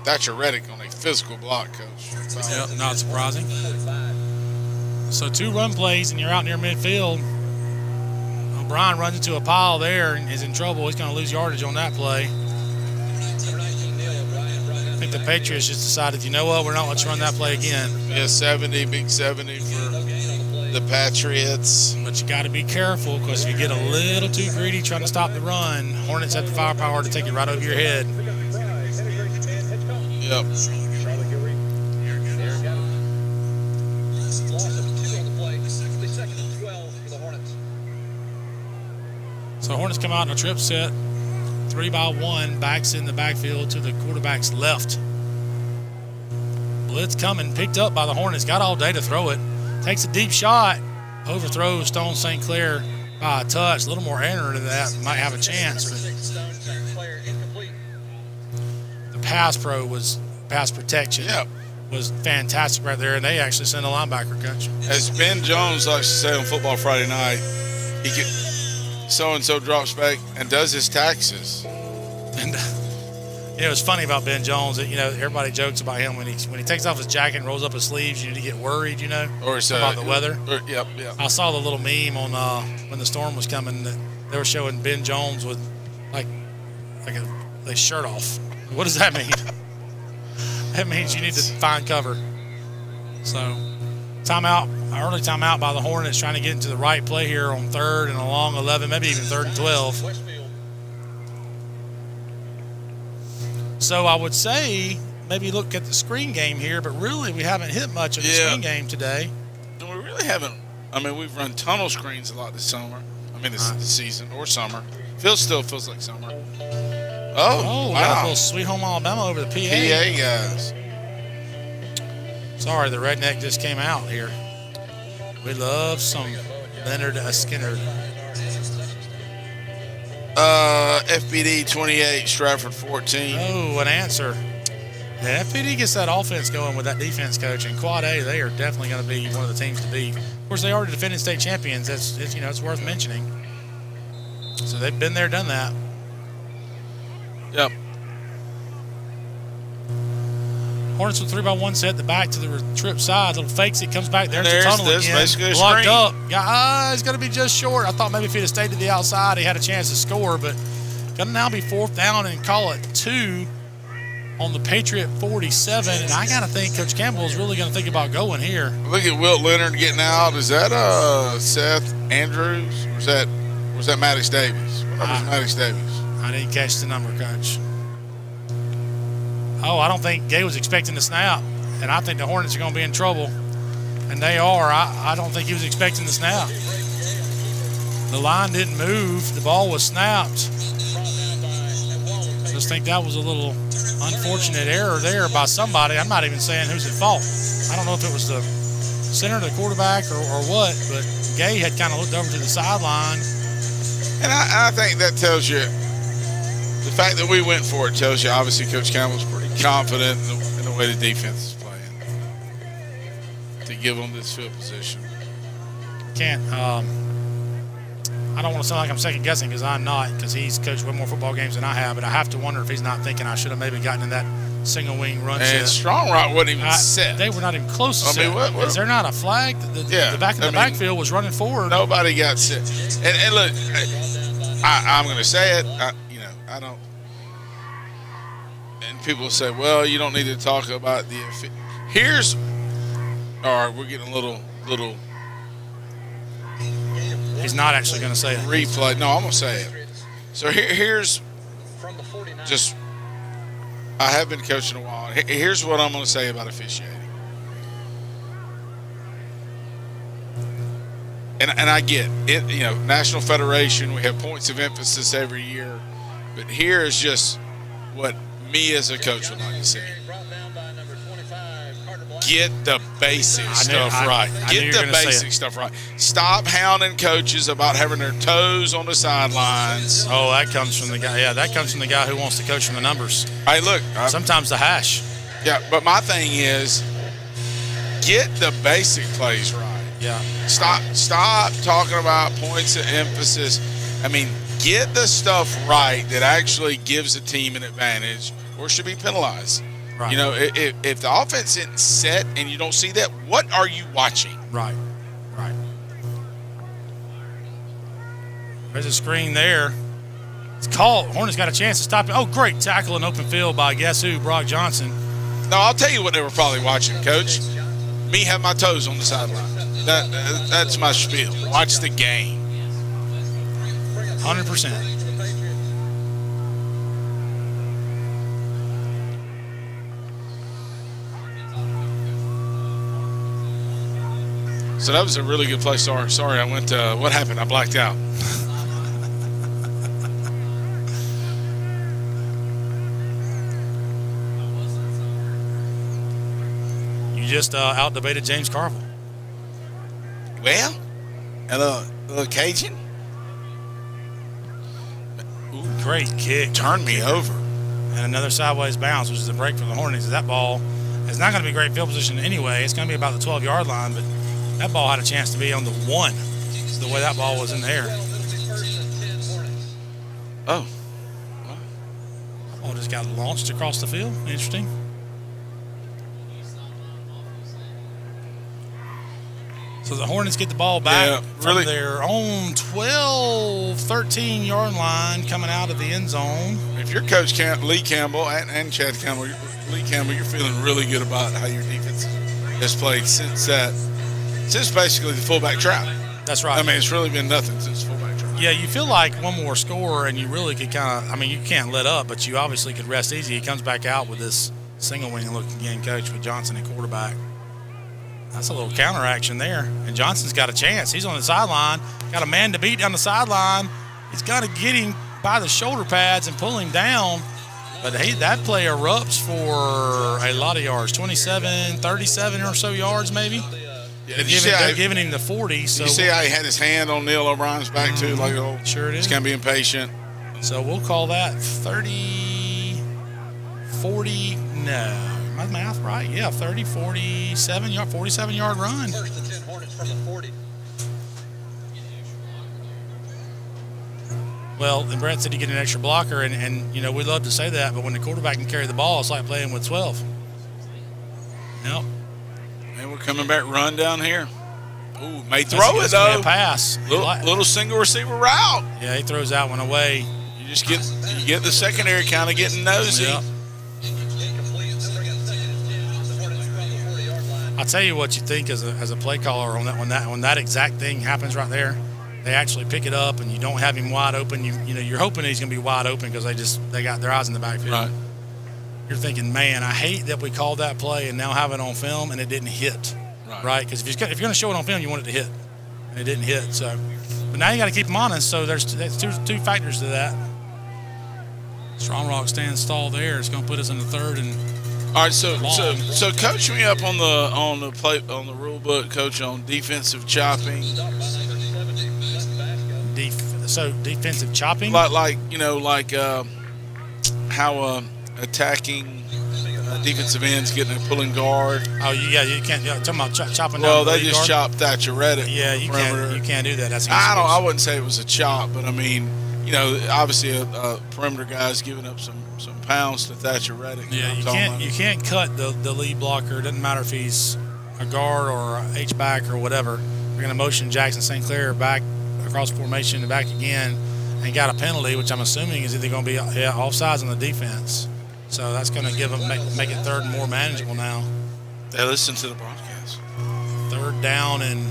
S4: That's your Reddick on a physical block, Coach.
S3: Yep, not surprising. So 2 run plays and you're out near midfield. O'Brien runs into a pile there and is in trouble. He's going to lose yardage on that play. I think the Patriots just decided, you know what, we're not let's run that play again.
S4: Yeah, 70, big 70 for the Patriots.
S3: But you got to be careful, because if you get a little too greedy trying to stop the run, Hornets have the firepower to take it right over your head.
S4: Yep.
S3: So Hornets come out in a trip set, 3-by-1, backs in the backfield to the quarterback's left. Blitz coming, picked up by the Hornets, got all day to throw it. Takes a deep shot, overthrows Stone St. Clair by a touch. A little more error than that, might have a chance. But the pass protection was fantastic right there, and they actually sent a linebacker, Coach.
S4: As Ben Jones likes to say on Football Friday Night, so-and-so drops back and does his taxes.
S3: And it was funny about Ben Jones that, everybody jokes about him when he takes off his jacket and rolls up his sleeves, you get worried,
S4: or
S3: about the weather.
S4: Yep.
S3: I saw the little meme on when the storm was coming that they were showing Ben Jones with like a shirt off. What does that mean? That means you need to find cover. So, early timeout by the Hornets, trying to get into the right play here on 3rd and a long 11, maybe even 3rd and 12. So I would say maybe look at the screen game here, but really we haven't hit much of the screen game today.
S4: And we really haven't. We've run tunnel screens a lot this summer. This season or summer. Still feels like summer. Oh,
S3: wow. Got a little Sweet Home Alabama over the PA.
S4: PA guys.
S3: Sorry, the redneck just came out here. We love some Leonard Skinner.
S4: FPD 28, Stratford 14.
S3: Oh, an answer. The FPD gets that offense going with that defense coach, and Quad A, they are definitely going to be one of the teams to beat. Of course, they are the defending state champions. It's worth mentioning. So they've been there, done that.
S4: Yep.
S3: Hornets with 3-by-1 set, the back to the trip side. Little fakes it, comes back. There's the tunnel again.
S4: Basically a
S3: blocked
S4: screen.
S3: up. He's going to be just short. I thought maybe if he'd have stayed to the outside, he had a chance to score, but going to now be 4th down and call it 2 on the Patriot 47. And I got to think Coach Campbell is really going to think about going here.
S4: Look at Wilt Leonard getting out. Is that Seth Andrews? Or was that Maddox Davies? What was Maddox Davies?
S3: I didn't catch the number, Coach. Oh, I don't think Gay was expecting the snap, and I think the Hornets are going to be in trouble, and they are. I don't think he was expecting the snap. The line didn't move. The ball was snapped. Just think that was a little unfortunate error there by somebody. I'm not even saying who's at fault. I don't know if it was the center, the quarterback, or what, but Gay had kind of looked over to the sideline.
S4: And I think that tells you, the fact that we went for it tells you obviously Coach Campbell's pretty confident in the way the defense is playing to give them this field position.
S3: I don't want to sound like I'm second guessing, because I'm not, because he's coached way more football games than I have, but I have to wonder if he's not thinking I should have maybe gotten in that single wing run set.
S4: And Strong Rock wasn't even set.
S3: They were not even close to set.
S4: What?
S3: Is there not a flag? The back in the backfield was running forward.
S4: Nobody got set. And look, I'm going to say it. I don't. And people say, well, you don't need to talk about the. All right, we're getting a little.
S3: He's not actually going to say it.
S4: Replay. No, I'm going to say it. So here's just. I have been coaching a while. Here's what I'm going to say about officiating. And I get it, National Federation, we have points of emphasis every year. But here is just what me as a coach would like to see. Get the basic stuff right. Get the basic stuff right. Stop hounding coaches about having their toes on the sidelines.
S3: Oh, that comes from the guy. Yeah, that comes from the guy who wants to coach from the numbers.
S4: Hey, look.
S3: Sometimes the hash.
S4: Yeah, but my thing is get the basic plays right.
S3: Yeah.
S4: Stop talking about points of emphasis. I mean, get the stuff right that actually gives a team an advantage or should be penalized.
S3: Right.
S4: If the offense isn't set and you don't see that, what are you watching?
S3: Right. There's a screen there. It's called. Hornets got a chance to stop it. Oh, great tackle in open field by guess who? Brock Johnson.
S4: No, I'll tell you what they were probably watching, Coach. Me have my toes on the sideline. That's my spiel. Watch the game.
S3: 100%.
S4: So that was a really good play. Sorry, I went. What happened? I blacked out.
S3: You just out-debated James Carville.
S4: Well, a little Cajun.
S3: Ooh, great kick.
S4: Turned me over.
S3: And another sideways bounce, which is a break from the Hornets. That ball is not going to be great field position anyway. It's going to be about the 12-yard line, but that ball had a chance to be on the 1, the way that ball was in the air.
S4: Oh.
S3: That ball just got launched across the field. Interesting. So the Hornets get the ball back from their own 12, 13-yard line coming out of the end zone.
S4: If you're Coach Lee Campbell and Chad Campbell, Lee Campbell, you're feeling really good about how your defense has played since basically the fullback trap.
S3: That's right.
S4: I mean, it's really been nothing since fullback trap.
S3: Yeah, you feel like one more score and you really could kind of, you can't let up, but you obviously could rest easy. He comes back out with this single wing look again, Coach, with Johnson at quarterback. That's a little counteraction there. And Johnson's got a chance. He's on the sideline. Got a man to beat down the sideline. He's got to get him by the shoulder pads and pull him down. But that play erupts for a lot of yards, 27, 37 or so yards maybe.
S4: Yeah,
S3: they're giving him the 40. So
S4: you see how he had his hand on Neil O'Brien's back too? Like,
S3: sure it is.
S4: He's going to be impatient.
S3: So we'll call that 30, 40, no. My math right? Yeah, 30, 47-yard run.
S1: First and 10 Hornets from the 40.
S3: Well, and Brett said he get an extra blocker, and we love to say that, but when the quarterback can carry the ball, it's like playing with 12. Yep.
S4: And we're coming back run down here. Ooh, may throw it though.
S3: A pass.
S4: Little single receiver route.
S3: Yeah, he throws that one away.
S4: You get the secondary kind of getting nosy.
S3: Yep. I'll tell you what you think as a play caller on that when that exact thing happens right there. They actually pick it up and you don't have him wide open. You're hoping he's going to be wide open because they got their eyes in the backfield.
S4: Right.
S3: You're thinking, man, I hate that we called that play and now have it on film and it didn't hit. Right? Because if you're going to show it on film, you want it to hit, and it didn't hit. So, but now you got to keep them honest. So there's two factors to that. Strong Rock stands tall there. It's going to put us in the third and.
S4: All right, so coach me up on the rule book, Coach, on defensive chopping.
S3: Defensive chopping,
S4: like how attacking defensive ends getting a pulling guard.
S3: Oh, you can't. Talking about chopping.
S4: Well,
S3: down
S4: they just chopped Thatcher Reddick.
S3: Yeah, you can't do that. That's
S4: I wouldn't say it was a chop, but I mean, obviously a perimeter guy's giving up some pounds to Thatcher Reddick.
S3: Yeah, you can't cut the lead blocker. It doesn't matter if he's a guard or a H-back or whatever. We're going to motion Jackson St. Clair back across formation and back again and got a penalty, which I'm assuming is either going to be offsides on the defense. So that's going to give them make it third and more manageable now.
S4: They listen to the broadcast.
S3: Third down and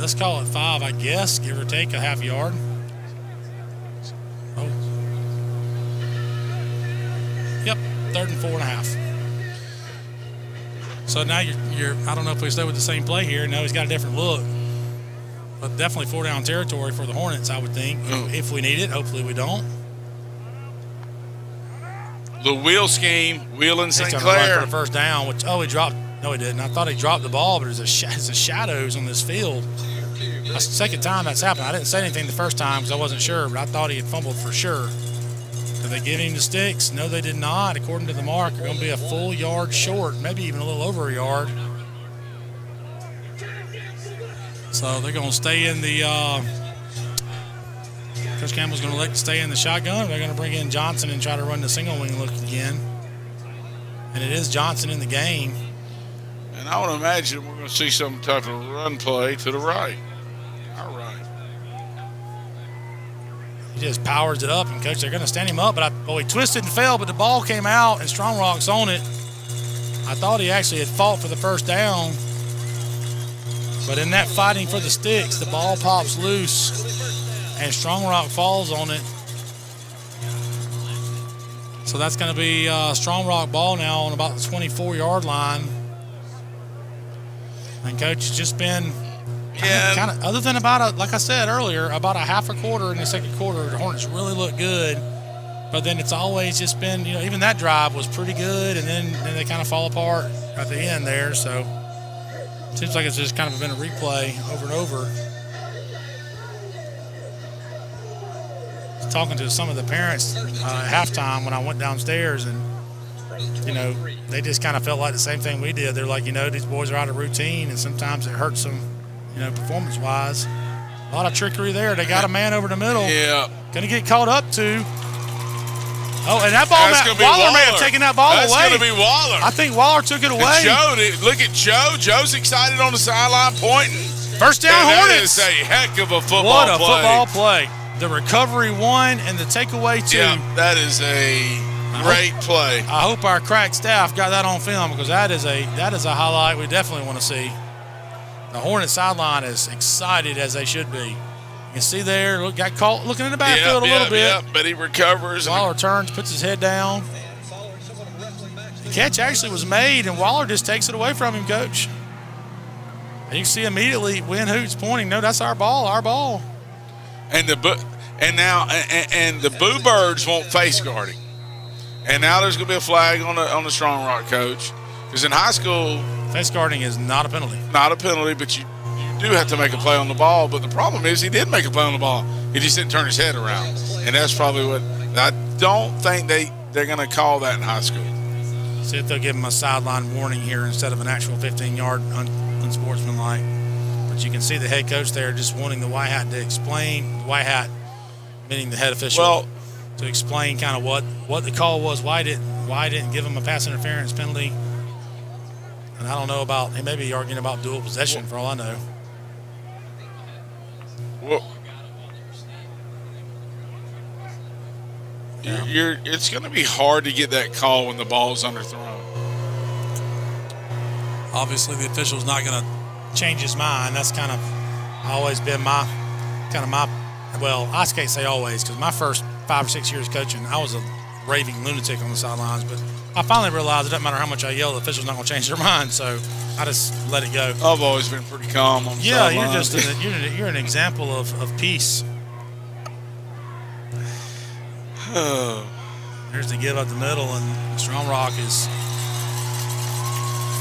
S3: let's call it 5, I guess, give or take a half yard. Oh. Yep, 3rd and 4.5. So now you're I don't know if we stay with the same play here. No, he's got a different look. But definitely 4-down territory for the Hornets, I would think. If we need it, hopefully we don't.
S4: The wheel scheme, Wheel and St.
S3: He's
S4: Clair.
S3: for the first down, which, he dropped. No, he didn't. I thought he dropped the ball, but there's a shadows on this field. That's the second time that's happened. I didn't say anything the first time because I wasn't sure, but I thought he had fumbled for sure. Did they give him the sticks? No, they did not. According to the mark, they're going to be a full yard short, maybe even a little over a yard. So they're going to stay in the Coach Campbell's going to elect to stay in the shotgun. They're going to bring in Johnson and try to run the single wing look again. And it is Johnson in the game.
S4: And I would imagine we're going to see some type of run play to the right. All right.
S3: He just powers it up, and Coach, they're going to stand him up. But he twisted and fell, but the ball came out, and Strong Rock's on it. I thought he actually had fought for the first down. But in that fighting for the sticks, the ball pops loose, and Strong Rock falls on it. So that's going to be Strong Rock ball now on about the 24-yard line. And Coach has just been kind of, other than like I said earlier, about a half a quarter in the second quarter, the Hornets really look good. But then it's always just been, even that drive was pretty good, and then they kind of fall apart at the end there. So it seems like it's just kind of been a replay over and over. Talking to some of the parents at halftime when I went downstairs, and they just kind of felt like the same thing we did. They're like, these boys are out of routine, and sometimes it hurts them, performance wise. A lot of trickery there. They got a man over the middle.
S4: Yeah.
S3: Gonna get caught up to. Oh, and that ball, Waller may have taken that ball away.
S4: That's gonna be Waller.
S3: I think Waller took it away.
S4: Look at Joe. Joe's excited on the sideline pointing.
S3: First down, Hornets.
S4: That is a heck of a football
S3: play. What a
S4: play.
S3: football play. The recovery 1 and the takeaway 2.
S4: Yeah, that is a great play.
S3: I hope our crack staff got that on film, because that is a highlight we definitely want to see. The Hornet sideline is excited as they should be. You can see there, got caught looking in the backfield a little bit.
S4: Yeah, but he recovers.
S3: Waller turns, puts his head down. The catch actually was made, and Waller just takes it away from him, Coach. And you can see immediately Win Hoots pointing, no, that's our ball, our ball.
S4: And the Boo Birds won't face guarding. And now there's going to be a flag on the Strong Rock, Coach. Because in high school,
S3: face guarding is not a penalty.
S4: Not a penalty, but you do have to make a play on the ball. But the problem is he did make a play on the ball. He just didn't turn his head around. And that's probably what – I don't think they're going to call that in high school.
S3: See if they'll give him a sideline warning here instead of an actual 15-yard unsportsmanlike. But you can see the head coach there just wanting the white hat to explain – white hat meaning the head official to explain kind of what the call was, why didn't give him a pass interference penalty. And I don't know about – he may be arguing about dual possession for all I know.
S4: Well, it's going to be hard to get that call when the ball's underthrown.
S3: Obviously, the official's not going to change his mind. That's kind of always been my well, I can't say always, because my first 5 or 6 years coaching, I was a raving lunatic on the sidelines. But I finally realized it doesn't matter how much I yell, the official's not going to change their mind. So I just let it go.
S4: I've always been pretty calm on the sidelines.
S3: You're an example of peace. There's the give up the middle, and Strong Rock is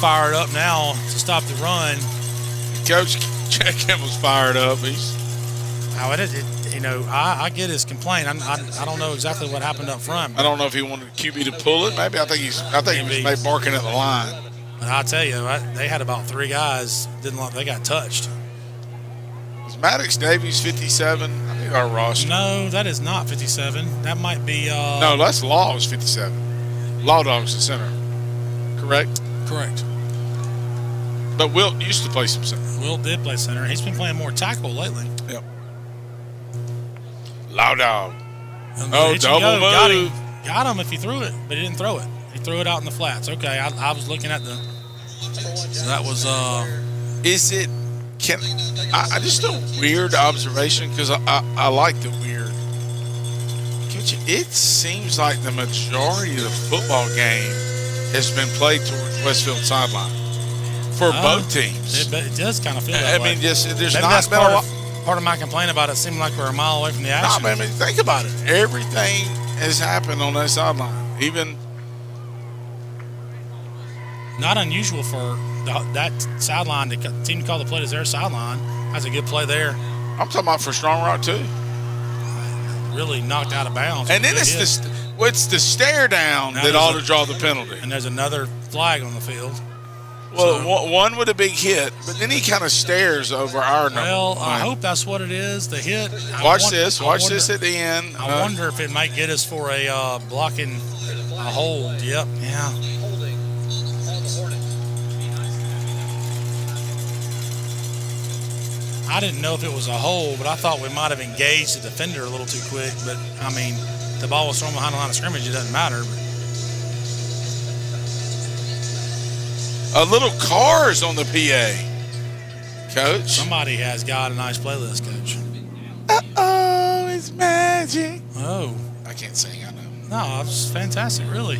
S3: fired up now to stop the run.
S4: Coach Jack Campbell's fired up.
S3: I get his complaint. I don't know exactly what happened up front.
S4: I don't know if he wanted QB to pull it. Maybe I think he was barking at the line.
S3: But I'll tell you, they had about 3 guys they got touched.
S4: Is Maddox Davies 57? I think our roster.
S3: No, that is not 57. That might be.
S4: No, that's Law's 57. Law Dog's the center. Correct. But Wilt used to play some center.
S3: Wilt did play center. He's been playing more tackle lately.
S4: Yep. Loud dog.
S3: Double move. Got him if he threw it, but he didn't throw it. He threw it out in the flats. Okay, I was looking at the. So that was.
S4: Is it? I just a weird observation, because I like the weird. It seems like the majority of the football game has been played towards Westfield sideline. for both teams.
S2: It does kind of feel
S4: I
S2: that way.
S4: mean, just there's
S2: Maybe
S4: not
S2: that's
S4: been a lot.
S2: part of my complaint about it seeming like we're a mile away from the
S4: No,
S2: action.
S4: man, I mean, think about it. Everything has happened on that sideline. Even
S2: not unusual for that sideline to team to call the play as their sideline. That's a good play there.
S4: I'm talking about for Strong Rock too.
S2: Really knocked out of bounds.
S4: And then it's the stare down
S2: Now
S4: that ought to draw the penalty.
S2: And there's another flag on the field.
S4: Well, one with a big hit, but then he kind of stares over our number.
S2: Well, I hope that's what it is. The hit.
S4: Watch this at the end.
S2: I wonder if it might get us for a blocking a hold. Yep. Yeah. I didn't know if it was a hold, but I thought we might have engaged the defender a little too quick. But, I mean, the ball was thrown behind the line of scrimmage. It doesn't matter.
S4: A little cars on the PA, Coach.
S2: Somebody has got a nice playlist, Coach.
S4: Uh-oh, it's magic.
S2: Oh.
S4: I can't sing, I know.
S2: No, it's fantastic, really.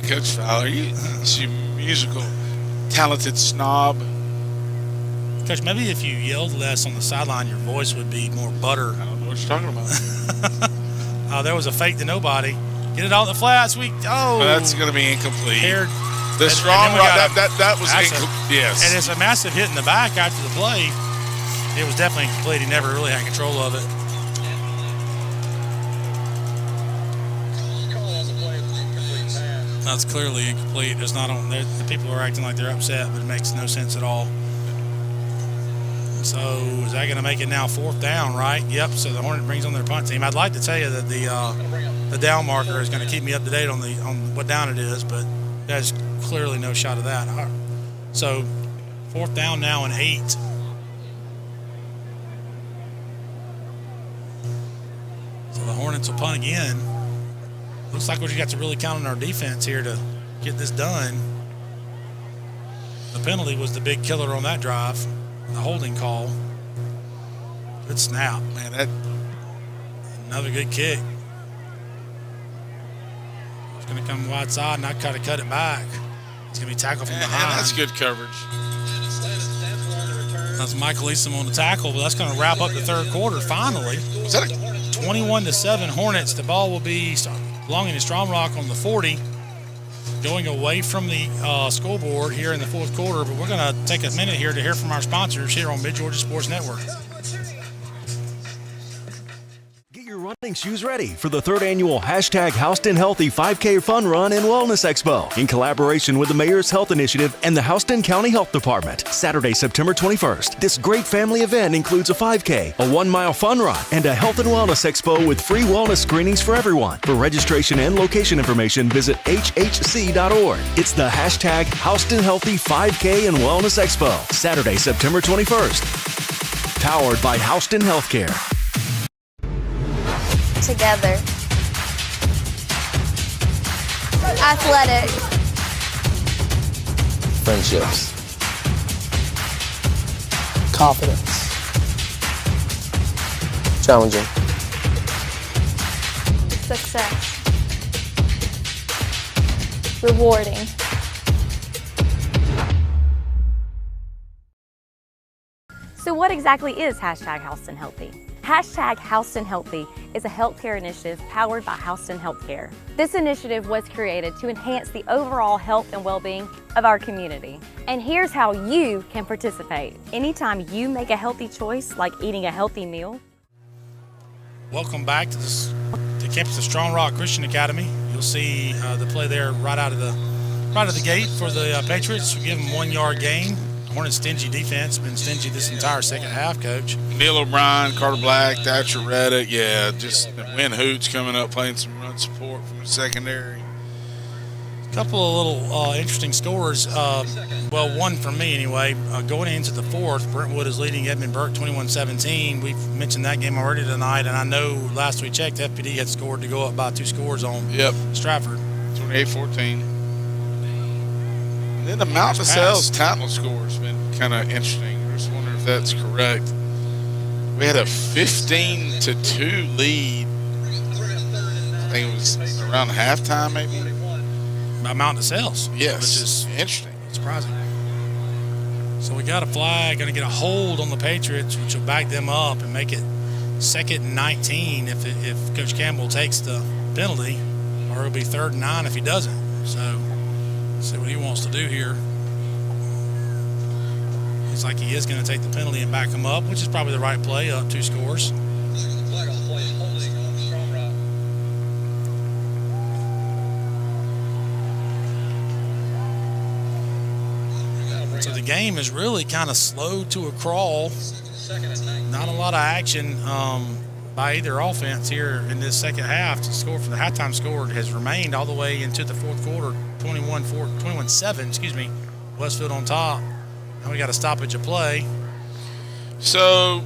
S4: Coach Fowler, you musical, talented snob.
S2: Coach, maybe if you yelled less on the sideline, your voice would be more butter.
S4: I don't know what you're talking about.
S2: There was a fake to nobody. Get it out the flats.
S4: That's going to be incomplete. The
S2: And
S4: Strong
S2: then we
S4: Rock,
S2: got
S4: that was incomplete. Yes.
S2: And it's a massive hit in the back after the play. It was definitely incomplete. He never really had control of it. That's clearly incomplete. It's not on there. The people are acting like they're upset, but it makes no sense at all. So is that going to make it now 4th down, right? Yep. So the Hornet brings on their punt team. I'd like to tell you that the down marker is going to keep me up to date on what down it is, but there's clearly no shot of that. So 4th down now and 8. So the Hornets will punt again. Looks like we've got to really count on our defense here to get this done. The penalty was the big killer on that drive. The holding call. Good snap.
S4: Man, that
S2: another good kick. It's going to come wide side, and I got to cut it back. It's going to be tackled from behind.
S4: And that's good coverage.
S2: That's Michael Easom on the tackle, but that's going to wrap up the third quarter finally.
S4: Was that
S2: 21-7 Hornets. The ball will be belonging to Strong Rock on the 40. Going away from the scoreboard here in the fourth quarter, but we're going to take a minute here to hear from our sponsors here on Mid-Georgia Sports Network.
S6: Get your running shoes ready for the 3rd annual #Houston Healthy 5K Fun Run and Wellness Expo in collaboration with the Mayor's Health Initiative and the Houston County Health Department. Saturday, September 21st. This great family event includes a 5K, a 1-mile fun run, and a health and wellness expo with free wellness screenings for everyone. For registration and location information, visit hhc.org. It's the #Houston Healthy 5K and Wellness Expo. Saturday, September 21st. Powered by Houston Healthcare.
S7: Together. Athletic.
S8: Friendships.
S11: Confidence.
S8: Challenging.
S7: Success. Rewarding.
S9: So what exactly is #Houston Healthy? #Houston Healthy is a healthcare initiative powered by Houston Healthcare. This initiative was created to enhance the overall health and well-being of our community. And here's how you can participate. Anytime you make a healthy choice, like eating a healthy meal.
S2: Welcome back to the campus of Strong Rock Christian Academy. You'll see the play there right out of the gate for the Patriots. We give them 1-yard gain. Hornets stingy defense, been stingy this entire second half, Coach.
S4: Neil O'Brien, Carter Black, Thatcher Reddick, just Win Hoots coming up, playing some run support from the secondary.
S2: A couple of little interesting scores. One for me anyway. Going into the fourth, Brentwood is leading Edmund Burke 21-17. We've mentioned that game already tonight, and I know last we checked, FPD had scored to go up by 2 scores on Stratford.
S4: 28-14. And then the Mount DeSales Tattler score has been kind of interesting. I just wonder if that's correct. We had a 15-2 lead. I think it was around halftime, maybe.
S3: amount of sales.
S4: Yes.
S3: Which is
S4: interesting.
S3: Surprising. So we got a flag, going to get a hold on the Patriots, which will back them up and make it 2nd and 19 if Coach Campbell takes the penalty, or it'll be 3rd and 9 if he doesn't. So let's see what he wants to do here. Looks like he is going to take the penalty and back him up, which is probably the right play, up 2 scores. So the game is really kind of slow to a crawl. Not a lot of action by either offense here in this second half. The score for the halftime score has remained all the way into the fourth quarter, 21-7, excuse me. Westfield on top. Now we got a stoppage of play.
S4: So,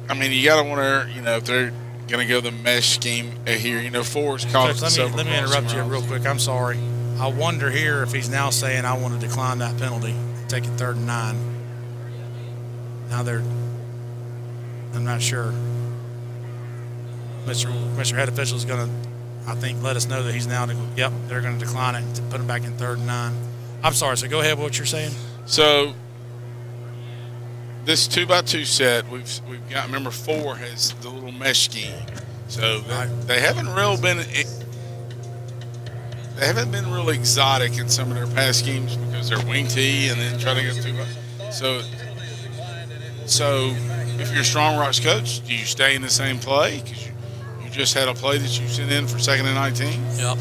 S4: I mean, you got to wonder, if they're going to go the mesh scheme here. Forrest caught it.
S3: Let me interrupt you real quick. I'm sorry. I wonder here if he's now saying, I want to decline that penalty, take it 3rd and 9. Now I'm not sure. Mr. Head Official is going to, I think, let us know that he's now, they're going to decline it and put him back in 3rd and 9. I'm sorry, so go ahead with what you're saying.
S4: So, this 2x2 set, we've got, remember, 4 has the little mesh scheme. So, they haven't been real exotic in some of their pass schemes because they're wing tee and then try to go 2x. So if you're a Strong Rock's coach, do you stay in the same play? Because you just had a play that you sent in for 2nd and 19.
S3: Yep.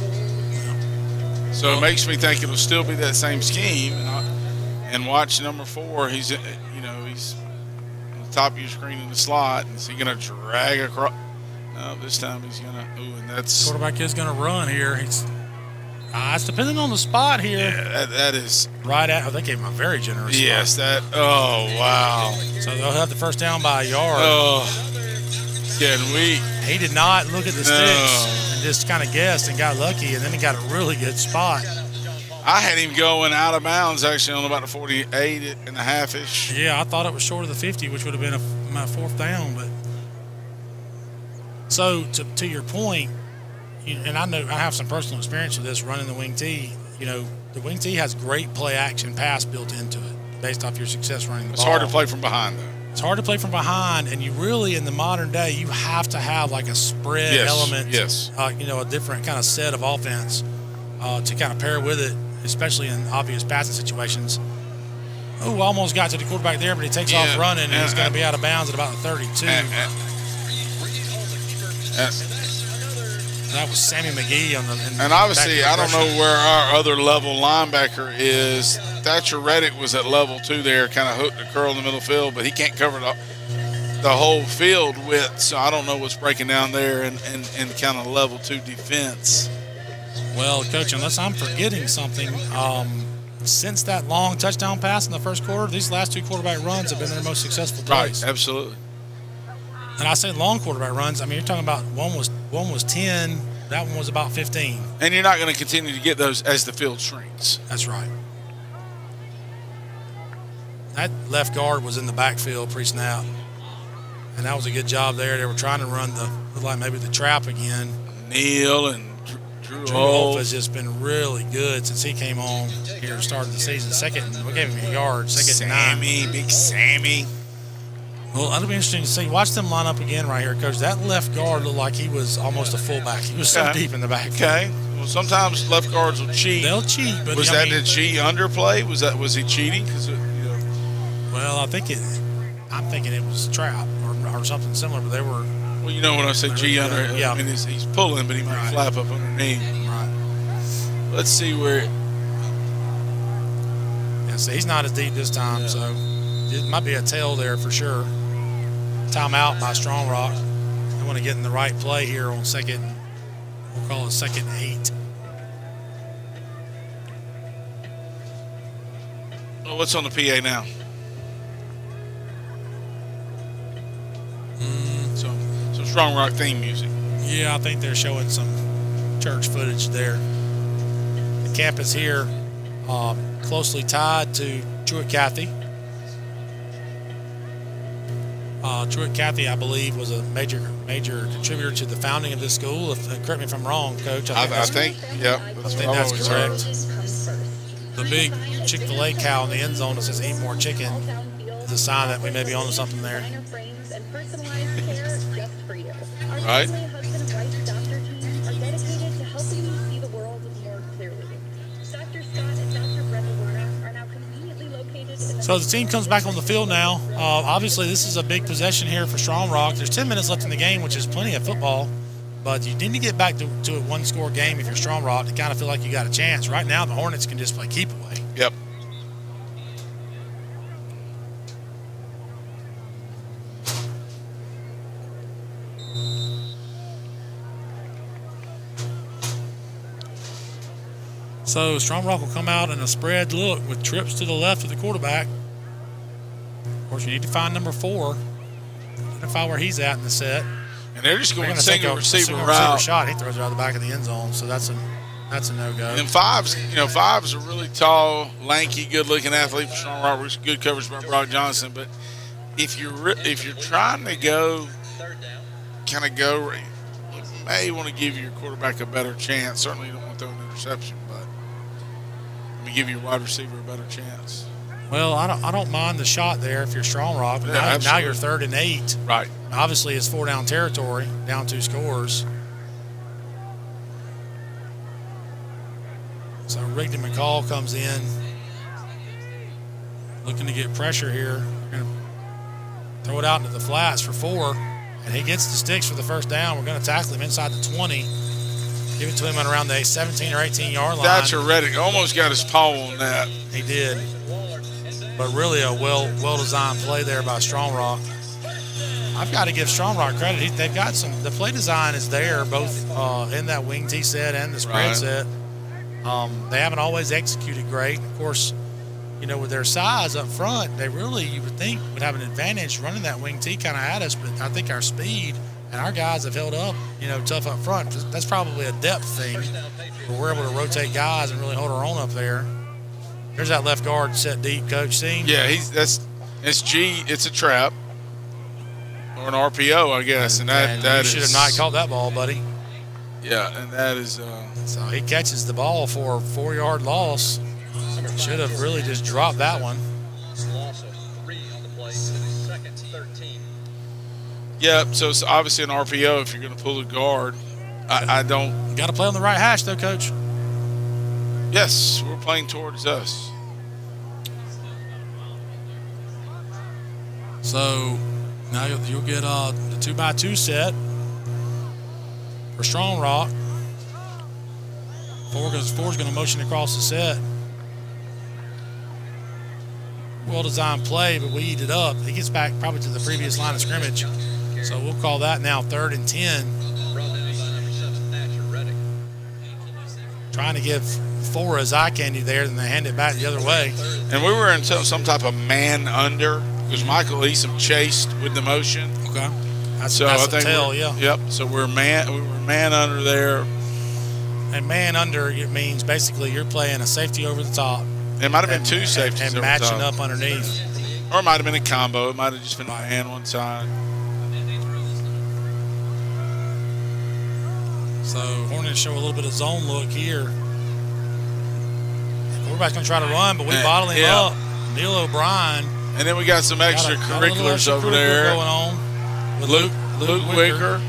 S4: So it makes me think it'll still be that same scheme. And watch number 4. He's on the top of your screen in the slot. Is he going to drag across? No, this time he's going to. And that's
S3: quarterback is going to run here. It's depending on the spot here.
S4: Yeah, that is
S3: right at. They gave him a very generous spot.
S4: Yes, oh wow.
S3: So they'll have the first down by a yard.
S4: Oh, getting weak.
S3: He did not look at the sticks and just kind of guessed and got lucky, and then he got a really good spot.
S4: I had him going out of bounds actually on about the 48 and a half-ish.
S3: Yeah, I thought it was short of the 50, which would have been my 4th down. But so to your point. And I know I have some personal experience with this running the wing tee. The wing tee has great play action pass built into it based off your success running the ball.
S4: It's hard to play from behind, though.
S3: It's hard to play from behind, and you really, in the modern day, you have to have like a spread element.
S4: Yes.
S3: A different kind of set of offense to kind of pair with it, especially in obvious passing situations. Oh, almost got to the quarterback there, but he takes off running, and he's going to be out of bounds at about the 32. That was Sammy McGee
S4: and obviously, I don't know where our other level linebacker is. Thatcher Reddick was at level 2 there, kind of hooked a curl in the middle field, but he can't cover the whole field width, so I don't know what's breaking down there in kind of level 2 defense.
S3: Well, Coach, unless I'm forgetting something, since that long touchdown pass in the first quarter, these last 2 quarterback runs have been their most successful plays.
S4: Right, absolutely.
S3: And I say long quarterback runs. I mean, you're talking about one was 10, that one was about 15.
S4: And you're not going to continue to get those as the field shrinks.
S3: That's right. That left guard was in the backfield pre-snap, and that was a good job there. They were trying to run maybe the trap again.
S4: Neal and Drew
S3: Wolf has just been really good since he came on here at the start of the season. We gave him a yard, 2nd and 9.
S4: Big Sammy.
S3: Well, it'll be interesting to see. Watch them line up again right here, Coach. That left guard looked like he was almost a fullback. He was so deep in the back.
S4: Okay. Well, sometimes left guards will cheat.
S3: They'll cheat, but
S4: did she underplay? Was he cheating?
S3: Well, I'm thinking it was a trap or something similar, but they were.
S4: Well, when I say G under, I mean he's pulling, but he might flap up underneath.
S3: Right.
S4: Let's see where.
S3: Yeah, so he's not as deep this time, so it might be a tail there for sure. Timeout by Strong Rock. They want to get in the right play here on second. We'll call it 2nd and 8.
S4: Well, what's on the PA now? Some Strong Rock theme music.
S3: Yeah, I think they're showing some church footage there. The campus here closely tied to Truett Cathy. Truett Cathy, I believe, was a major contributor to the founding of this school. Correct me if I'm wrong, Coach.
S4: I think
S3: that's correct. The big Chick-fil-A cow in the end zone that says "Eat More Chicken" is a sign that we may be onto something there.
S4: Right.
S3: So the team comes back on the field now. Obviously, this is a big possession here for Strong Rock. There's 10 minutes left in the game, which is plenty of football. But you need to get back to a one-score game if you're Strong Rock to kind of feel like you got a chance. Right now, the Hornets can just play keep away.
S4: Yep.
S3: So Strong Rock will come out in a spread look with trips to the left of the quarterback. Of course, you need to find number 4. Identify where he's at in the set.
S4: And they're just going
S3: single
S4: receiver route.
S3: Shot. He throws it out of the back of the end zone, so that's a no-go.
S4: And five's a really tall, lanky, good-looking athlete for Strong Rock. Good coverage by Brock Johnson. But if you're trying to go, you may want to give your quarterback a better chance. Certainly, you don't want to throw an interception, but give your wide receiver a better chance.
S3: Well, I don't mind the shot there if you're Strong Rock.
S4: Yeah,
S3: now you're 3rd and 8.
S4: Right.
S3: Obviously, it's 4-down territory, down 2 scores. So Rigdon McCall comes in, looking to get pressure here. We're going to throw it out into the flats for 4, and he gets the sticks for the first down. We're going to tackle him inside the 20. Give it to him at around the 17 or 18-yard line.
S4: Thatcher Reddick almost got his paw on that.
S3: He did. But really a well-designed play there by Strong Rock. I've got to give Strong Rock credit. They've got the play design is there, both in that wing tee set and the spread set. They haven't always executed great. Of course, with their size up front, they really, you would think, would have an advantage running that wing tee kind of at us, but I think our speed and our guys have held up, tough up front. That's probably a depth thing where we're able to rotate guys and really hold our own up there. There's that left guard set deep, Coach. See?
S4: Yeah, it's G. It's a trap or an RPO, I guess, and that
S3: should have not caught that ball, buddy.
S4: Yeah, and that is.
S3: So he catches the ball for a 4-yard loss. Should have really just dropped that one.
S1: Loss of 3 on the play. 2nd and 13.
S4: Yeah, so it's obviously an RPO if you're going to pull a guard. I don't.
S3: You got to play on the right hash, though, Coach.
S4: Yes, we're playing towards us.
S3: So now you'll get the 2x2 set for Strong Rock. 4's going to motion across the set. Well-designed play, but we eat it up. He gets back probably to the previous line of scrimmage. So we'll call that now 3rd and 10. Trying to give 4 his eye candy there, then they hand it back the other way.
S4: And we were in some type of man under because Michael Easom chased with the motion.
S3: Okay. That's
S4: I
S3: a
S4: think
S3: tell, yeah.
S4: Yep. So we were man under there.
S3: And man under, it means basically you're playing a safety over the top.
S4: It might have been 2 safeties
S3: and
S4: over
S3: matching
S4: the top.
S3: up underneath.
S4: Or it might have been a combo. It might have just been man one side.
S3: So Hornets show a little bit of zone look here. Quarterback's going to try to run, but we bottle him up. Neil O'Brien.
S4: And then we got some extracurriculars over there.
S3: Going on with
S4: Luke Wicker.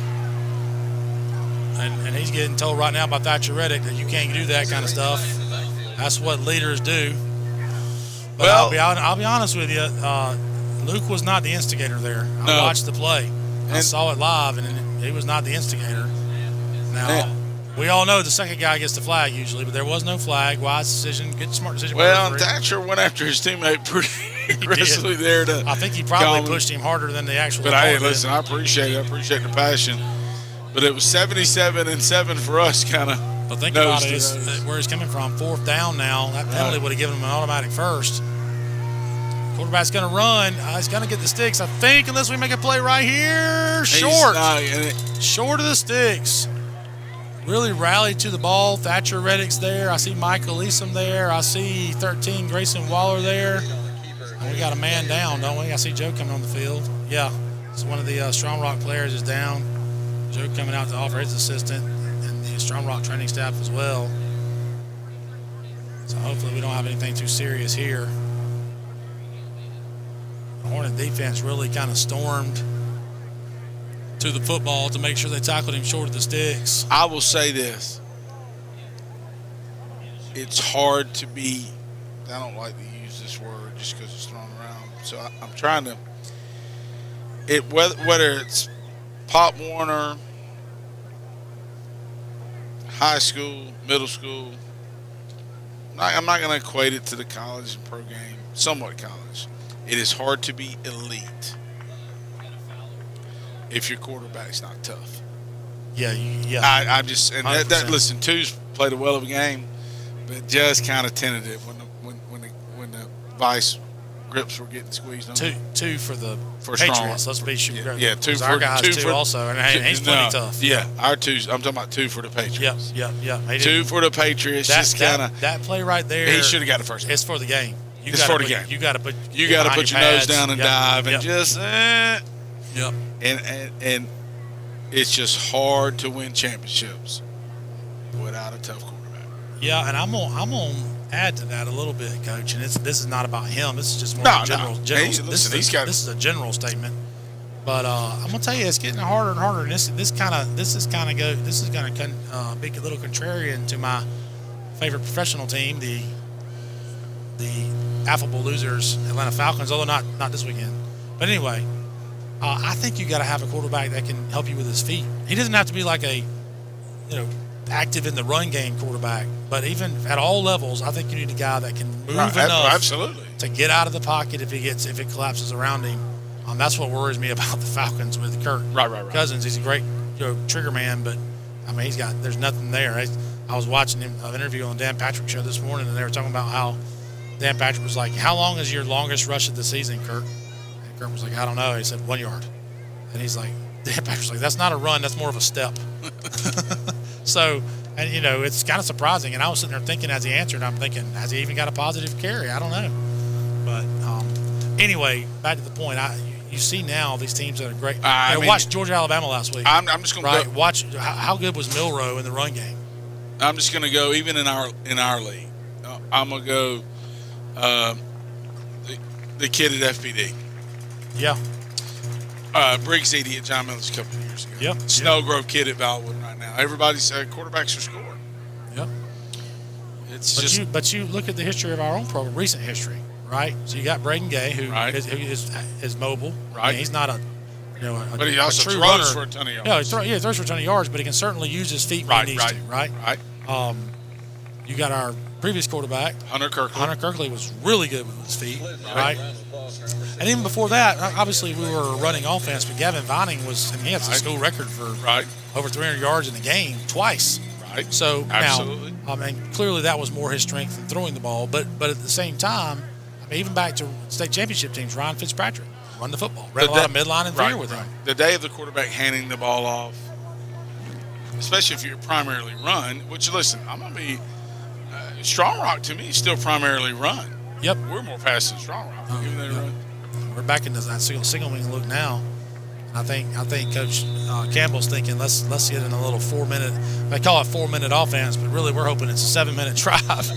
S3: And he's getting told right now by Thatcher Reddick that you can't do that kind of stuff. That's what leaders do. But I'll be honest with you. Luke was not the instigator there. I watched the play. I saw it live, and he was not the instigator. Now, we all know the second guy gets the flag usually, but there was no flag. Wise decision, good, smart decision.
S4: Well, Thatcher went after his teammate pretty aggressively there.
S3: I think he probably pushed him harder than the actual.
S4: But hey, listen, I appreciate it. I appreciate the passion. But it was 77-7 for us, kind of.
S3: But think about it, where he's coming from. 4th down now. That penalty would have given him an automatic first. Quarterback's going to run. He's going to get the sticks, I think, unless we make a play right here. Short. Short of the sticks. Really rallied to the ball. Thatcher Reddick's there. I see Michael Easom there. I see 13 Grayson Waller there. And we got a man down, don't we? I see Joe coming on the field. Yeah. So one of the Strong Rock players is down. Joe coming out to offer his assistant and the Strong Rock training staff as well. So hopefully we don't have anything too serious here. The Hornet defense really kind of stormed to the football to make sure they tackled him short of the sticks.
S4: I will say this. It's hard to be, I don't like to use this word just because it's thrown around. So I'm trying to, whether it's Pop Warner, high school, middle school, I'm not going to equate it to the college and pro game, somewhat college. It is hard to be elite if your quarterback's not tough.
S3: Yeah.
S4: I'm just, and that listen, Two's played a well of a game, but just kind of tentative when the vice grips were getting squeezed on.
S3: Two for the
S4: for
S3: Patriots. Let's be sure.
S4: Yeah, two for
S3: our guys
S4: two
S3: too
S4: for,
S3: also, and he's plenty tough.
S4: Yeah, our twos. I'm talking about two for the Patriots.
S3: Yeah.
S4: Two for the Patriots. Just kind of
S3: that play right there.
S4: He should have got the first.
S3: It's for the game.
S4: It's for the game.
S3: You got to put
S4: your nose down and dive and just.
S3: Yep.
S4: And it's just hard to win championships without a tough quarterback.
S3: Yeah, and I'm gonna add to that a little bit, Coach. And this is not about him. This is just more general. This is a general statement. But I'm gonna tell you, it's getting harder and harder. And this is going to be a little contrarian to my favorite professional team, the affable losers, Atlanta Falcons. Although not this weekend. But anyway, I think you got to have a quarterback that can help you with his feet. He doesn't have to be like a, active in the run game quarterback. But even at all levels, I think you need a guy that can move enough to get out of the pocket if it collapses around him. That's what worries me about the Falcons with Kirk Cousins. He's a great trigger man, but I mean there's nothing there. I was watching an interview on Dan Patrick's show this morning, and they were talking about how Dan Patrick was like, "How long is your longest rush of the season, Kirk?" And Kirk was like, "I don't know." He said 1 yard, and he's like, Dan Patrick's like, "That's not a run. That's more of a step." So, and it's kind of surprising. And I was sitting there thinking as he answered, I'm thinking, has he even got a positive carry? I don't know. But anyway, back to the point. You see now these teams that are great. Watch Georgia Alabama last week.
S4: I'm just going to go.
S3: Watch how good was Milroe in the run game.
S4: I'm just going to go even in our league. I'm going to go the kid at FPD.
S3: Yeah.
S4: Briggs Edie at John Miller's a couple of years ago.
S3: Yep.
S4: Snowgrove kid at Valwood right now. Everybody's quarterbacks are scoring.
S3: Yep.
S4: But
S3: you look at the history of our own program, recent history, right? So you got Braden Gay, who is mobile.
S4: Right.
S3: I mean, he's not
S4: but he also
S3: true
S4: throws
S3: runner.
S4: for a ton of yards.
S3: He throws for a ton of yards, but he can certainly use his feet when he needs to, right?
S4: Right.
S3: You got our previous quarterback,
S4: Hunter
S3: Kirkley was really good with his feet, right? And even before that, obviously we were a running offense, but Gavin Vining he has a school record for over 300 yards in the game twice.
S4: Right.
S3: So
S4: absolutely.
S3: Now, clearly that was more his strength than throwing the ball, but at the same time, even back to state championship teams, Ryan Fitzpatrick run the football, ran a lot of midline and veer with him.
S4: The day of the quarterback handing the ball off, especially if you're primarily run, which listen, I'm going to be Strong Rock to me is still primarily run.
S3: Yep.
S4: We're more pass than Strong Rock, even though they run.
S3: We're back into that single wing look now. I think Coach Campbell's thinking let's get in a little 4-minute. They call it 4-minute offense, but really we're hoping it's a 7-minute drive,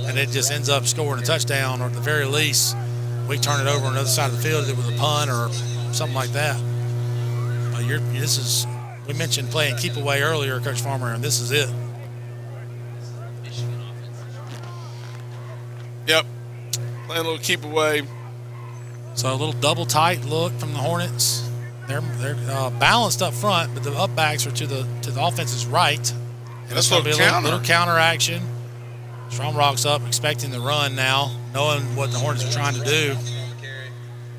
S3: and it just ends up scoring a touchdown, or at the very least we turn it over on the other side of the field with a punt or something like that. We mentioned playing keep away earlier, Coach Farmer, and this is it.
S4: Yep. Play a little keep away.
S3: So a little double tight look from the Hornets. They're balanced up front, but the up backs are to the offense's right. And
S4: that's
S3: a little counter action. Strong Rock's up, expecting the run now, knowing what the Hornets are trying to do.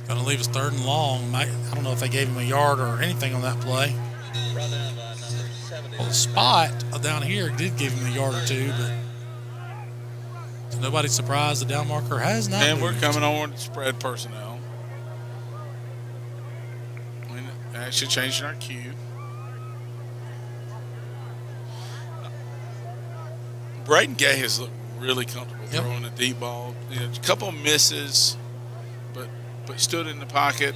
S3: Going to leave us 3rd and long. I don't know if they gave him a yard or anything on that play. Well, the spot down here did give him a yard or two, but nobody's surprised the down marker has not
S4: And
S3: moved.
S4: we're coming on spread personnel. Actually changing our cue. Braden Gay has looked really comfortable throwing a deep ball. A couple of misses, but stood in the pocket.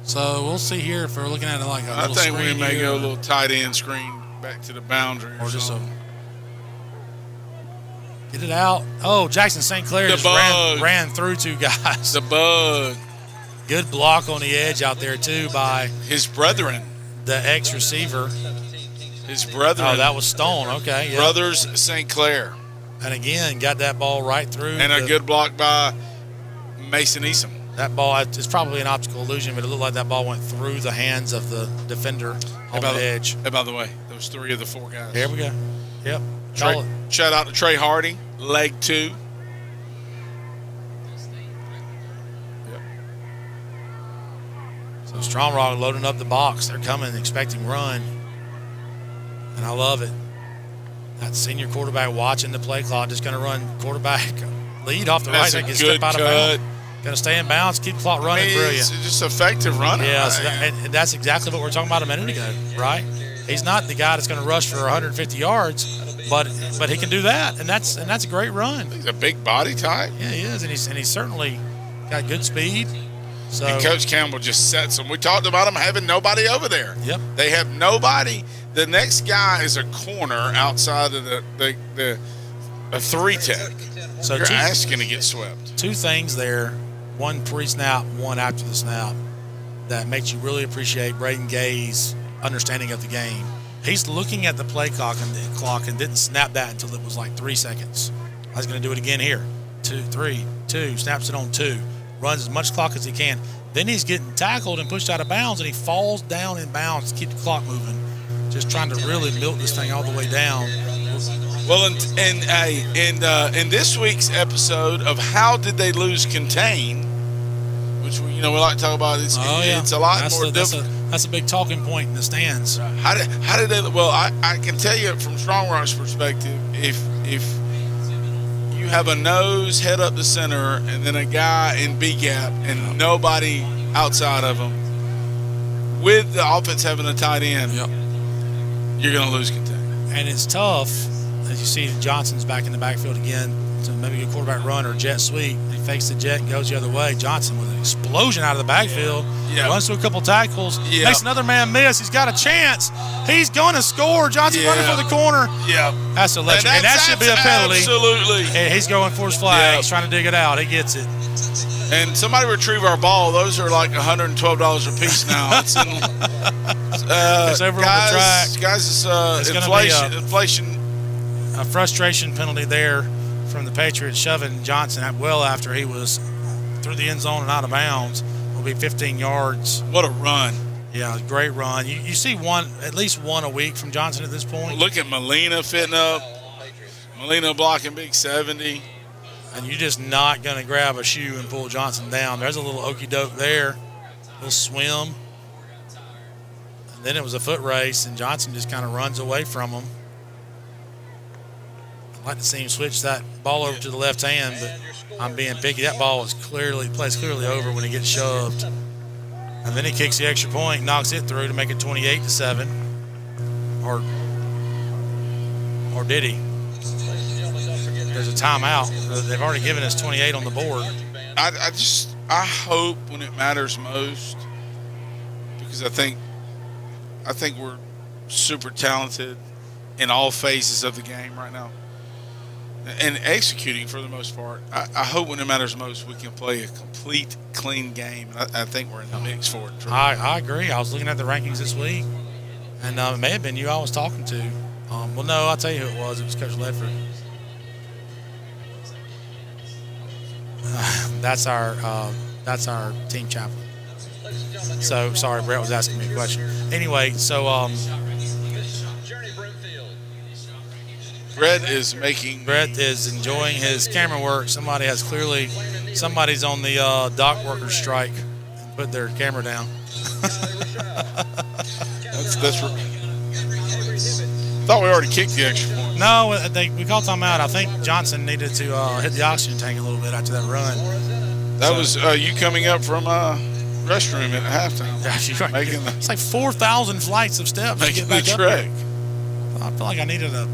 S3: So we'll see here if we're looking at it like a
S4: I
S3: little
S4: think
S3: screen
S4: we may
S3: here,
S4: go a little tight end screen back to the boundary.
S3: or just
S4: something.
S3: get it out. Oh, Jackson St. Clair
S4: The
S3: just
S4: bug.
S3: ran through 2 guys.
S4: The bug.
S3: Good block on the edge out there too by
S4: His brethren.
S3: the ex-receiver.
S4: His brethren.
S3: Oh, that was Stone. Okay, yeah.
S4: Brothers St. Clair.
S3: And again, got that ball right through.
S4: And a good block by Mason Eason.
S3: That ball, it's probably an optical illusion, but it looked like that ball went through the hands of the defender on the edge.
S4: And by the way, those 3 of the 4 guys.
S3: Here we go. Yep.
S4: Shout out to Trey Hardy, leg 2.
S3: So Strong Rock loading up the box. They're coming, expecting run. And I love it. That senior quarterback watching the play clock, just going to run quarterback lead off the right.
S4: That's a
S3: Get
S4: good
S3: step out of
S4: cut.
S3: bounds. Going to stay in bounds, keep the clock running. Brilliant.
S4: It's just effective running.
S3: Yeah, so and that's exactly what we were talking about a minute ago, right? He's not the guy that's going to rush for 150 yards, but he can do that, and that's a great run.
S4: He's a big body type.
S3: Yeah, he is, and he's certainly got good speed. So
S4: And Coach Campbell just sets them. We talked about them having nobody over there.
S3: Yep.
S4: They have nobody. The next guy is a corner outside of the 3 tech.
S3: So
S4: you're asking to get swept.
S3: 2 things there, one pre-snap, one after the snap, that makes you really appreciate Braden Gay's understanding of the game. He's looking at the play clock and didn't snap that until it was like 3 seconds. I was going to do it again here. 2, 3, 2, snaps it on 2, runs as much clock as he can. Then he's getting tackled and pushed out of bounds, and he falls down in bounds to keep the clock moving, just trying to really milk this thing all the way down.
S4: Well, in this week's episode of How Did They Lose Contain, which we like to talk about, it's a lot more difficult.
S3: That's a big talking point in the stands.
S4: How did they? Well, I can tell you from Strong Rock's perspective, if you have a nose head up the center and then a guy in B gap and nobody outside of him, with the offense having a tight end, you're going to lose contact.
S3: And it's tough, as you see Johnson's back in the backfield again, to maybe a quarterback run or jet sweep. He fakes the jet and goes the other way. Johnson with an explosion out of the backfield. Runs through a couple tackles. Makes another man miss. He's got a chance. He's going to score. Johnson running for the corner. That's electric. And that should be a penalty.
S4: Absolutely.
S3: And he's going for his flag. He's trying to dig it out. He gets it.
S4: And somebody retrieve our ball. Those are like $112 a piece now. It's
S3: over on the track.
S4: Guys, it's inflation.
S3: A frustration penalty there from the Patriots, shoving Johnson well after he was through the end zone and out of bounds. Will be 15 yards.
S4: What a run.
S3: Yeah, great run. You see at least one a week from Johnson at this point.
S4: Look at Molina fitting up. Molina blocking big 70.
S3: And you're just not going to grab a shoe and pull Johnson down. There's a little okey doke there. A little swim. And then it was a foot race, and Johnson just kind of runs away from him. I'd like to see him switch that ball over to the left hand, but I'm being picky. That ball plays clearly over when he gets shoved. And then he kicks the extra point, knocks it through to make it 28-7. Or did he? There's a timeout. They've already given us 28 on the board.
S4: I hope when it matters most, because I think we're super talented in all phases of the game right now, and executing for the most part. I hope when it matters most, we can play a complete, clean game. I think we're in the mix for it.
S3: I agree. I was looking at the rankings this week, and it may have been you I was talking to. Well, no, I'll tell you who it was. It was Coach Ledford. That's our team chaplain. So sorry, Brett was asking me a question. Anyway, so
S4: Brett
S3: is enjoying his camera work. Somebody's on the dock workers strike and put their camera down.
S4: Thought we already kicked the extra point.
S3: No, we called timeout. I think Johnson needed to hit the oxygen tank a little bit after that run.
S4: That was you coming up from restroom at halftime.
S3: Yeah, it's like 4,000 flights of steps to get back up there. I feel like I needed a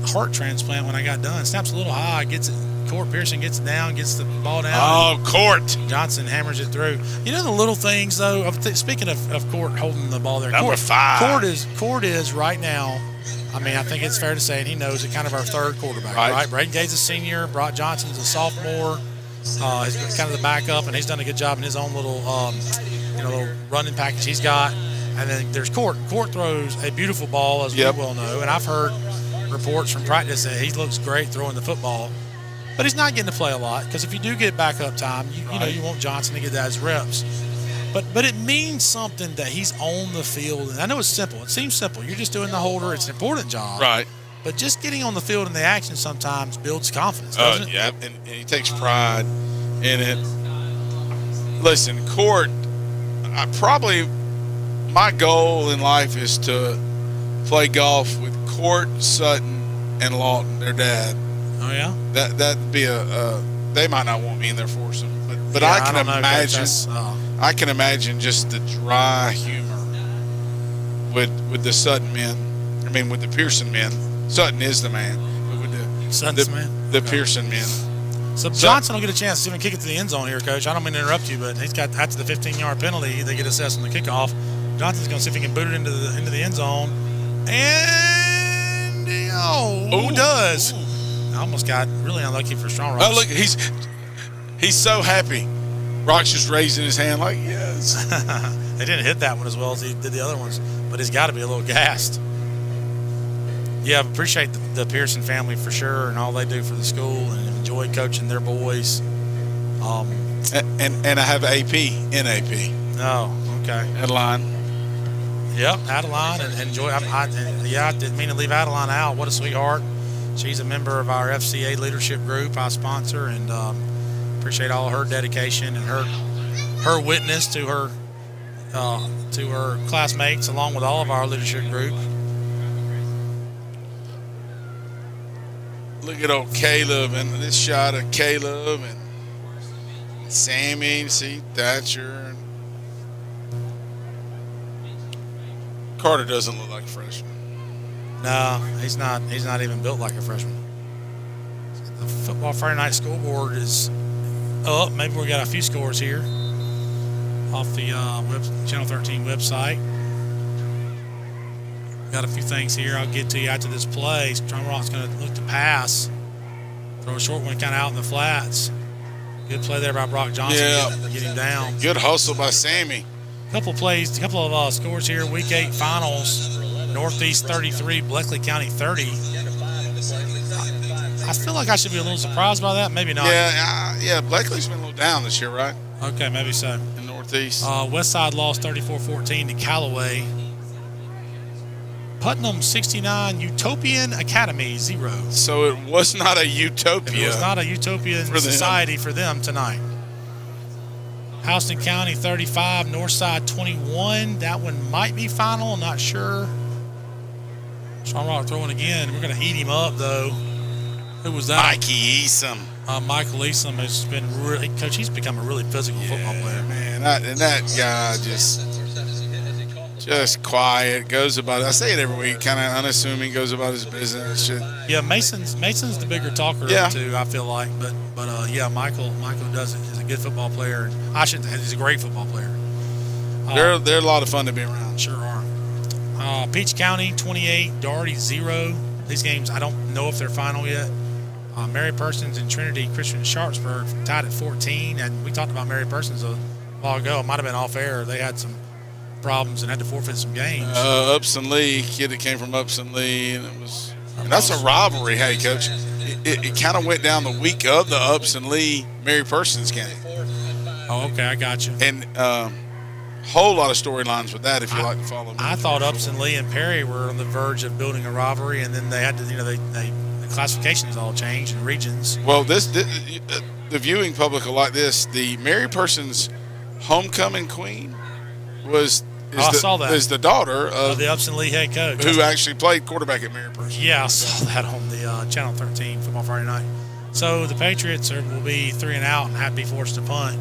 S3: heart transplant when I got done. Snaps a little high, gets it Court Pearson gets down, gets the ball down.
S4: Oh, Court.
S3: Johnson hammers it through. You know the little things, though. Speaking of Court holding the ball there,
S4: Number 5.
S3: Court is right now. I mean, I think it's fair to say, and he knows it, kind of our third quarterback, right? Braden Gates is a senior. Brock Johnson's a sophomore. He's kind of the backup, and he's done a good job in his own little, little running package he's got. And then there's Court. Court throws a beautiful ball, as we well know. And I've heard reports from practice that he looks great throwing the football. But he's not getting to play a lot because if you do get backup time, you want Johnson to get those reps. But it means something that he's on the field. And I know it's simple. It seems simple. You're just doing the holder. It's an important job.
S4: Right.
S3: But just getting on the field and the action sometimes builds confidence, doesn't it?
S4: Yeah, and he takes pride in it. Listen, Court, my goal in life is to play golf with Court, Sutton, and Lawton, their dad.
S3: Oh, yeah?
S4: That'd be they might not want me in their foursome, but I can imagine. I can imagine just the dry humor with the Sutton men. I mean, with the Pearson men. Sutton is the man. But with the Pearson men.
S3: So Johnson will get a chance to even kick it to the end zone here, Coach. I don't mean to interrupt you, but he's got after the 15-yard penalty, they get assessed on the kickoff. Johnson's going to see if he can boot it into the end zone, and he does. I almost got really unlucky for Strong Rocks.
S4: Oh, look, he's so happy. Rock's just raising his hand like, yes.
S3: They didn't hit that one as well as he did the other ones, but he's got to be a little gassed. Yeah, I appreciate the Pearson family for sure and all they do for the school and enjoy coaching their boys.
S4: And I have AP in AP.
S3: Oh, okay.
S4: Adeline.
S3: Yep, Adeline and enjoy. I didn't mean to leave Adeline out. What a sweetheart. She's a member of our FCA leadership group I sponsor, and appreciate all her dedication and her witness to her classmates along with all of our leadership group.
S4: Look at old Caleb and this shot of Caleb and Sammy, see Thatcher. Carter doesn't look like a freshman.
S3: No, he's not. He's not even built like a freshman. The Football Friday Night scoreboard is up. Maybe we got a few scores here off the Channel 13 website. Got a few things here I'll get to you after this play. Strong Rock's going to look to pass. Throw a short one kind of out in the flats. Good play there by Brock Johnson.
S4: Yeah.
S3: Get him down.
S4: Good hustle by Sammy.
S3: Couple of scores here. Week 8 finals. Northeast 33, Bleckley County 30. I feel like I should be a little surprised by that. Maybe not.
S4: Yeah. Bleckley's been a little down this year, right?
S3: Okay, maybe so.
S4: In Northeast.
S3: Westside lost 34-14 to Callaway. Putnam 69, Utopian Academy 0.
S4: So it was not a utopia.
S3: It was not a utopian society for them tonight. Houston County 35, Northside 21. That one might be final. I'm not sure. Strong Rock throwing again. We're going to heat him up, though. Who was that?
S4: Mikey Easom.
S3: Michael Easom has been really, Coach, he's become a really physical football player.
S4: Man, that guy just quiet, goes about it. I say it every week, kind of unassuming, goes about his business.
S3: Yeah, Mason's the bigger talker of the two, I feel like. But Michael does it. He's a good football player. He's a great football player.
S4: They're a lot of fun to be around.
S3: Sure are. Peach County 28, Doherty 0. These games, I don't know if they're final yet. Mary Persons and Trinity Christian Sharpsburg tied at 14. And we talked about Mary Persons a while ago. It might have been off air. They had some problems and had to forfeit some games.
S4: Upson Lee, kid that came from Upson Lee, and that's a rivalry. Hey, Coach, it kind of went down the week of the Upson Lee Mary Persons game.
S3: Oh, okay, I got you.
S4: And whole lot of storylines with that if you like to follow me.
S3: I thought Upson Lee and Perry were on the verge of building a rivalry, and then they had to, the classifications all changed and regions.
S4: Well, the viewing public will like this. The Mary Persons homecoming queen is the daughter of
S3: the Upson Lee head coach,
S4: who actually played quarterback at Mary Persons.
S3: Yeah, I saw that on the Channel 13 Football Friday Night. So the Patriots will be 3 and out and have to be forced to punt.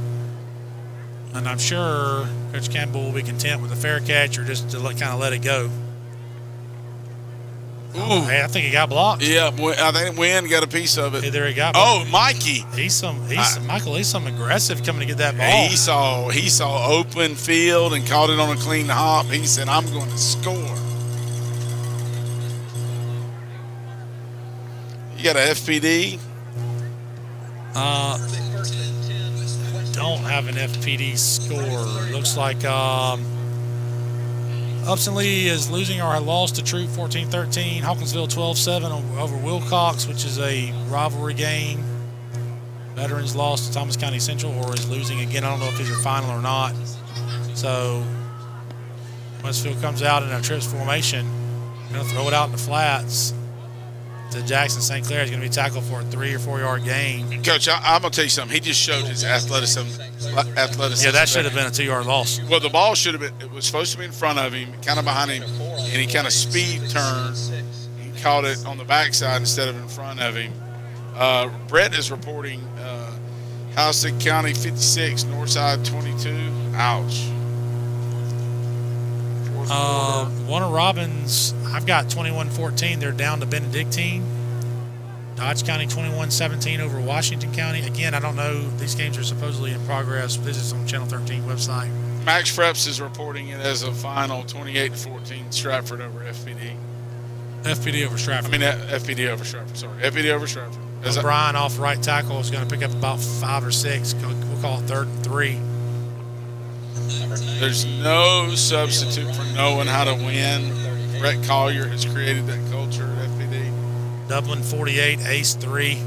S3: And I'm sure Coach Campbell will be content with a fair catch or just to kind of let it go.
S4: Ooh.
S3: Hey, I think he got blocked.
S4: Yeah, I think Wynn got a piece of it.
S3: Hey, there he got.
S4: Oh, Mikey.
S3: Michael. He's some aggressive coming to get that ball.
S4: He saw open field and caught it on a clean hop. He said, "I'm going to score." You got a FPD?
S3: Don't have an FPD score. Looks like Upson Lee is losing or lost to Troop 14-13. Hawkinsville 12-7 over Wilcox, which is a rivalry game. Veterans lost to Thomas County Central or is losing again. I don't know if these are final or not. So Westfield comes out in a trips formation. Going to throw it out in the flats to Jackson St. Clair. Is going to be tackled for a 3 or 4 yard gain.
S4: Coach, I'm going to tell you something. He just showed his athleticism.
S3: Yeah, that should have been a 2 yard loss.
S4: Well, the ball should have been, it was supposed to be in front of him, kind of behind him, and he kind of speed turned. He caught it on the backside instead of in front of him. Brett is reporting Houston County 56, Northside 22. Ouch.
S3: Warner Robins, I've got 21-14. They're down to Benedictine. Dodge County 21-17 over Washington County. Again, I don't know. These games are supposedly in progress. This is on Channel 13 website.
S4: Max Preps is reporting it as a final 28-14 Stratford over FPD.
S3: FPD over Stratford.
S4: I mean, FPD over Stratford. Sorry, FPD over Stratford.
S3: Brian off right tackle is going to pick up about 5 or 6. We'll call it 3rd and 3.
S4: There's no substitute for knowing how to win. Brett Collier has created that culture at FPD.
S3: Dublin 48, Ace 3.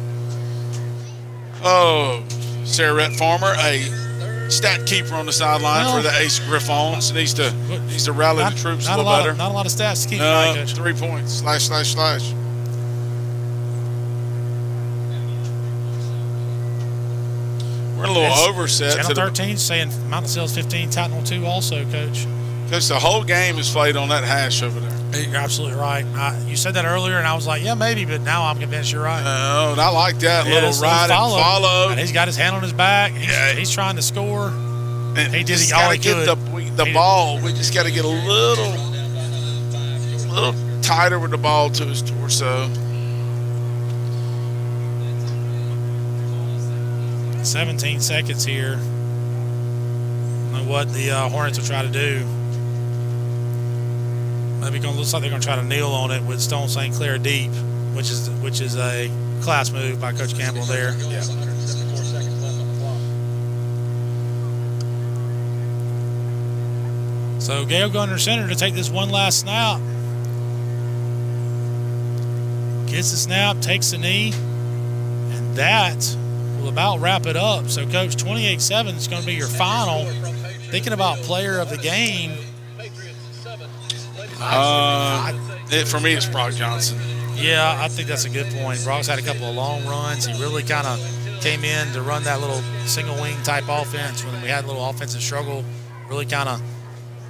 S4: Oh, Sarah Rhett Farmer, a stat keeper on the sideline for the Ace Griffons. Needs to rally the troops a little better.
S3: Not a lot of stats to keep.
S4: 3 points. ///. We're in a little overset.
S3: Channel 13 saying Mountain Sales 15, Tattnall 2 also, Coach.
S4: Because the whole game is played on that hash over there.
S3: You're absolutely right. You said that earlier, and I was like, yeah, maybe, but now I'm convinced you're right.
S4: No, I like that little ride and follow.
S3: And he's got his hand on his back. He's trying to score.
S4: And
S3: he did
S4: all
S3: he could.
S4: The ball. We just got to get a little tighter with the ball to his torso.
S3: 17 seconds here. I don't know what the Hornets will try to do. Maybe looks like they're going to try to kneel on it with Stone St. Clair deep, which is a class move by Coach Campbell there.
S4: Yeah.
S3: So Gale going under center to take this one last snap. Gets the snap, takes the knee, and that will about wrap it up. So, Coach, 28-7 is going to be your final. Thinking about player of the game.
S4: For me, it's Brock Johnson.
S3: Yeah, I think that's a good point. Brock's had a couple of long runs. He really kind of came in to run that little single wing type offense when we had a little offensive struggle. Really kind of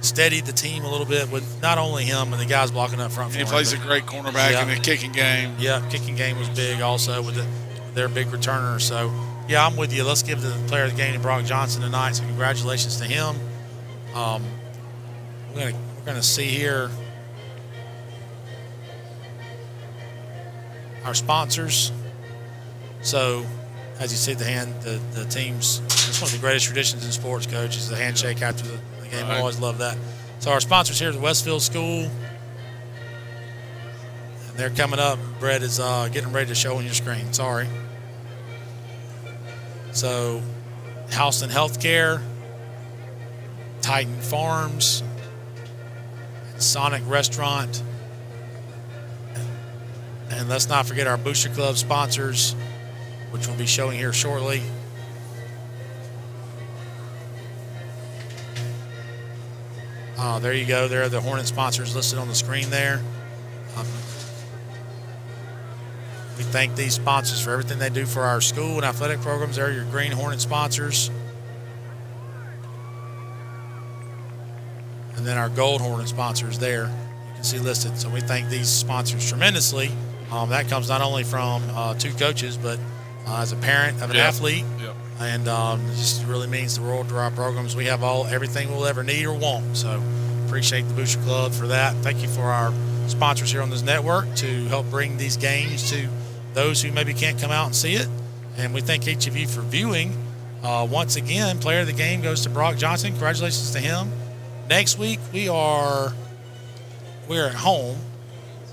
S3: steadied the team a little bit with not only him and the guys blocking up front.
S4: He plays a great cornerback in the kicking game.
S3: Yeah, kicking game was big also with their big returner. So, yeah, I'm with you. Let's give the player of the game to Brock Johnson tonight. So, congratulations to him. We're gonna see here our sponsors. So, as you see, the teams. It's one of the greatest traditions in sports, Coach, is the handshake after the game. I always love that. So, our sponsors here is Westfield School. And they're coming up. Brett is getting ready to show on your screen. Sorry. So, Houston Healthcare, Titan Farms, Sonic Restaurant, and let's not forget our Booster Club sponsors, which we'll be showing here shortly. There you go. There are the Hornet sponsors listed on the screen there. We thank these sponsors for everything they do for our school and athletic programs. They're your Green Hornet sponsors. And then our Gold Hornet sponsors there, you can see listed. So we thank these sponsors tremendously. That comes not only from 2 coaches, but as a parent of an athlete.
S4: Yep.
S3: And it just really means the world to our programs. We have everything we'll ever need or want. So appreciate the Booster Club for that. Thank you for our sponsors here on this network to help bring these games to those who maybe can't come out and see it. And we thank each of you for viewing. Once again, player of the game goes to Brock Johnson. Congratulations to him. Next week, we're at home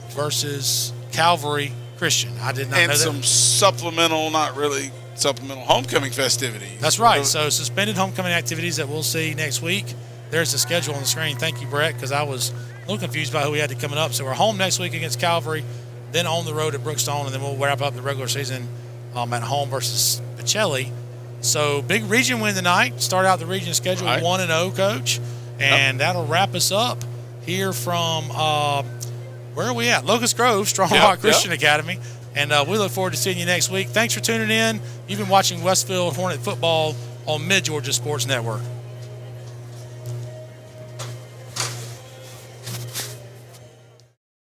S3: versus Calvary Christian. I did not know that.
S4: And some supplemental, not really supplemental, homecoming festivities.
S3: That's right. So suspended homecoming activities that we'll see next week. There's the schedule on the screen. Thank you, Brett, because I was a little confused by who we had to coming up. So we're home next week against Calvary, then on the road at Brookstone, and then we'll wrap up the regular season at home versus Pacelli. So big region win tonight. Start out the region schedule 1-0, Coach. And that'll wrap us up here from, where are we at? Locust Grove, Strong Rock Christian Academy. And we look forward to seeing you next week. Thanks for tuning in. You've been watching Westfield Hornet football on Mid-Georgia Sports Network.